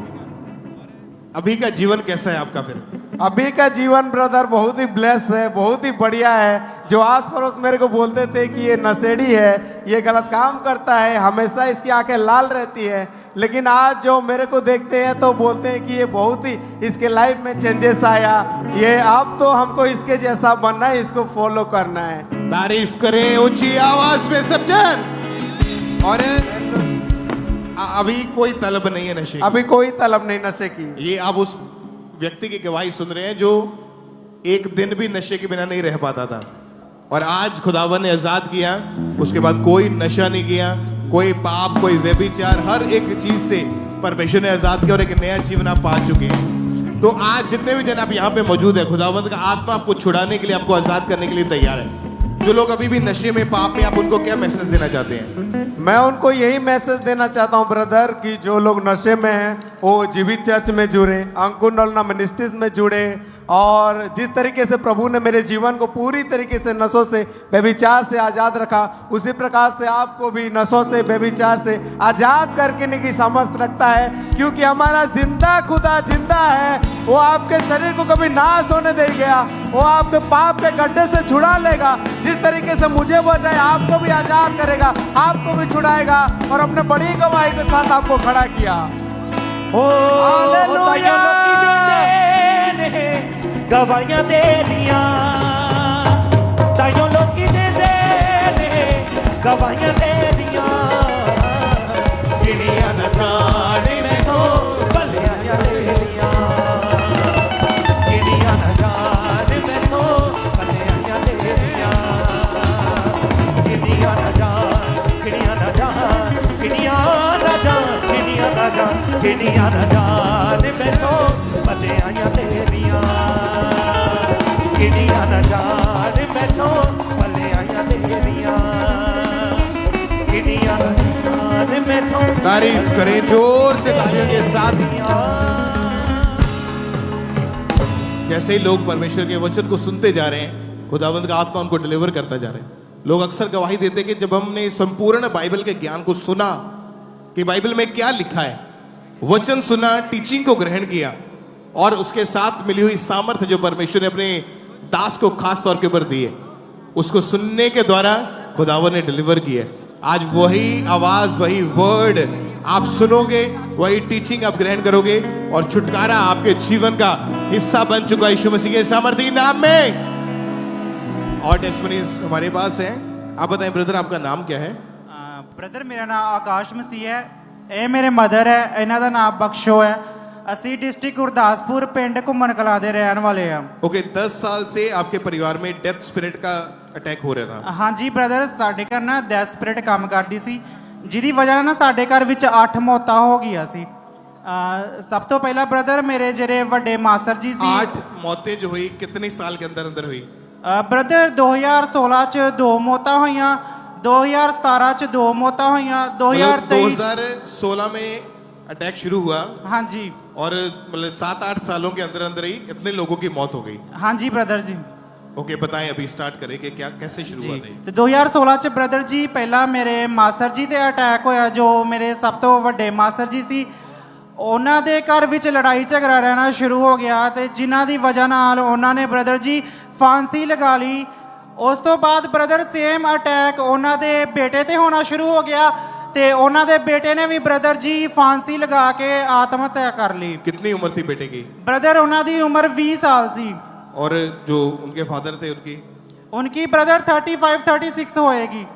अभी का जीवन कैसा है आपका फिर? अभी का जीवन ब्रदर बहुत ही ब्लेस है, बहुत ही बढ़िया है। जो आस पड़ोस मेरे को बोलते थे कि ये नशेड़ी है, ये गलत काम करता है, हमेशा इसकी आंखें लाल रहती है, लेकिन आज जो मेरे को देखते हैं तो बोलते हैं कि ये बहुत ही इसके लाइफ में चेंजेस आया, ये अब तो हमको इसके जैसा बनना है, इसको फॉलो करना है। तारीफ करें ऊंची आवाज में सब जन। और अभी कोई तलब नहीं है नशे की? अभी कोई तलब नहीं नशे की। ये आप उस व्यक्ति की गवाही सुन रहे हैं जो एक दिन भी नशे के बिना नहीं रह पाता था और आज खुदावन ने आजाद किया। उसके बाद कोई नशा नहीं किया, कोई पाप, कोई व्यभिचार, हर एक चीज से परमेश्वर ने आजाद किया और एक नया जीवन आप पा चुके हैं। तो आज जितने भी जन आप यहाँ पे मौजूद है, खुदावंद का आत्मा आपको छुड़ाने के लिए, आपको आजाद करने के लिए तैयार है। जो लोग अभी भी नशे में, पाप में, आप उनको क्या मैसेज देना चाहते हैं? मैं उनको यही मैसेज देना चाहता हूँ ब्रदर कि जो लोग नशे में हैं वो जीवित चर्च में जुड़े, अंकुर नलना मिनिस्ट्रीज में जुड़े, और जिस तरीके से प्रभु ने मेरे जीवन को पूरी तरीके से नशों से व्यभिचार से आज़ाद रखा, उसी प्रकार से आपको भी नशों से व्यभिचार से आज़ाद करने की सामर्थ रखता है, क्योंकि हमारा जिंदा खुदा जिंदा है। वो आपके शरीर को कभी नाश होने दे गया, वो आपके पाप के गड्ढे से छुड़ा लेगा। जिस तरीके से मुझे बचाए आपको भी आज़ाद करेगा, आपको भी छुड़ाएगा, और अपने बड़ी गवाही के साथ आपको खड़ा किया। हालेलुया। गवाहियां तेरियां ताइयों लोकी दे ने गवाहियां तेरियां गिनिया न जाने में तो भलियां तेरियां गिनिया न जाने में तो भलियां तेरियां गिनिया न जान गिनिया न जान गिनिया न जान गिनिया न जान गिनिया न जाने में तो भलियां तेरियां गिनिया न जान मैं तो भलियां तेरियां गिनिया न जान मैं तो। तारीफ करें जोर से तालियों के साथ। जैसे ही लोग परमेश्वर के वचन को सुनते जा रहे हैं, खुदावंद का आत्मा उनको डिलीवर करता जा रहे हैं। लोग अक्सर गवाही देते हैं कि जब हमने संपूर्ण बाइबल के ज्ञान को सुना कि बाइबल में क्या लिखा है, वचन सुना, टीचिंग को ग्रहण किया, और उसके साथ मिली हुई सामर्थ्य जो परमेश्वर ने अपने दास को खास तौर के ऊपर दी है, उसको सुनने के द्वारा खुदावन ने डिलीवर किया। आज वही आवाज, वही वर्ड आप सुनोगे, वही टीचिंग आप ग्रहण करोगे, और छुटकारा आपके जीवन का हिस्सा बन चुका है यीशु मसीह के सामर्थ्य के नाम में। और टेस्टिमनीज हमारे पास है। आप बताएं ब्रदर, आपका नाम क्या है? ब्रदर मेरा नाम आकाश मसीह है, ये मेरे मदर है, इन्हों का नाम बख्शो है। ਅਸੀਂ डिस्ट्रिक्ट गुरदासपुर पिंड घुमन कला दे रहने वाले हैं। ओके, 10 साल से आपके परिवार में डेथ स्पिरिट का अटैक हो रहा था? हाँ जी ब्रदर, साढ़े घर ना डेथ स्पिरिट काम करती सी, जिहदी वजह ना साढ़े घर विच 8 मौतां हो गई सी। सब तो पहला ब्रदर मेरे जेरे वड्डे मास्टर जी सी। 8 मौतें जो हुई कितने साल के अंदर अंदर हुई? ब्रदर 2016 च 2 मौतां होईयां, 2017 च 2 मौतां होईयां, 2016 में अटैक शुरू हुआ। हाँ जी। और मतलब 7-8 सालों के अंदर अंदर ही इतने लोगों की मौत हो गई। हाँ जी ब्रदर जी। ओके, बताएं अभी स्टार्ट करें कि क्या कैसे शुरू हुआ था? तो 2016 च ब्रदर जी पहला मेरे मास्टर जी ते अटैक होया, जो मेरे सब तो वड्डे मास्टर जी सी, ਉਹਨਾਂ ਦੇ ਘਰ ਵਿੱਚ ਲੜਾਈ ਝਗੜਾ ਰਹਿਣਾ ਸ਼ੁਰੂ ਹੋ ਗਿਆ, ਤੇ ਜਿਨ੍ਹਾਂ ਦੀ ਵਜ੍ਹਾ ਨਾਲ ਉਹਨਾਂ ਨੇ ਬ੍ਰਦਰ ਜੀ ਫਾਂਸੀ ਲਗਾ ਲਈ। ਉਸ ਤੋਂ ਬਾਅਦ ਬ੍ਰਦਰ ਸੇਮ ਅਟੈਕ ਉਹਨਾਂ ਦੇ ਬੇਟੇ ਤੇ ਹੋਣਾ ਸ਼ੁਰੂ ਹੋ ਗਿਆ, ਤੇ ਉਹਨਾਂ ਦੇ ਬੇਟੇ ਨੇ ਵੀ ਬ੍ਰਦਰ ਜੀ ਫਾਂਸੀ ਲਗਾ ਕੇ ਆਤਮ ਹੱਤਿਆ ਕਰ ਲਈ। कितनी उम्र थी बेटे की? ਬ੍ਰਦਰ ਉਹਨਾਂ ਦੀ ਉਮਰ 20 ਸਾਲ ਸੀ। और जो उनके फादर थे उनकी ब्रदर 35-36 होएगी।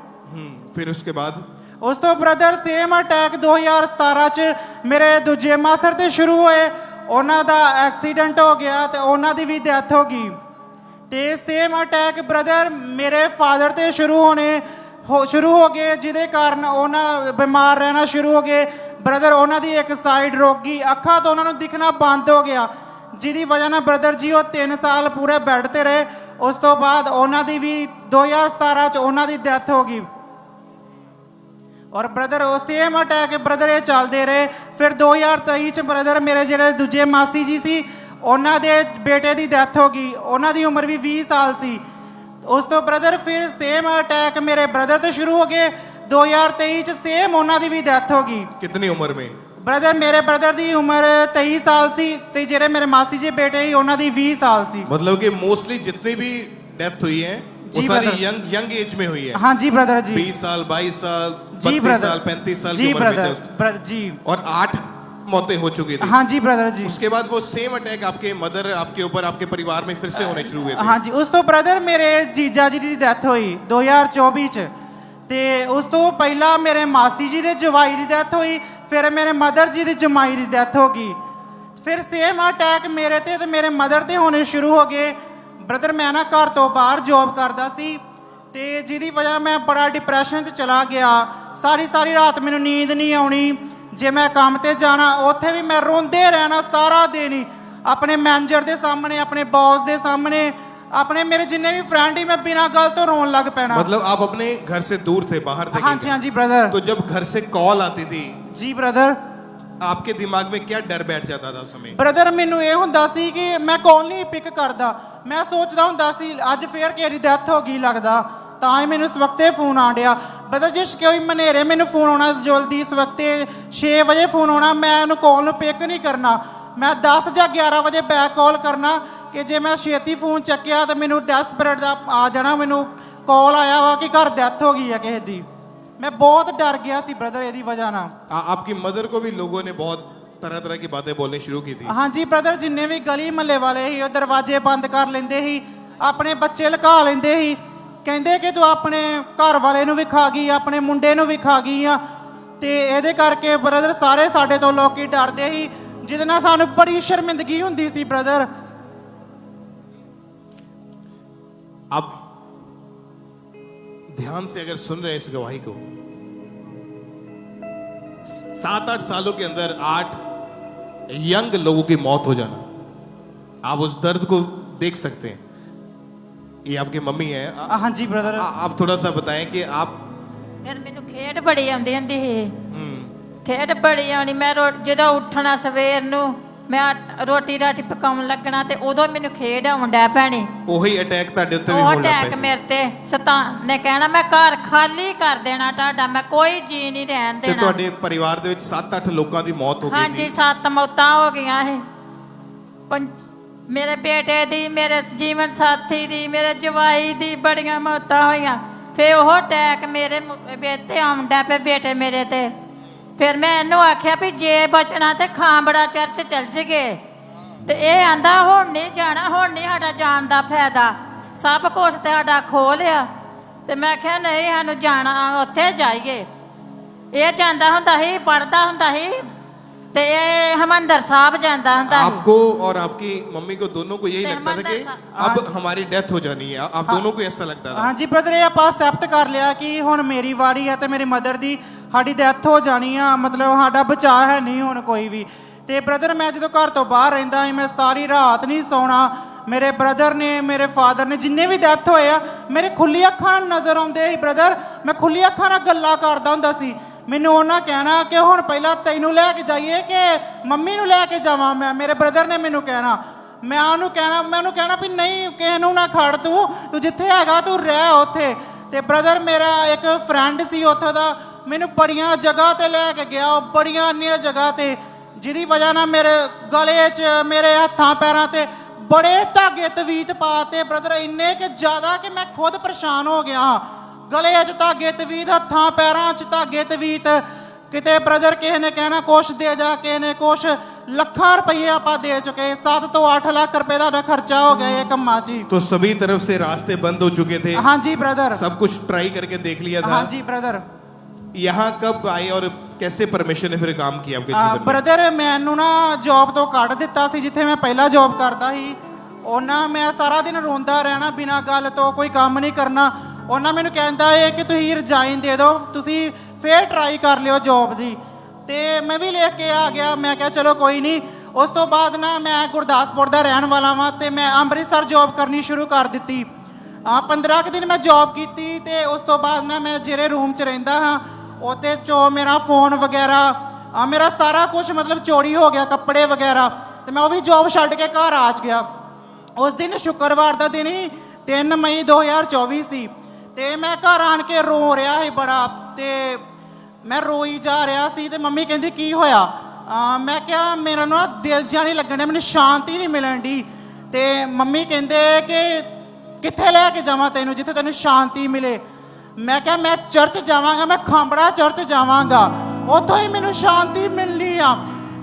फिर उसके बाद ਉਸ ਤੋਂ ਬ੍ਰਦਰ ਸੇਮ ਅਟੈਕ 2017 ਚ ਮੇਰੇ ਦੂਜੇ ਮਾਸਰ ਤੇ ਸ਼ੁਰੂ ਹੋਏ, ਉਹਨਾਂ ਦਾ ਐਕਸੀਡੈਂਟ ਹੋ ਗਿਆ ਤੇ ਉਹਨਾਂ ਦੀ ਵੀ ਡੈਥ ਹੋ ਗਈ। ਤੇ ਸੇਮ ਅਟੈਕ ਬ੍ਰਦਰ ਮੇਰੇ ਫਾਦਰ ਤੇ ਸ਼ੁਰੂ ਹੋ ਗਏ, ਜਿਹਦੇ ਕਾਰਨ ਉਹਨਾਂ ਬਿਮਾਰ ਰਹਿਣਾ ਸ਼ੁਰੂ ਹੋ ਗਏ। ਬ੍ਰਦਰ ਉਹਨਾਂ ਦੀ ਇੱਕ ਸਾਈਡ ਰੁਕ ਗਈ, ਅੱਖਾਂ ਤੋਂ ਉਹਨਾਂ ਨੂੰ ਦਿਖਣਾ ਬੰਦ ਹੋ ਗਿਆ, ਜਿਹਦੀ ਵਜ੍ਹਾ ਨਾਲ ਬ੍ਰਦਰ ਜੀ ਉਹ 3 ਸਾਲ ਪੂਰੇ ਬੈੱਡ ਤੇ ਰਹੇ। ਉਸ ਤੋਂ ਬਾਅਦ ਉਹਨਾਂ ਦੀ ਵੀ 2017 ਚ ਉਹਨਾਂ ਦੀ ਡੈਥ ਹੋ ਗਈ। और ब्रदर सेम अटैक ब्रदर ये चलते रहे। फिर 2023 च ब्रदर मेरे ਜਿਹੜੇ ਦੂਜੇ ਮਾਸੀ ਜੀ ਸੀ, ਉਹਨਾਂ ਦੇ ਬੇਟੇ ਦੀ ਡੈਥ ਹੋ ਗਈ, ਉਹਨਾਂ ਦੀ ਉਮਰ ਵੀ 20 ਸਾਲ ਸੀ। ਉਸ ਤੋਂ ब्रदर फिर सेम अटैक मेरे ब्रदर ਤੇ ਸ਼ੁਰੂ ਹੋ ਗਏ। 2023 ਚ सेम ਉਹਨਾਂ ਦੀ ਵੀ ਡੈਥ ਹੋ ਗਈ। कितनी उम्र में? ब्रदर मेरे ब्रदर ਦੀ ਉਮਰ 23 ਸਾਲ ਸੀ, ਤੇ ਜਿਹੜੇ ਮੇਰੇ ਮਾਸੀ ਜੀ ਬੇਟੇ ਸੀ ਉਹਨਾਂ ਦੀ 20 ਸਾਲ ਸੀ। मतलब कि मोस्टली जितनी भी डेथ हुई है वो सारी यंग एज में हुई है। हाँ जी ब्रदर जी। 20 साल, 22 साल, जी 32 साल, 35 साल जी की उम्र में ब्रदर just। जी। और 8 मौतें हो चुकी थी। हाँ जी ब्रदर जी। उसके बाद वो सेम अटैक आपके मदर आपके ऊपर आपके परिवार में फिर से होने शुरू हुए थे। हाँ जी। उस तो ब्रदर मेरे जीजा जी की डेथ हुई 2024 च, ते उस तो पहला मेरे मासी जी के जवाई की डेथ हुई, फिर मेरे मदर जी की जमाई की डेथ हो गई। फिर सेम अटैक मेरे ते मेरे मदर ते होने शुरू हो गए। ब्रदर मैं ना घर तो बाहर जॉब करता सी, ते जिहदी वजह मैं बड़ा डिप्रैशन च चला गया। सारी रात मैनूं नींद नहीं आउणी, जे मैं काम ते जाना उत्थे भी मैं रोंदे रहना सारा दिन ही, अपने मैनेजर दे सामने, अपने बॉस दे सामने, ਆਪਣੇ ਮੇਰੇ ਜਿੰਨੇ ਵੀ फ्रेंड ही मैं बिना गल तो रोन लग पैना। मतलब आप अपने घर से दूर थे, बाहर थे? हाँ जी, हाँ जी ब्रदर। तो जब घर से कॉल आती थी जी ब्रदर, आपके दिमाग में क्या डर बैठ जाता था उस समय? ब्रदर ਮੈਨੂੰ ਇਹ ਹੁੰਦਾ ਸੀ ਕਿ ਮੈਂ ਕਾਲ ਨਹੀਂ ਪਿਕ ਕਰਦਾ। ਮੈਂ ਸੋਚਦਾ ਹੁੰਦਾ ਸੀ ਅੱਜ ਫੇਰ ਕਿਹੜੀ ਡੈਥ ਹੋ ਗਈ ਲੱਗਦਾ, ਤਾਂ ਹੀ ਮੈਨੂੰ ਇਸ ਵਕਤੇ ਫੋਨ ਆ ਡਿਆ। ਬ੍ਰਦਰ ਜਿਸ ਕੋਈ ਮਨੇਰੇ ਮੈਨੂੰ ਫੋਨ ਆਉਣਾ ਜਲਦੀ ਇਸ ਵਕਤੇ 6 ਵਜੇ ਫੋਨ ਆਉਣਾ, ਮੈਂ ਉਹਨੂੰ ਕਾਲ ਨੂੰ ਪਿਕ ਨਹੀਂ ਕਰਨਾ। ਮੈਂ 10 ਜਾਂ 11 ਵਜੇ ਬੈਕ ਕਾਲ ਕਰਨਾ ਕਿ ਜੇ ਮੈਂ ਛੇਤੀ ਫੋਨ ਚੱਕਿਆ ਤਾਂ ਮੈਨੂੰ ਡੈਸਪਰੇਟ ਦਾ ਆ ਜਾਣਾ, ਮੈਨੂੰ ਕਾਲ ਆਇਆ ਵਾ ਕਿ ਘਰ ਡੈਥ ਹੋ ਗਈ ਹੈ ਕਿਸੇ ਦੀ। मैं बहुत डर गया सी ब्रदर ਇਹਦੀ ਵਜ੍ਹਾ ਨਾਲ। आपकी मदर को भी लोगों ने बहुत तरह तरह की बातें बोलनी शुरू की थी। हाँ जी ब्रदर, जिन्ने भी गली महल्ले वाले ही ਉਹ ਦਰਵਾਜ਼ੇ ਬੰਦ ਕਰ ਲੈਂਦੇ ਸੀ, ਆਪਣੇ ਬੱਚੇ ਲੁਕਾ ਲੈਂਦੇ ਸੀ, ਕਹਿੰਦੇ ਕਿ ਤੂੰ ਆਪਣੇ ਘਰ ਵਾਲੇ ਨੂੰ ਵੀ ਖਾ ਗਈ, ਆਪਣੇ ਮੁੰਡੇ ਨੂੰ ਵੀ ਖਾ ਗਈ ਆ। ਤੇ ਇਹਦੇ ਕਰਕੇ ਬ੍ਰਦਰ ਸਾਰੇ ਸਾਡੇ ਤੋਂ ਲੋਕੀ ਡਰਦੇ ਸੀ, ਜਿਹਦੇ ਨਾਲ ਸਾਨੂੰ ਬੜੀ ਸ਼ਰਮਿੰਦਗੀ ਹੁੰਦੀ ਸੀ ब्रदर। आप ध्यान से अगर सुन रहे हैं इस गवाही को, 7-8 सालों के अंदर 8 यंग लोगों की मौत हो जाना, आप उस दर्द को देख सकते हैं। ये आपकी मम्मी है? हाँ जी ब्रदर। आप थोड़ा सा बताएं कि आप। फिर मैनू खेड बड़ी आंदी हुंदी ਸੀ, खेड बड़ी आनी। मैं ਜਦੋਂ ਉੱਠਣਾ ਸਵੇਰ ਨੂੰ, मैं रोटी राटी पकाउण लगना ते उदों मैनू खेड आउण डै पैणी। ਉਹੀ ਅਟੈਕ ਤੁਹਾਡੇ ਉੱਤੇ ਵੀ ਉਹ ਹੋਣ ਲੱਗ ਅਟੈਕ ਪਿਆ ਸੀ। ਮੇਰੇ ਤੇ ਸਤਾਨ ਨੇ ਕਹਿਣਾ ਮੈਂ ਘਰ ਖਾਲੀ ਕਰ ਦੇਣਾ ਤੁਹਾਡਾ, ਮੈਂ ਕੋਈ ਜੀ ਨਹੀਂ ਰਹਿਣ ਤੇ ਦੇਣਾ। ਤੁਹਾਡੇ ਪਰਿਵਾਰ ਦੇ ਵਿੱਚ 7-8 ਲੋਕਾਂ ਦੀ ਮੌਤ ਹੋ ਗਈ ਹਾਂਜੀ ਸੀ। 7 ਮੌਤਾਂ ਹੋ ਗਈਆਂ ਸੀ। ਮੇਰੇ ਬੇਟੇ ਦੀ, ਮੇਰੇ ਜੀਵਨ ਸਾਥੀ ਦੀ, ਮੇਰੇ ਜਵਾਈ ਦੀ ਬੜੀਆਂ ਮੌਤਾਂ ਹੋਈਆਂ। ਫਿਰ ਉਹ ਅਟੈਕ ਮੇਰੇ ਬੇਟੇ ਆਉਣ ਡੈ ਪਏ, ਬੇਟੇ ਮੇਰੇ ਤੇ। ਫਿਰ ਮੈਂ ਇਹਨੂੰ ਆਖਿਆ ਵੀ ਜੇ ਬਚਣਾ ਤੇ ਖਾਂਬੜਾ ਚਰਚ ਚੱਲ ਜਗੇ, ਤੇ ਇਹ ਆਂਦਾ ਹੁਣ ਨਹੀਂ ਜਾਣਾ, ਹੁਣ ਨਹੀਂ ਸਾਡਾ ਜਾਣ ਦਾ ਫਾਇਦਾ, ਸਭ ਕੁਛ ਤੇ ਸਾਡਾ ਖੋ ਲਿਆ। ਤੇ ਮੈਂ ਕਿਹਾ ਨਹੀਂ ਸਾਨੂੰ ਜਾਣਾ, ਉੱਥੇ ਜਾਈਏ। ਇਹ ਜਾਂਦਾ ਹੁੰਦਾ ਸੀ, ਪੜ੍ਹਦਾ ਹੁੰਦਾ ਸੀ, ਤੇ ਇਹ ਹਮੰਦਰ ਸਾਹਿਬ ਜਾਂਦਾ ਹੁੰਦਾ ਸੀ। आपको और आपकी मम्मी को दोनों को यही लगता था कि अब हमारी डेथ हो जानी है, आप दोनों को ऐसा लगता था? हाँ जी ब्रदर, ਇਹ ਆਪਾਂ ਐਕਸੈਪਟ ਕਰ ਲਿਆ ਕਿ ਹੁਣ ਮੇਰੀ ਵਾਰੀ ਹੈ ਤੇ ਮੇਰੀ ਮਦਰ ਦੀ ਸਾਡੀ ਡੈਥ ਹੋ ਜਾਣੀ ਆ, ਮਤਲਬ ਸਾਡਾ ਬਚਾਅ ਹੈ ਨਹੀਂ ਹੁਣ ਕੋਈ ਵੀ। ਤੇ ਬ੍ਰਦਰ ਮੈਂ ਜਦੋਂ ਘਰ ਤੋਂ ਬਾਹਰ ਰਹਿੰਦਾ ਸੀ, ਮੈਂ ਸਾਰੀ ਰਾਤ ਨਹੀਂ ਸੌਣਾ। ਮੇਰੇ ਬ੍ਰਦਰ ਨੇ, ਮੇਰੇ ਫਾਦਰ ਨੇ, ਜਿੰਨੇ ਵੀ ਡੈਥ ਹੋਏ ਆ, ਮੇਰੇ ਖੁੱਲੀ ਅੱਖਾਂ ਨਜ਼ਰ ਆਉਂਦੇ ਸੀ ਬ੍ਰਦਰ। ਮੈਂ ਖੁੱਲੀ ਅੱਖਾਂ ਨਾਲ ਗੱਲਾਂ ਕਰਦਾ ਹੁੰਦਾ ਸੀ। ਮੈਨੂੰ ਉਹਨਾਂ ਕਹਿਣਾ ਕਿ ਹੁਣ ਪਹਿਲਾਂ ਤੈਨੂੰ ਲੈ ਕੇ ਜਾਈਏ ਕਿ ਮੰਮੀ ਨੂੰ ਲੈ ਕੇ ਜਾਵਾਂ ਮੈਂ। ਮੇਰੇ ਬ੍ਰਦਰ ਨੇ ਮੈਨੂੰ ਕਹਿਣਾ, ਮੈਂ ਉਹਨੂੰ ਕਹਿਣਾ ਵੀ ਨਹੀਂ, ਕਿਸੇ ਨੂੰ ਨਾ ਖੜ, ਤੂੰ ਜਿੱਥੇ ਹੈਗਾ ਤੂੰ ਰਹਿ ਉੱਥੇ। ਤੇ ਬ੍ਰਦਰ ਮੇਰਾ ਇੱਕ ਫਰੈਂਡ ਸੀ ਉੱਥੋਂ ਦਾ, ਮੈਨੂੰ ਬੜੀਆਂ ਜਗ੍ਹਾ ਤੇ ਲੈ ਕੇ ਗਿਆ, ਉਹ ਬੜੀਆਂ ਅੰਨੀਆਂ ਜਗ੍ਹਾ ਤੇ, ਜਿਹਦੀ ਵਜ੍ਹਾ ਨਾਲ ਮੇਰੇ ਗਲੇ 'ਚ, ਮੇਰੇ ਹੱਥਾਂ ਪੈਰਾਂ ਤੇ ਬੜੇ ਧਾਗੇ ਤਵੀਤ ਪਾਤੇ ਬ੍ਰਦਰ, ਇੰਨੇ ਕਿ ਜ਼ਿਆਦਾ ਕਿ ਮੈਂ ਖੁਦ ਪਰੇਸ਼ਾਨ ਹੋ ਗਿਆ। ਗਲੇ 'ਚ ਧਾਗੇ ਤਵੀਤ, ਹੱਥਾਂ ਪੈਰਾਂ 'ਚ ਧਾਗੇ ਤਵੀਤ। ਕਿਤੇ ਬ੍ਰਦਰ ਕਿਸੇ ਨੇ ਕਹਿਣਾ ਕੁਛ ਦੇ ਜਾ, ਕਿਸੇ ਨੇ ਕੁਛ। ਲੱਖਾਂ ਰੁਪਏ ਆਪਾਂ ਦੇ ਚੁੱਕੇ, 7 ਤੋਂ 8 ਲੱਖ रुपए ਦਾ ਖਰਚਾ ਹੋ ਗਿਆ ਇਹ ਕੰਮਾਂ 'ਚ। तो सभी तरफ से रास्ते बंद हो चुके थे। हाँ जी ब्रदर। सब कुछ ट्राई करके देख लिया था। हाँ जी ब्रदर। यहाँ कब आए और कैसे परमेश्वर ने फिर काम किया आपके जीवन में? ਬ੍ਰਦਰ ਮੈਨੂੰ ਨਾ ਜੌਬ ਤੋਂ ਕੱਢ ਦਿੱਤਾ ਸੀ, ਜਿੱਥੇ ਮੈਂ ਪਹਿਲਾਂ ਜੌਬ ਕਰਦਾ ਸੀ। ਉਹਨਾਂ ਮੈਂ ਸਾਰਾ ਦਿਨ ਰੋਂਦਾ ਰਹਿਣਾ, ਬਿਨਾਂ ਗੱਲ ਤੋਂ ਕੋਈ ਕੰਮ ਨਹੀਂ ਕਰਨਾ। ਉਹਨਾਂ ਮੈਨੂੰ ਕਹਿੰਦਾ ਹੈ ਕਿ ਤੁਸੀਂ ਰਿਜ਼ਾਈਨ ਦੇ ਦਿਓ, ਤੁਸੀਂ ਫੇਰ ਟਰਾਈ ਕਰ ਲਿਓ ਜੌਬ ਦੀ। ਤੇ ਮੈਂ ਵੀ ਲਿਖ ਕੇ ਆ ਗਿਆ, ਮੈਂ ਕਿਹਾ ਚਲੋ ਕੋਈ ਨਹੀਂ। ਉਸ ਤੋਂ ਬਾਅਦ ਨਾ ਮੈਂ ਗੁਰਦਾਸਪੁਰ ਦਾ ਰਹਿਣ ਵਾਲਾ ਵਾਂ, ਤੇ ਮੈਂ ਅੰਮ੍ਰਿਤਸਰ ਜੌਬ ਕਰਨੀ ਸ਼ੁਰੂ ਕਰ ਦਿੱਤੀ। 15 ਕੁ ਦਿਨ ਮੈਂ ਜੌਬ ਕੀਤੀ, ਤੇ ਉਸ ਤੋਂ ਬਾਅਦ ਨਾ ਮੈਂ ਜਿਹੜੇ ਰੂਮ 'ਚ ਰਹਿੰਦਾ ਹਾਂ ਉਹਦੇ 'ਚੋਂ ਮੇਰਾ ਫੋਨ ਵਗੈਰਾ, ਮੇਰਾ ਸਾਰਾ ਕੁਝ ਮਤਲਬ ਚੋਰੀ ਹੋ ਗਿਆ, ਕੱਪੜੇ ਵਗੈਰਾ। ਤੇ ਮੈਂ ਉਹ ਵੀ ਜੌਬ ਛੱਡ ਕੇ ਘਰ ਆ ਗਿਆ। ਉਸ ਦਿਨ ਸ਼ੁੱਕਰਵਾਰ ਦਾ ਦਿਨ ਹੀ 3 ਮਈ 2024 ਸੀ। ਤੇ ਮੈਂ ਘਰ ਆਣ ਕੇ ਰੋ ਰਿਹਾ ਸੀ ਬੜਾ, ਤੇ ਮੈਂ ਰੋਈ ਜਾ ਰਿਹਾ ਸੀ। ਤੇ ਮੰਮੀ ਕਹਿੰਦੀ ਕੀ ਹੋਇਆ? ਮੈਂ ਕਿਹਾ ਮੇਰਾ ਨਾ ਦਿਲ ਜਿਹਾ ਨਹੀਂ ਲੱਗਣ ਡਿਆ, ਮੈਨੂੰ ਸ਼ਾਂਤੀ ਨਹੀਂ ਮਿਲਣ ਦੀ। ਤੇ ਮੰਮੀ ਕਹਿੰਦੇ ਕਿ ਕਿੱਥੇ ਲੈ ਕੇ ਜਾਵਾਂ ਤੈਨੂੰ ਜਿੱਥੇ ਤੈਨੂੰ ਸ਼ਾਂਤੀ ਮਿਲੇ? ਮੈਂ ਕਿਹਾ ਮੈਂ ਚਰਚ ਜਾਵਾਂਗਾ, ਮੈਂ ਖਾਂਬੜਾ ਚਰਚ ਜਾਵਾਂਗਾ, ਉੱਥੋਂ ਹੀ ਮੈਨੂੰ ਸ਼ਾਂਤੀ ਮਿਲਣੀ ਆ।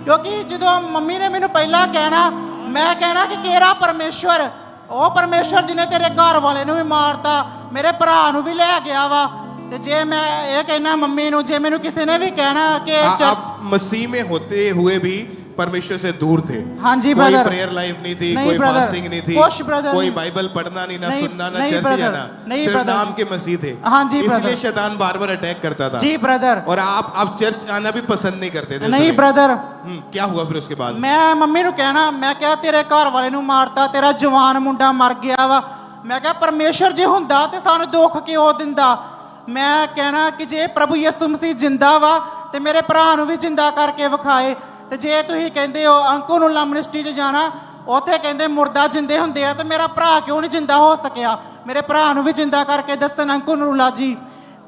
ਕਿਉਂਕਿ ਜਦੋਂ ਮੰਮੀ ਨੇ ਮੈਨੂੰ ਪਹਿਲਾਂ ਕਹਿਣਾ, ਮੈਂ ਕਹਿਣਾ ਕਿ ਕਿਹੜਾ ਪਰਮੇਸ਼ਵਰ? ਉਹ ਪਰਮੇਸ਼ਵਰ ਜਿਹਨੇ ਤੇਰੇ ਘਰ ਵਾਲੇ ਨੂੰ ਵੀ ਮਾਰਤਾ, ਮੇਰੇ ਭਰਾ ਨੂੰ ਵੀ ਲੈ ਗਿਆ ਵਾ। ਤੇ ਜੇ ਮੈਂ ਇਹ ਕਹਿਣਾ ਮੰਮੀ ਨੂੰ, ਜੇ ਮੈਨੂੰ ਕਿਸੇ ਨੇ ਵੀ ਕਹਿਣਾ कि आप मसीह में होते हुए भी परमेश्वर से दूर थे। हाँ जी, कोई ब्रदर। प्रेयर लाइफ नहीं थी, नहीं, कोई ब्रदर। फास्टिंग नहीं थी, कुछ ब्रदर कोई नहीं। बाइबल पढ़ना नहीं, ना नहीं, सुनना, ना नहीं, चर्च ब्रदर। जाना, नहीं, सिर्फ ब्रदर। नाम के मसीह थे। हाँ जी, इसलिए ब्रदर। शैतान बार बार अटैक करता था। जी ब्रदर। और आप चर्च आना भी पसंद नहीं करते थे। नहीं ब्रदर। क्या हुआ फिर उसके बाद? मैं मम्मी ਨੂੰ ਕਹਿਣਾ, ਮੈਂ ਕਿਹਾ ਤੇਰੇ ਘਰ ਵਾਲੇ ਨੂੰ ਮਾਰਤਾ, ਤੇਰਾ ਜਵਾਨ ਮੁੰਡਾ ਮਰ ਗਿਆ ਵਾ। ਮੈਂ ਕਿਹਾ ਪਰਮੇਸ਼ਰ ਜੇ ਹੁੰਦਾ ਤੇ ਸਾਨੂੰ ਦੁੱਖ ਕਿਉਂ ਦਿੰਦਾ। ਮੈਂ ਕਹਿਣਾ ਕਿ ਜੇ ਪ੍ਰਭੂ ਯਿਸੂ ਮਸੀਹ ਜਿੰਦਾ ਵਾ ਤੇ ਮੇਰੇ ਭਰਾ ਨੂੰ ਵੀ ਜਿੰਦਾ ਕਰਕੇ ਵਿਖਾਏ। ਤੇ ਜੇ ਤੁਸੀਂ ਕਹਿੰਦੇ ਹੋ ਅੰਕੂ ਨੂੰ ਲਮਨਿਸਟੀ 'ਚ ਜਾਣਾ, ਉੱਥੇ ਕਹਿੰਦੇ ਮੁਰਦਾ ਜਿੰਦੇ ਹੁੰਦੇ ਆ, ਤੇ ਮੇਰਾ ਭਰਾ ਕਿਉਂ ਨਹੀਂ ਜਿੰਦਾ ਹੋ ਸਕਿਆ। ਮੇਰੇ ਭਰਾ ਨੂੰ ਵੀ ਜਿੰਦਾ ਕਰਕੇ ਦੱਸਣ ਅੰਕੂ ਨੂਰਲਾ ਜੀ।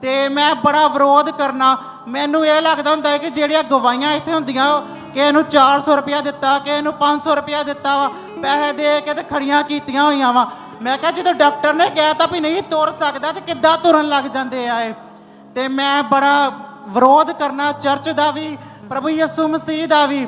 ਤੇ ਮੈਂ ਬੜਾ ਵਿਰੋਧ ਕਰਨਾ। ਮੈਨੂੰ ਇਹ ਲੱਗਦਾ ਹੁੰਦਾ ਹੈ ਕਿ ਜਿਹੜੀਆਂ ਗਵਾਹੀਆਂ ਇੱਥੇ ਹੁੰਦੀਆਂ, ਕਿ ਇਹਨੂੰ 400 ਰੁਪਇਆ ਦਿੱਤਾ, ਕਿ ਇਹਨੂੰ 500 ਰੁਪਇਆ ਦਿੱਤਾ ਵਾ, ਪੈਸੇ ਦੇ ਕੇ ਤੇ ਖੜੀਆਂ ਕੀਤੀਆਂ ਹੋਈਆਂ ਵਾ। ਮੈਂ ਕਿਹਾ ਜਦੋਂ ਡਾਕਟਰ ਨੇ ਕਿਹਾ ਤਾਂ ਵੀ ਨਹੀਂ ਤੁਰ ਸਕਦਾ, ਤੇ ਕਿੱਦਾਂ ਤੁਰਨ ਲੱਗ ਜਾਂਦੇ ਆ ਇਹ। ਤੇ ਮੈਂ ਬੜਾ ਵਿਰੋਧ ਕਰਨਾ ਚਰਚ ਦਾ ਵੀ, ਪ੍ਰਭੂ ਯਿਸੂ ਮਸੀਹ ਦਾ ਵੀ।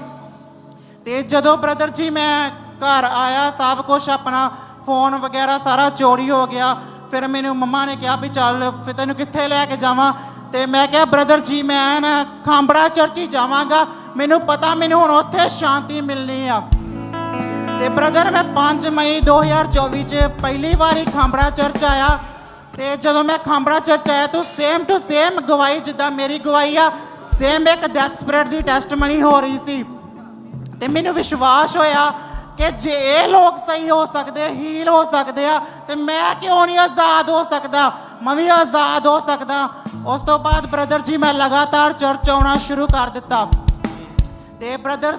ਤੇ ਜਦੋਂ ਬ੍ਰਦਰ ਜੀ ਮੈਂ ਘਰ ਆਇਆ, ਸਭ ਕੁਝ ਆਪਣਾ ਫੋਨ ਵਗੈਰਾ ਸਾਰਾ ਚੋਰੀ ਹੋ ਗਿਆ। ਫਿਰ ਮੈਨੂੰ ਮੰਮਾ ਨੇ ਕਿਹਾ ਵੀ ਚੱਲ ਫਿਰ ਤੈਨੂੰ ਕਿੱਥੇ ਲੈ ਕੇ ਜਾਵਾਂ। ਤੇ ਮੈਂ ਕਿਹਾ ਬ੍ਰਦਰ ਜੀ ਮੈਂ ਨਾ ਖਾਂਬੜਾ ਚਰਚ ਹੀ ਜਾਵਾਂਗਾ, ਮੈਨੂੰ ਪਤਾ ਮੈਨੂੰ ਹੁਣ ਉੱਥੇ ਸ਼ਾਂਤੀ ਮਿਲਣੀ ਆ। ਤੇ ਬ੍ਰਦਰ ਮੈਂ 5 ਮਈ 2024 ਚ ਪਹਿਲੀ ਵਾਰੀ ਖਾਂਬੜਾ ਚਰਚ ਆਇਆ। ਤੇ ਜਦੋਂ ਮੈਂ ਖਾਂਬੜਾ ਚਰਚ ਆਇਆ ਤਾਂ ਸੇਮ ਟੂ ਸੇਮ ਗਵਾਹੀ ਜਿੱਦਾਂ ਮੇਰੀ ਗਵਾਹੀ ਆ, ਸੇਮ ਇੱਕ ਡੈਥ ਸਪਿਰਿਟ ਦੀ ਟੈਸਟਮਨੀ ਹੋ ਰਹੀ ਸੀ। ਤੇ ਮੈਨੂੰ ਵਿਸ਼ਵਾਸ ਹੋਇਆ ਕਿ ਜੇ ਇਹ ਲੋਕ ਸਹੀ ਹੋ ਸਕਦੇ, ਹੀਲ ਹੋ ਸਕਦੇ ਆ, ਤੇ ਮੈਂ ਕਿਉਂ ਨਹੀਂ ਆਜ਼ਾਦ ਹੋ ਸਕਦਾ। ਮੈਂ ਵੀ ਆਜ਼ਾਦ ਹੋ ਸਕਦਾ। ਉਸ ਤੋਂ ਬਾਅਦ ਬ੍ਰਦਰ ਜੀ ਮੈਂ ਲਗਾਤਾਰ ਚਰਚ ਆਉਣਾ ਸ਼ੁਰੂ ਕਰ ਦਿੱਤਾ। ਤੇ ਬ੍ਰਦਰ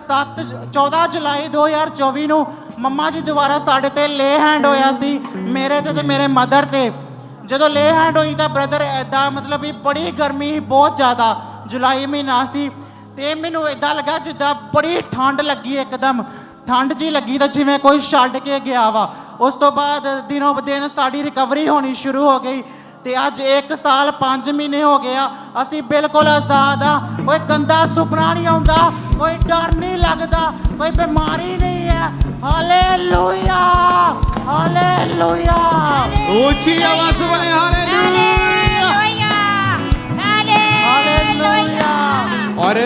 14 ਜੁਲਾਈ 2024 ਨੂੰ ਮੰਮਾ ਜੀ ਦੁਆਰਾ ਸਾਡੇ ਤੇ ਲੇ ਹੈਂਡ ਹੋਇਆ ਸੀ, ਮੇਰੇ ਤੇ ਮੇਰੇ ਮਦਰ ਤੇ। ਜਦੋਂ ਲੇ ਹੈਂਡ ਹੋਈ ਤਾਂ ਬ੍ਰਦਰ ਐਦਾਂ ਮਤਲਬ ਵੀ ਬੜੀ ਗਰਮੀ ਸੀ, ਬਹੁਤ ਜ਼ਿਆਦਾ, ਜੁਲਾਈ ਮਹੀਨਾ ਸੀ। ਤੇ ਮੈਨੂੰ ਇਦਾਂ ਲੱਗਾ ਜਿੱਦਾਂ ਬੜੀ ਠੰਡ ਲੱਗੀ, ਇੱਕਦਮ ਠੰਡ ਜੀ ਲੱਗੀ ਤਾਂ ਜਿਵੇਂ ਕੋਈ ਛੱਡ ਕੇ ਗਿਆ ਵਾ। ਉਸ ਤੋਂ ਬਾਅਦ ਦਿਨੋਂ ਦਿਨ ਸਾਡੀ ਰਿਕਵਰੀ ਹੋਣੀ ਸ਼ੁਰੂ ਹੋ ਗਈ। ਤੇ ਅੱਜ 1 ਸਾਲ 5 ਮਹੀਨੇ ਹੋ ਗਿਆ, ਅਸੀਂ ਬਿਲਕੁਲ ਆਜ਼ਾਦ ਆ। ਕੋਈ ਗੰਦਾ ਸੁਪਨਾ ਨਹੀਂ ਆਉਂਦਾ, ਕੋਈ ਡਰ ਨਹੀਂ ਲੱਗਦਾ, ਕੋਈ ਬਿਮਾਰੀ ਨਹੀਂ ਹੈ। Hallelujah, hallelujah. ऊंची आवाज से बोले हालेलुया, हालेलुया। और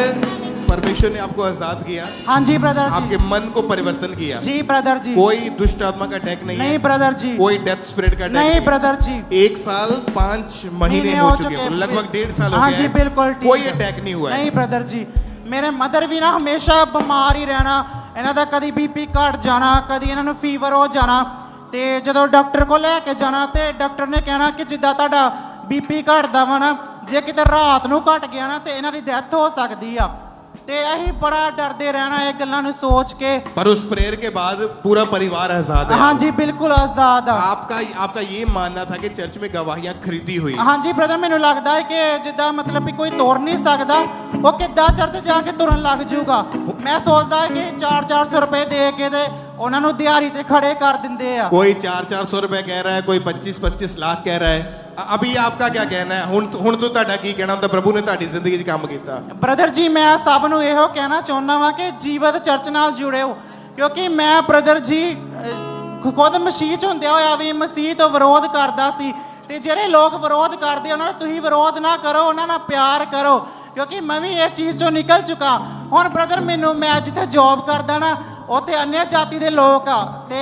परमेश्वर ने आपको आजाद किया। हाँ जी ब्रदर जी। आपके मन को परिवर्तन किया। जी ब्रदर जी। कोई दुष्ट आत्मा का अटैक नहीं नहीं है ब्रदर जी। कोई डेथ स्पिरिट का अटैक नहीं ब्रदर जी। 1 साल 5 महीने हो चुके हैं, लगभग 1.5 साल हो हाँ गया जी है। बिल्कुल ठीक कोई है। अटैक नहीं हुआ है। नहीं ब्रदर जी। ਮੇਰੇ ਮਦਰ ਵੀ ਨਾ ਹਮੇਸ਼ਾ ਬਿਮਾਰ ਹੀ ਰਹਿਣਾ, ਇਹਨਾਂ ਦਾ ਕਦੀ ਬੀਪੀ ਘਟ ਜਾਣਾ, ਕਦੀ ਇਹਨਾਂ ਨੂੰ ਫੀਵਰ ਹੋ ਜਾਣਾ। ਤੇ ਜਦੋਂ ਡਾਕਟਰ ਕੋਲ ਲੈ ਕੇ ਜਾਣਾ ਤੇ ਡਾਕਟਰ ਨੇ ਕਹਿਣਾ ਕਿ ਜਿੱਦਾਂ ਤੁਹਾਡਾ ਬੀਪੀ ਘਟਦਾ ਵਾ ਨਾ, ਜੇ ਕਿਤੇ ਰਾਤ ਨੂੰ ਘਟ ਗਿਆ ਨਾ ਤੇ ਇਹਨਾਂ ਦੀ ਡੈਥ ਹੋ ਸਕਦੀ ਆ। ਤੇ ਅਸੀਂ ਬੜਾ ਡਰਦੇ ਰਹਿਣਾ ਇਹ ਗੱਲਾਂ ਨੂੰ ਸੋਚ ਕੇ। पर उस प्रेयर के बाद पूरा परिवार आजाद है। हाँ जी बिल्कुल आजाद आ। आपका ये मानना था कि चर्च में गवाहियां खरीदी हुई। हाँ जी ब्रदर ਮੈਨੂੰ ਲੱਗਦਾ ਹੈ ਕਿ ਜਿੱਦਾਂ ਮਤਲਬ ਵੀ ਕੋਈ ਤੁਰ ਨਹੀਂ ਸਕਦਾ, ਉਹ ਕਿੱਦਾਂ ਚਰਚ ਜਾ ਕੇ ਤੁਰਨ ਲੱਗ ਜਾਊਗਾ। ਮੈਂ ਸੋਚਦਾ ਕਿ 400 ਰੁਪਏ ਦੇ ਕੇ ਤੇ ਉਹਨਾਂ ਨੂੰ ਦਿਹਾੜੀ ਤੇ ਖੜੇ ਕਰ ਦਿੰਦੇ ਆ। कोई 400 रुपए कह रहा है, कोई 25 लाख कह रहा है। अभी आपका क्या कहना है? ਹੁਣ ਤੋਂ ਤੁਹਾਡਾ ਕੀ ਕਹਿਣਾ ਹੁੰਦਾ? ਪ੍ਰਭੂ ਨੇ ਤੁਹਾਡੀ ਜ਼ਿੰਦਗੀ 'ਚ ਕੰਮ ਕੀਤਾ। ਬ੍ਰਦਰ ਜੀ ਮੈਂ ਸਭ ਨੂੰ ਇਹੋ ਕਹਿਣਾ ਚਾਹੁੰਦਾ ਵਾਂ ਕਿ ਜੀਵਤ ਚਰਚ ਨਾਲ ਜੁੜਿਓ, ਕਿਉਂਕਿ ਮੈਂ ਬ੍ਰਦਰ ਜੀ ਖੁਦ ਮਸੀਹ 'ਚ ਹੁੰਦਿਆਂ ਹੋਇਆ ਵੀ ਮਸੀਹ ਤੋਂ ਵਿਰੋਧ ਕਰਦਾ ਸੀ। ਤੇ ਜਿਹੜੇ ਲੋਕ ਵਿਰੋਧ ਕਰਦੇ ਉਹਨਾਂ ਨੂੰ ਤੁਸੀਂ ਵਿਰੋਧ ਨਾ ਕਰੋ, ਉਹਨਾਂ ਨਾਲ ਪਿਆਰ ਕਰੋ, ਕਿਉਂਕਿ ਮੈਂ ਵੀ ਇਹ ਚੀਜ਼ ਤੋਂ ਨਿਕਲ ਚੁੱਕਾ। ਹੁਣ ਬ੍ਰਦਰ ਮੈਂ ਜਿੱਥੇ ਜੌਬ ਕਰਦਾ ਨਾ, ਉੱਥੇ ਅਨਿਆ ਜਾਤੀ ਦੇ ਲੋਕ ਆ ਤੇ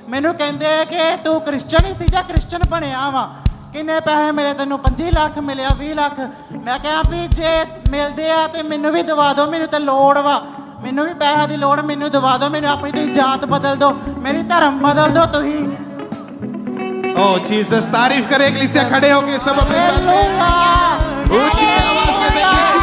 ਮੈਨੂੰ ਕਹਿੰਦੇ ਕਿ ਤੂੰ ਕ੍ਰਿਸਚਨ ਹੀ ਸੀ ਜਾਂ ਕ੍ਰਿਸਚਨ ਬਣਿਆ ਵਾ, ਕਿੰਨੇ ਪੈਸੇ ਮਿਲੇ ਤੈਨੂੰ? 25 ਲੱਖ ਮਿਲਿਆ, 20 ਲੱਖ। ਮੈਂ ਕਿਹਾ ਵੀ ਜੇ ਮਿਲਦੇ ਆ ਤੇ ਮੈਨੂੰ ਵੀ ਦਵਾ ਦਿਓ, ਮੈਨੂੰ ਤੇ ਲੋੜ ਵਾ, ਮੈਨੂੰ ਵੀ ਪੈਸਿਆਂ ਦੀ ਲੋੜ, ਮੈਨੂੰ ਦਵਾ ਦਿਓ, ਮੈਨੂੰ ਆਪਣੀ ਤੁਸੀਂ ਜਾਤ ਬਦਲ ਦਿਓ, ਮੇਰੀ ਧਰਮ ਬਦਲ ਦਿਓ ਤੁਸੀਂ। ओह जीसस, तारीफ करें, कलीसिया खड़े होके सब अपने साथ में ऊंची आवाज में देंगे